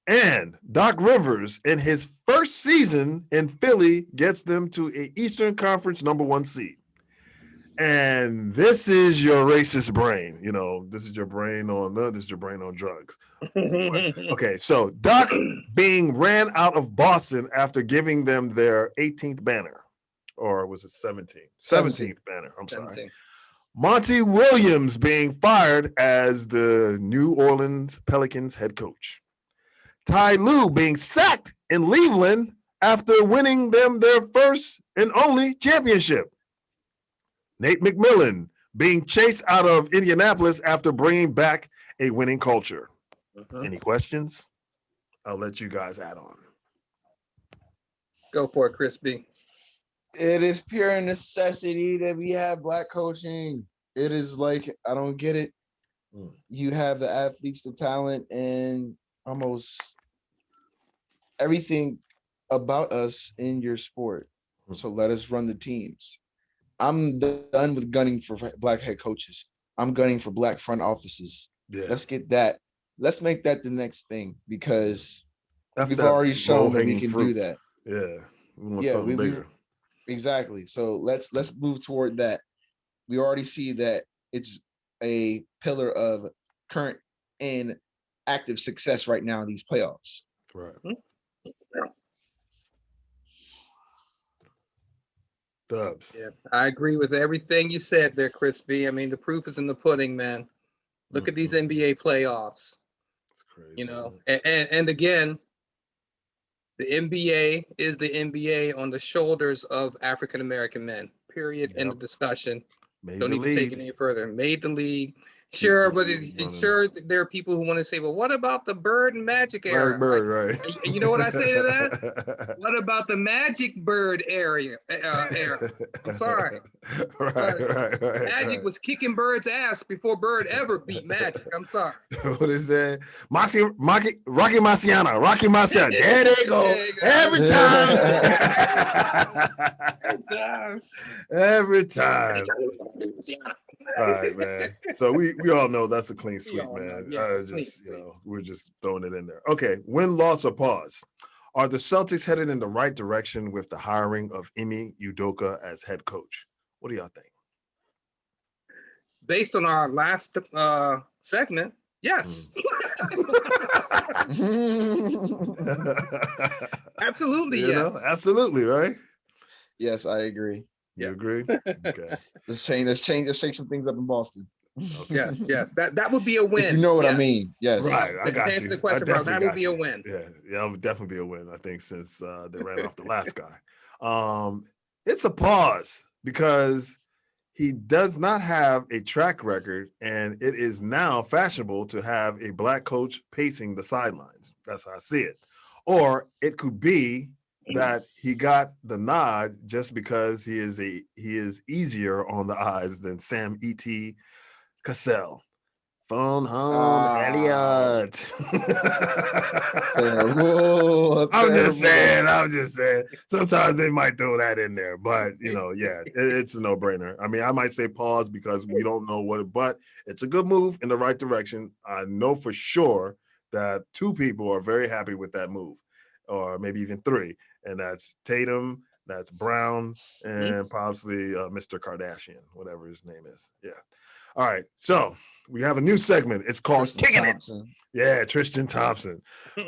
And Doc Rivers, in his first season in Philly, gets them to an Eastern Conference #1 seed. And this is your racist brain. You know, this is your brain on drugs. Okay, so Doc being ran out of Boston after giving them their 18th banner. Or was it 17th? 17th banner. I'm sorry. 17. Monty Williams being fired as the New Orleans Pelicans head coach. Ty Lue being sacked in Cleveland after winning them their first and only championship. Nate McMillan being chased out of Indianapolis after bringing back a winning culture. Any questions? I'll let you guys add on. Go for it, Chris B. It is pure necessity that we have black coaching. It is like, I don't get it. You have the athletes, the talent, and almost everything about us in your sport. So let us run the teams. I'm done with gunning for black head coaches. I'm gunning for black front offices. Yeah. Let's get that. Let's make that the next thing, because After we've that already shown that we low-hanging can fruit. do that. Yeah. We want Yeah, something bigger. Exactly. So let's move toward that. We already see that it's a pillar of current and active success right now in these playoffs. Right. Dubs. Yeah, I agree with everything you said there, Chris B. I mean, the proof is in the pudding, man. Look at these NBA playoffs. It's crazy. You know, and again, the NBA is the NBA on the shoulders of African American men. Period. End of discussion. Don't even take it any further. Made the league. Sure, but sure, there are people who want to say, well, what about the Bird and Magic era? Bird, right. And you know what I say to that? What about the Magic Bird era? I'm sorry. Right. Magic was kicking Bird's ass before Bird ever beat Magic. I'm sorry. What is that? Rocky Marciano. There they go. Every time. Every time. All right, man. So we all know that's a clean sweep, man. We're just throwing it in there. Okay, win, loss, or pause. Are the Celtics headed in the right direction with the hiring of Ime Udoka as head coach? What do y'all think? Based on our last segment, yes. Absolutely, yes. Absolutely, right? Yes, I agree. You agree? Okay. Let's shake some things up in Boston. Okay. Yes. That would be a win. If you know what I mean. Yes. Right. I got to you. answer the question, bro, that would be a win. Yeah, it would definitely be a win, I think, since they ran off the last guy. It's a pause because he does not have a track record, and it is now fashionable to have a black coach pacing the sidelines. That's how I see it. Or it could be that he got the nod just because he is easier on the eyes than Sam E.T. Cassell. Phone home, Elliot. Terrible. I'm just saying. Sometimes they might throw that in there, but it's a no-brainer. I mean, I might say pause because we don't know but it's a good move in the right direction. I know for sure that 2 people are very happy with that move, or maybe even 3, and that's Tatum, that's Brown, and possibly Mr. Kardashian, whatever his name is. Yeah. All right, so we have a new segment. It's called Kicking It. Yeah, Tristan Thompson.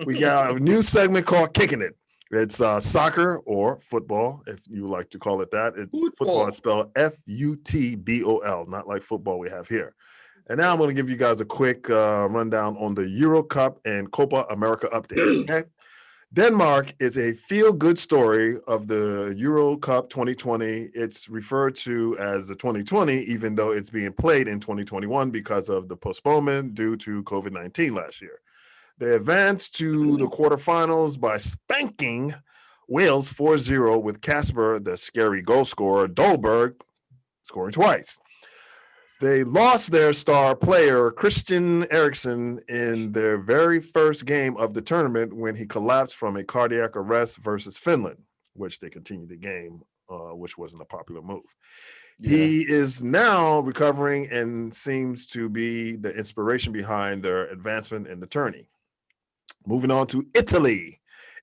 We got a new segment called Kicking It. It's soccer or football, if you like to call it that. Football is spelled F-U-T-B-O-L, not like football we have here. And now I'm going to give you guys a quick rundown on the Euro Cup and Copa America updates. Okay? Denmark is a feel-good story of the Euro Cup 2020. It's referred to as the 2020, even though it's being played in 2021 because of the postponement due to COVID-19 last year. They advanced to the quarterfinals by spanking Wales 4-0 with Casper, the scary goal scorer, Dolberg, scoring twice. They lost their star player, Christian Eriksen, in their very first game of the tournament when he collapsed from a cardiac arrest versus Finland, which they continued the game, which wasn't a popular move. Yeah. He is now recovering and seems to be the inspiration behind their advancement in the tourney. Moving on to Italy.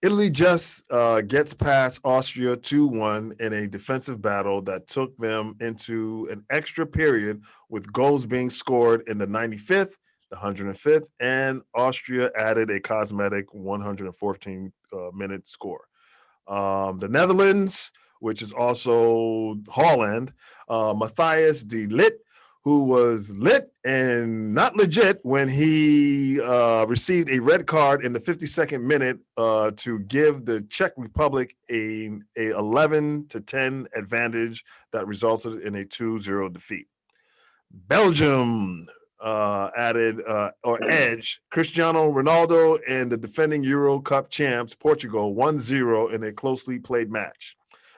Italy just gets past Austria 2-1 in a defensive battle that took them into an extra period with goals being scored in the 95th, the 105th, and Austria added a cosmetic 114-minute score. The Netherlands, which is also Holland, Matthias de Ligt, who was lit and not legit when he received a red card in the 52nd minute to give the Czech Republic a 11-10 advantage that resulted in a 2-0 defeat. Belgium added or edge Cristiano Ronaldo and the defending Euro Cup champs Portugal 1-0 in a closely played match.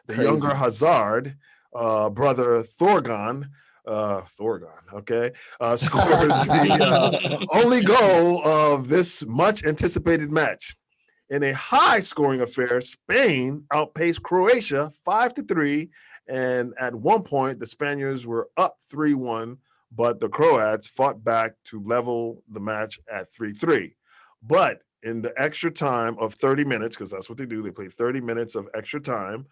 The Crazy. younger Hazard brother Thorgan, scored the only goal of this much anticipated match. In a high scoring affair, Spain outpaced Croatia 5-3. And at one point, the Spaniards were up 3-1, but the Croats fought back to level the match at 3-3. But in the extra time of 30 minutes, because that's what they do, they play 30 minutes of extra time,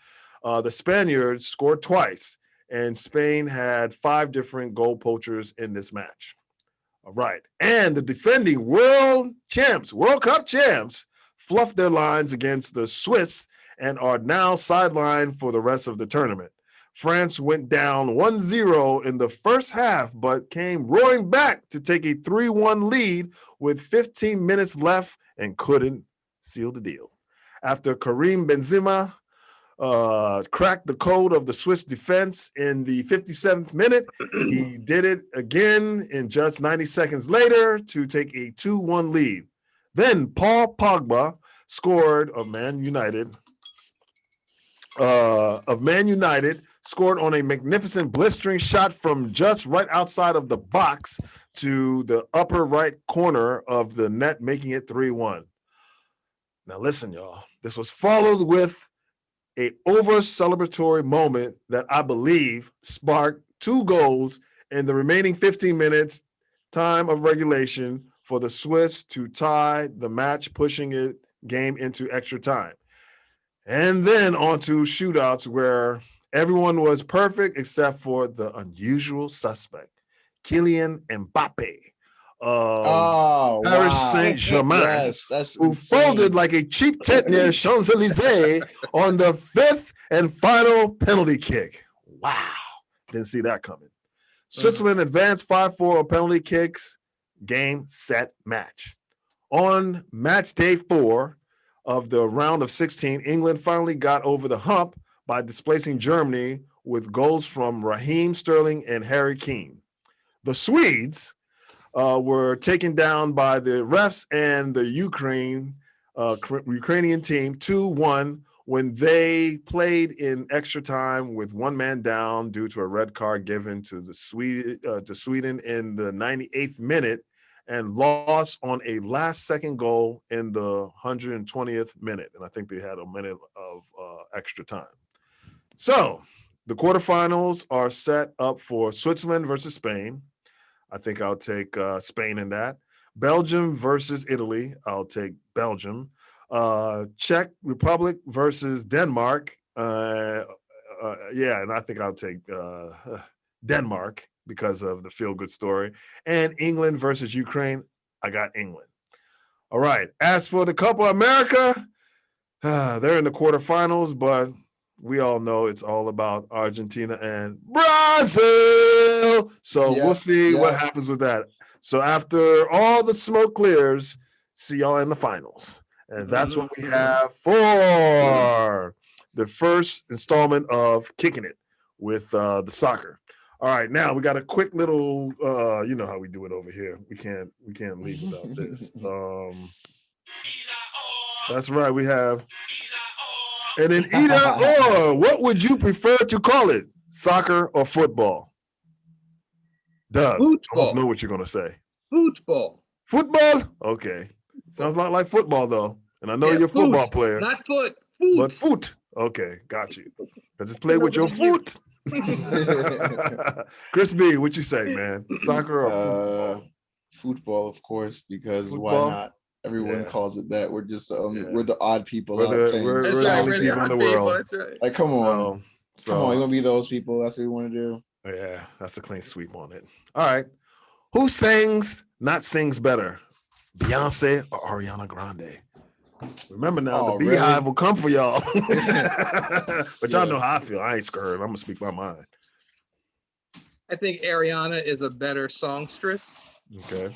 the Spaniards scored twice. And Spain had 5 different goal poachers in this match. All right. And the defending World Cup champs, fluffed their lines against the Swiss and are now sidelined for the rest of the tournament. France went down 1-0 in the first half, but came roaring back to take a 3-1 lead with 15 minutes left and couldn't seal the deal. After Karim Benzema cracked the code of the Swiss defense in the 57th minute, he did it again in just 90 seconds later to take a 2-1 lead. Then Paul Pogba scored of Man United, scored on a magnificent blistering shot from just right outside of the box to the upper right corner of the net, making it 3-1. Now listen, y'all, this was followed with a over-celebratory moment that I believe sparked 2 goals in the remaining 15 minutes time of regulation for the Swiss to tie the match, pushing it game into extra time. And then on to shootouts where everyone was perfect except for the unusual suspect, Kylian Mbappe of Paris Saint-Germain, Yes, who folded like a cheap tent near Champs-Elysees on the 5th and final penalty kick. Wow. Didn't see that coming. Switzerland advanced 5-4 on penalty kicks. Game, set, match. On match day 4 of the round of 16, England finally got over the hump by displacing Germany with goals from Raheem Sterling and Harry Kane. The Swedes were taken down by the refs and the Ukrainian team 2-1 when they played in extra time with one man down due to a red card given to Sweden in the 98th minute and lost on a last-second goal in the 120th minute. And I think they had a minute of extra time. So the quarterfinals are set up for Switzerland versus Spain. I think I'll take Spain in that. Belgium versus Italy. I'll take Belgium. Czech Republic versus Denmark. And I think I'll take Denmark because of the feel-good story. And England versus Ukraine. I got England. All right. As for the Copa America, they're in the quarterfinals, but we all know it's all about Argentina and Brazil. So we'll see what happens with that. So after all the smoke clears, see y'all in the finals. And that's what we have for the first installment of Kicking It with the soccer. All right, now we got a quick little, you know how we do it over here. We can't leave without this. That's right, we have. And in either or, what would you prefer to call it? Soccer or football? Dubs. I Football. almost know what you're gonna say. Football. Football? Okay. Sounds a lot like football though. And I know you're a foot, football player. not foot. Foot. But foot. Okay, got you. Because it's played with your foot. Chris B, what you say, man? Soccer or football? Football, of course, because Football? why not? Everyone Yeah. calls it that. We're just the only, Yeah. we're the odd people We're out the- saying we're- this. we're the only people in the world. That's right. Like, come on. So, Come on, you gonna be those people. That's what we want to do. yeah, that's a clean sweep on it. All right. Who sings better? Beyonce or Ariana Grande? Remember now, Oh, the Beehive really? will come for y'all. But y'all Yeah. know how I feel. I ain't scared. I'm gonna speak my mind. I think Ariana is a better songstress, Okay.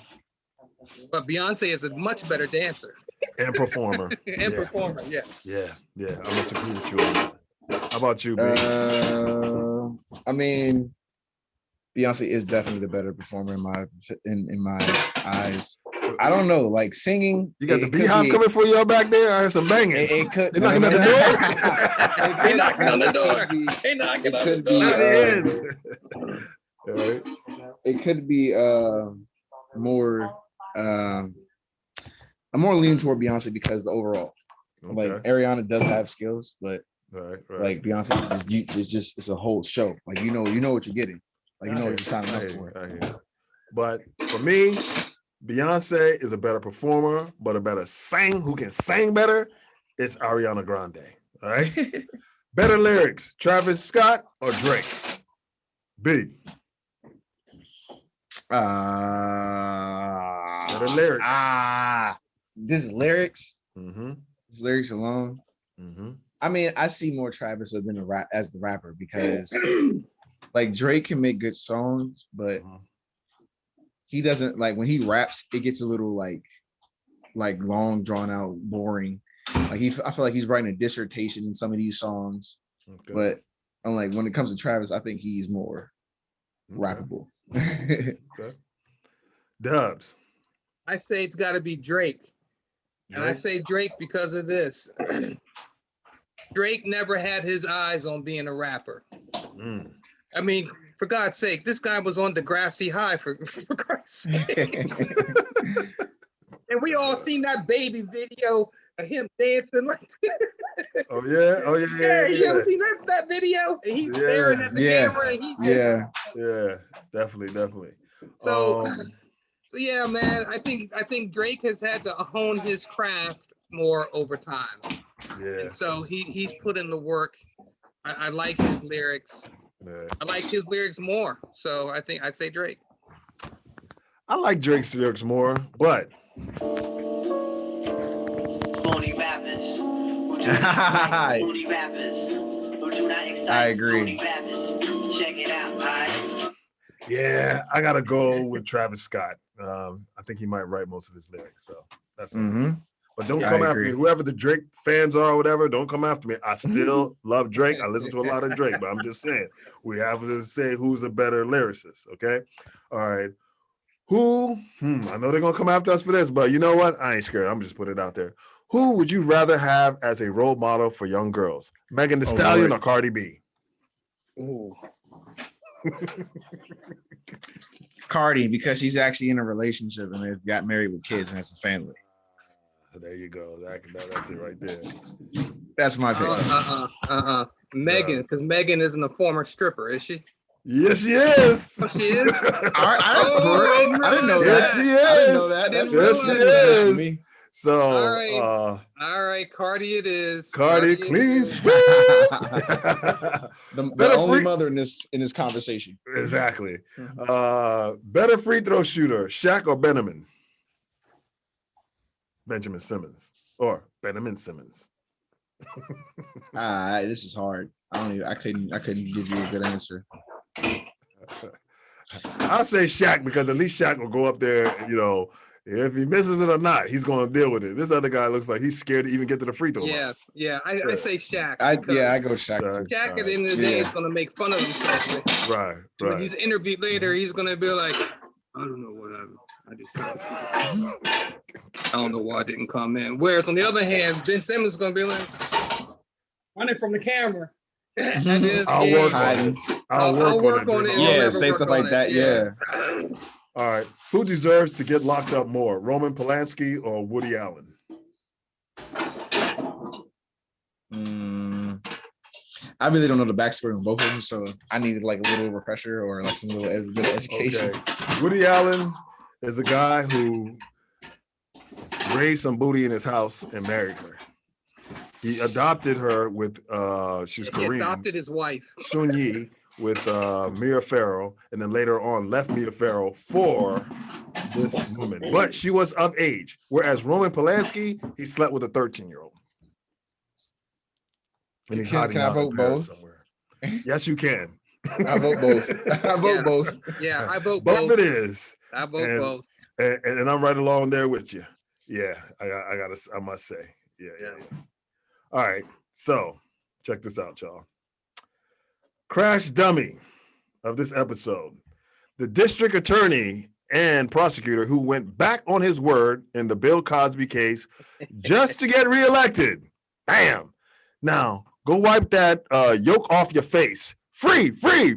but Beyonce is a much better dancer And performer. and Yeah. performer. Yeah. Yeah. I must agree with you on that. How about you, B? I mean, Beyonce is definitely the better performer in my eyes. I don't know, like singing. You got it the could Beehive be- coming for y'all back there? I heard some banging. It could. They knocking at the door. They knocking on the door. They knocking It on the could door. be. Not the end. All right. It could be more. I'm more leaning toward Beyonce because the overall, like Okay. Ariana does have skills, but Right. like Beyonce it's a whole show. Like you know what you're getting. Like you know what you're signing up for. I hear you. But for me, Beyonce is a better performer, but a better who can sing better, it's Ariana Grande. All right. Better lyrics, Travis Scott or Drake? B. Better lyrics. This lyrics. Mm-hmm. This lyrics alone. Mm-hmm. I mean, I see more Travis than as the rapper because like Drake can make good songs, but he doesn't like when he raps, it gets a little like long, drawn out, boring. Like I feel like he's writing a dissertation in some of these songs. Okay. But unlike when it comes to Travis, I think he's more rappable. Okay. Dubs. I say it's got to be Drake. And I say Drake because of this. Drake never had his eyes on being a rapper. Mm. I mean, for God's sake, this guy was on Degrassi High for Christ's sake. And we all seen that baby video of him dancing like that. Oh yeah. Yeah, you ever seen that video? And he's staring at the camera. And Yeah, definitely. So yeah, man, I think Drake has had to hone his craft more over time. Yeah. And so he's put in the work. I like his lyrics. Yeah. I like his lyrics more. So I think I'd say Drake. I like Drake's lyrics more, but Phony rappers who do not phony rappers who do not excite I agree. phony rappers. Check it out, right? yeah, I gotta go with Travis Scott. I think he might write most of his lyrics, so that's But don't come after me. Whoever the Drake fans are or whatever, don't come after me. I still love Drake. I listen to a lot of Drake, but I'm just saying we have to say who's a better lyricist. Okay. All right. Who? I know they're gonna come after us for this, but you know what? I ain't scared. I'm just putting it out there. Who would you rather have as a role model for young girls? Megan Thee Stallion or Cardi B? Ooh. Cardi, because she's actually in a relationship and they've got married with kids and has a family. There you go. That's it right there. That's my pick. Megan, because Megan isn't a former stripper, is she? Yes, she is. Oh, she is? I didn't know Yes, that. she I didn't know is. that. That's Yes, she that's news to is. me. So, All right, Cardi it is. Cardi, it clean is. sweep. The only mother in this conversation. Exactly. Better free throw shooter, Shaq or Benjamin? Benjamin Simmons or Benjamin Simmons. This is hard. I couldn't give you a good answer. I'll say Shaq because at least Shaq will go up there and, if he misses it or not, he's going to deal with it. This other guy looks like he's scared to even get to the free throw line. I say Shaq. I go Shaq too. Shaq at the end of the day is going to make fun of himself. Right. When he's interviewed later, he's going to be like, I don't know what happened. I don't know why I didn't come in. Whereas on the other hand, Ben Simmons is going to be like, running from the camera. That is I'll game. work on it. I'll work on it. Yeah, Never say work stuff on like it. that. Yeah. All right. Who deserves to get locked up more, Roman Polanski or Woody Allen? I really don't know the backstory on both of them, so I needed like a little refresher or like some little bit of education. Okay. Woody Allen is a guy who raised some booty in his house and married her. He adopted her with she's He Korean. adopted his wife. Sun Yi with Mia Farrow, and then later on left Mia Farrow for this woman. But she was of age. Whereas Roman Polanski, he slept with a 13-year-old. And he's hiding Can I out in vote Paris both? somewhere. Yes, you can. I vote both. I vote both. Yeah, I vote Both both. it is. I vote both. And I'm right along there with you. Yeah, I must say. Yeah. All right, so check this out, y'all. Crash dummy of this episode. The district attorney and prosecutor who went back on his word in the Bill Cosby case just to get reelected. Bam. Now, go wipe that yolk off your face. Free. I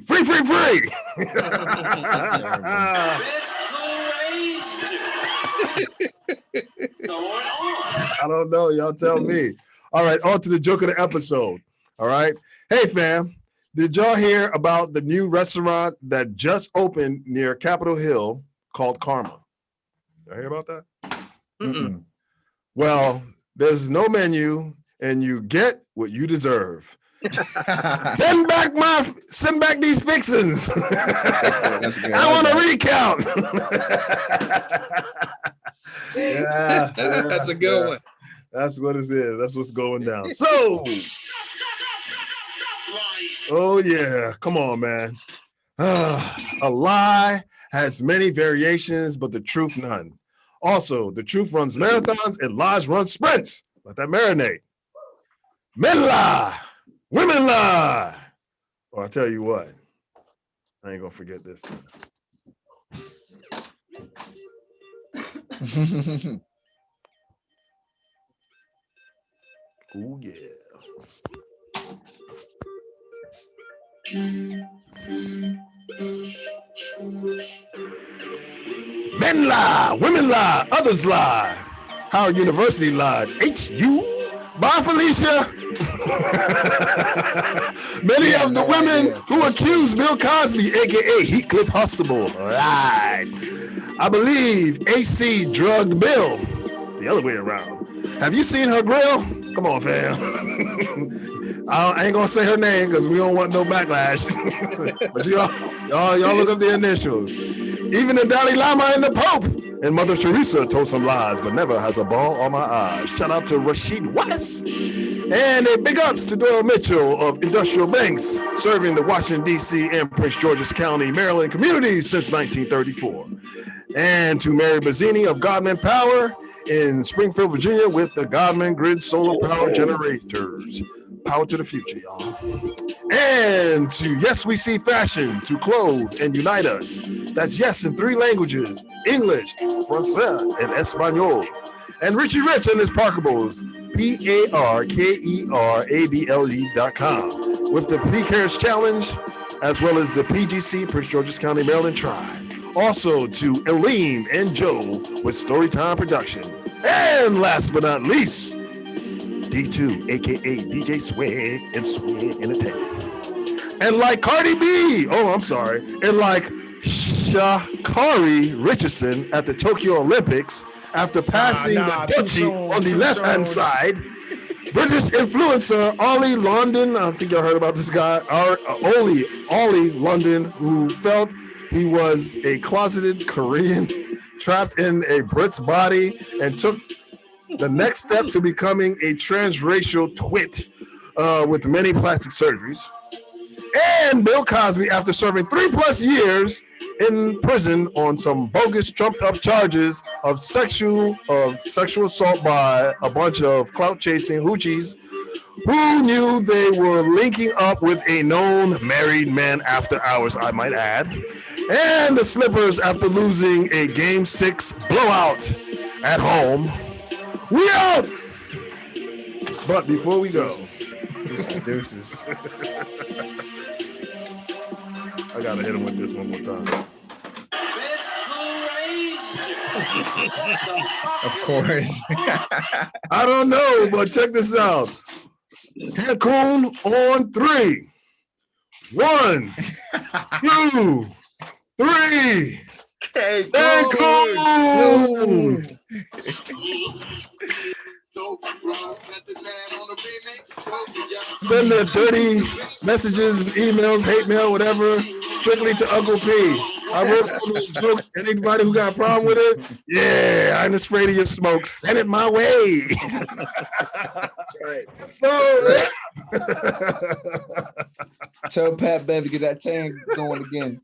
don't know. Y'all tell me. All right, on to the joke of the episode. All right. Hey, fam. Did y'all hear about the new restaurant that just opened near Capitol Hill called Karma? Y'all hear about that? Mm-mm. Well, there's no menu, and you get what you deserve. Send back these fixins. That's good. I want a recount. That's a good one. That's what it is. That's what's going down. So, oh yeah, come on, man. A lie has many variations, but the truth none. Also, the truth runs marathons and lies run sprints. Let that marinate. Men lie, women lie. Or I'll tell you what, I ain't gonna forget this time. Oh yeah. Men lie, women lie, others lie. Howard University lied. HU? Bye, Felicia. Many of the women who accused Bill Cosby, aka Heathcliff Huxtable, lied. I believe AC drugged Bill. The other way around. Have you seen her grill? Come on, fam. I ain't gonna say her name because we don't want no backlash. But y'all look up the initials. Even the Dalai Lama and the Pope and Mother Teresa told some lies, but never has a ball on my eyes. Shout out to Rasheed West. And a big ups to Doyle Mitchell of Industrial Banks, serving the Washington, D.C. and Prince George's County, Maryland communities since 1934. And to Mary Bazzini of Godman Power in Springfield, Virginia, with the Godman Grid Solar Power Generators. Power to the future, y'all. And to Yes We See Fashion, to clothe and unite us. That's yes in 3 languages, English, Francais, and Espanol. And Richie Rich and his Parkables, PARKERABLE.com, with the PCARES Challenge, as well as the PGC, Prince George's County, Maryland Tribe. Also to Elaine and Joe with Storytime Production. And last but not least, D2, aka DJ Swag and Swag Entertainment. And like Cardi B, and like Sha'Carri Richardson at the Tokyo Olympics after passing the Dutchie on the left-hand side, British influencer Ollie London, I think y'all heard about this guy, Ollie London, who felt he was a closeted Korean trapped in a Brit's body and took the next step to becoming a transracial twit with many plastic surgeries. And Bill Cosby, after serving 3+ years in prison on some bogus trumped-up charges of sexual assault by a bunch of clout-chasing hoochies who knew they were linking up with a known married man after hours, I might add. And the Slippers, after losing a Game 6 blowout at home. We out! But before we go, Deuces. I gotta hit him with this one more time. Of course. I don't know, but check this out. Cancun on 3. 1, 2, 3. Cancun! Send their dirty messages and emails, hate mail, whatever, strictly to Uncle P. I wrote all those jokes. Anybody who got a problem with it, yeah, I'm just afraid of your smoke. Send it my way. Right. So, Tell Pat Bev to get that tan going again.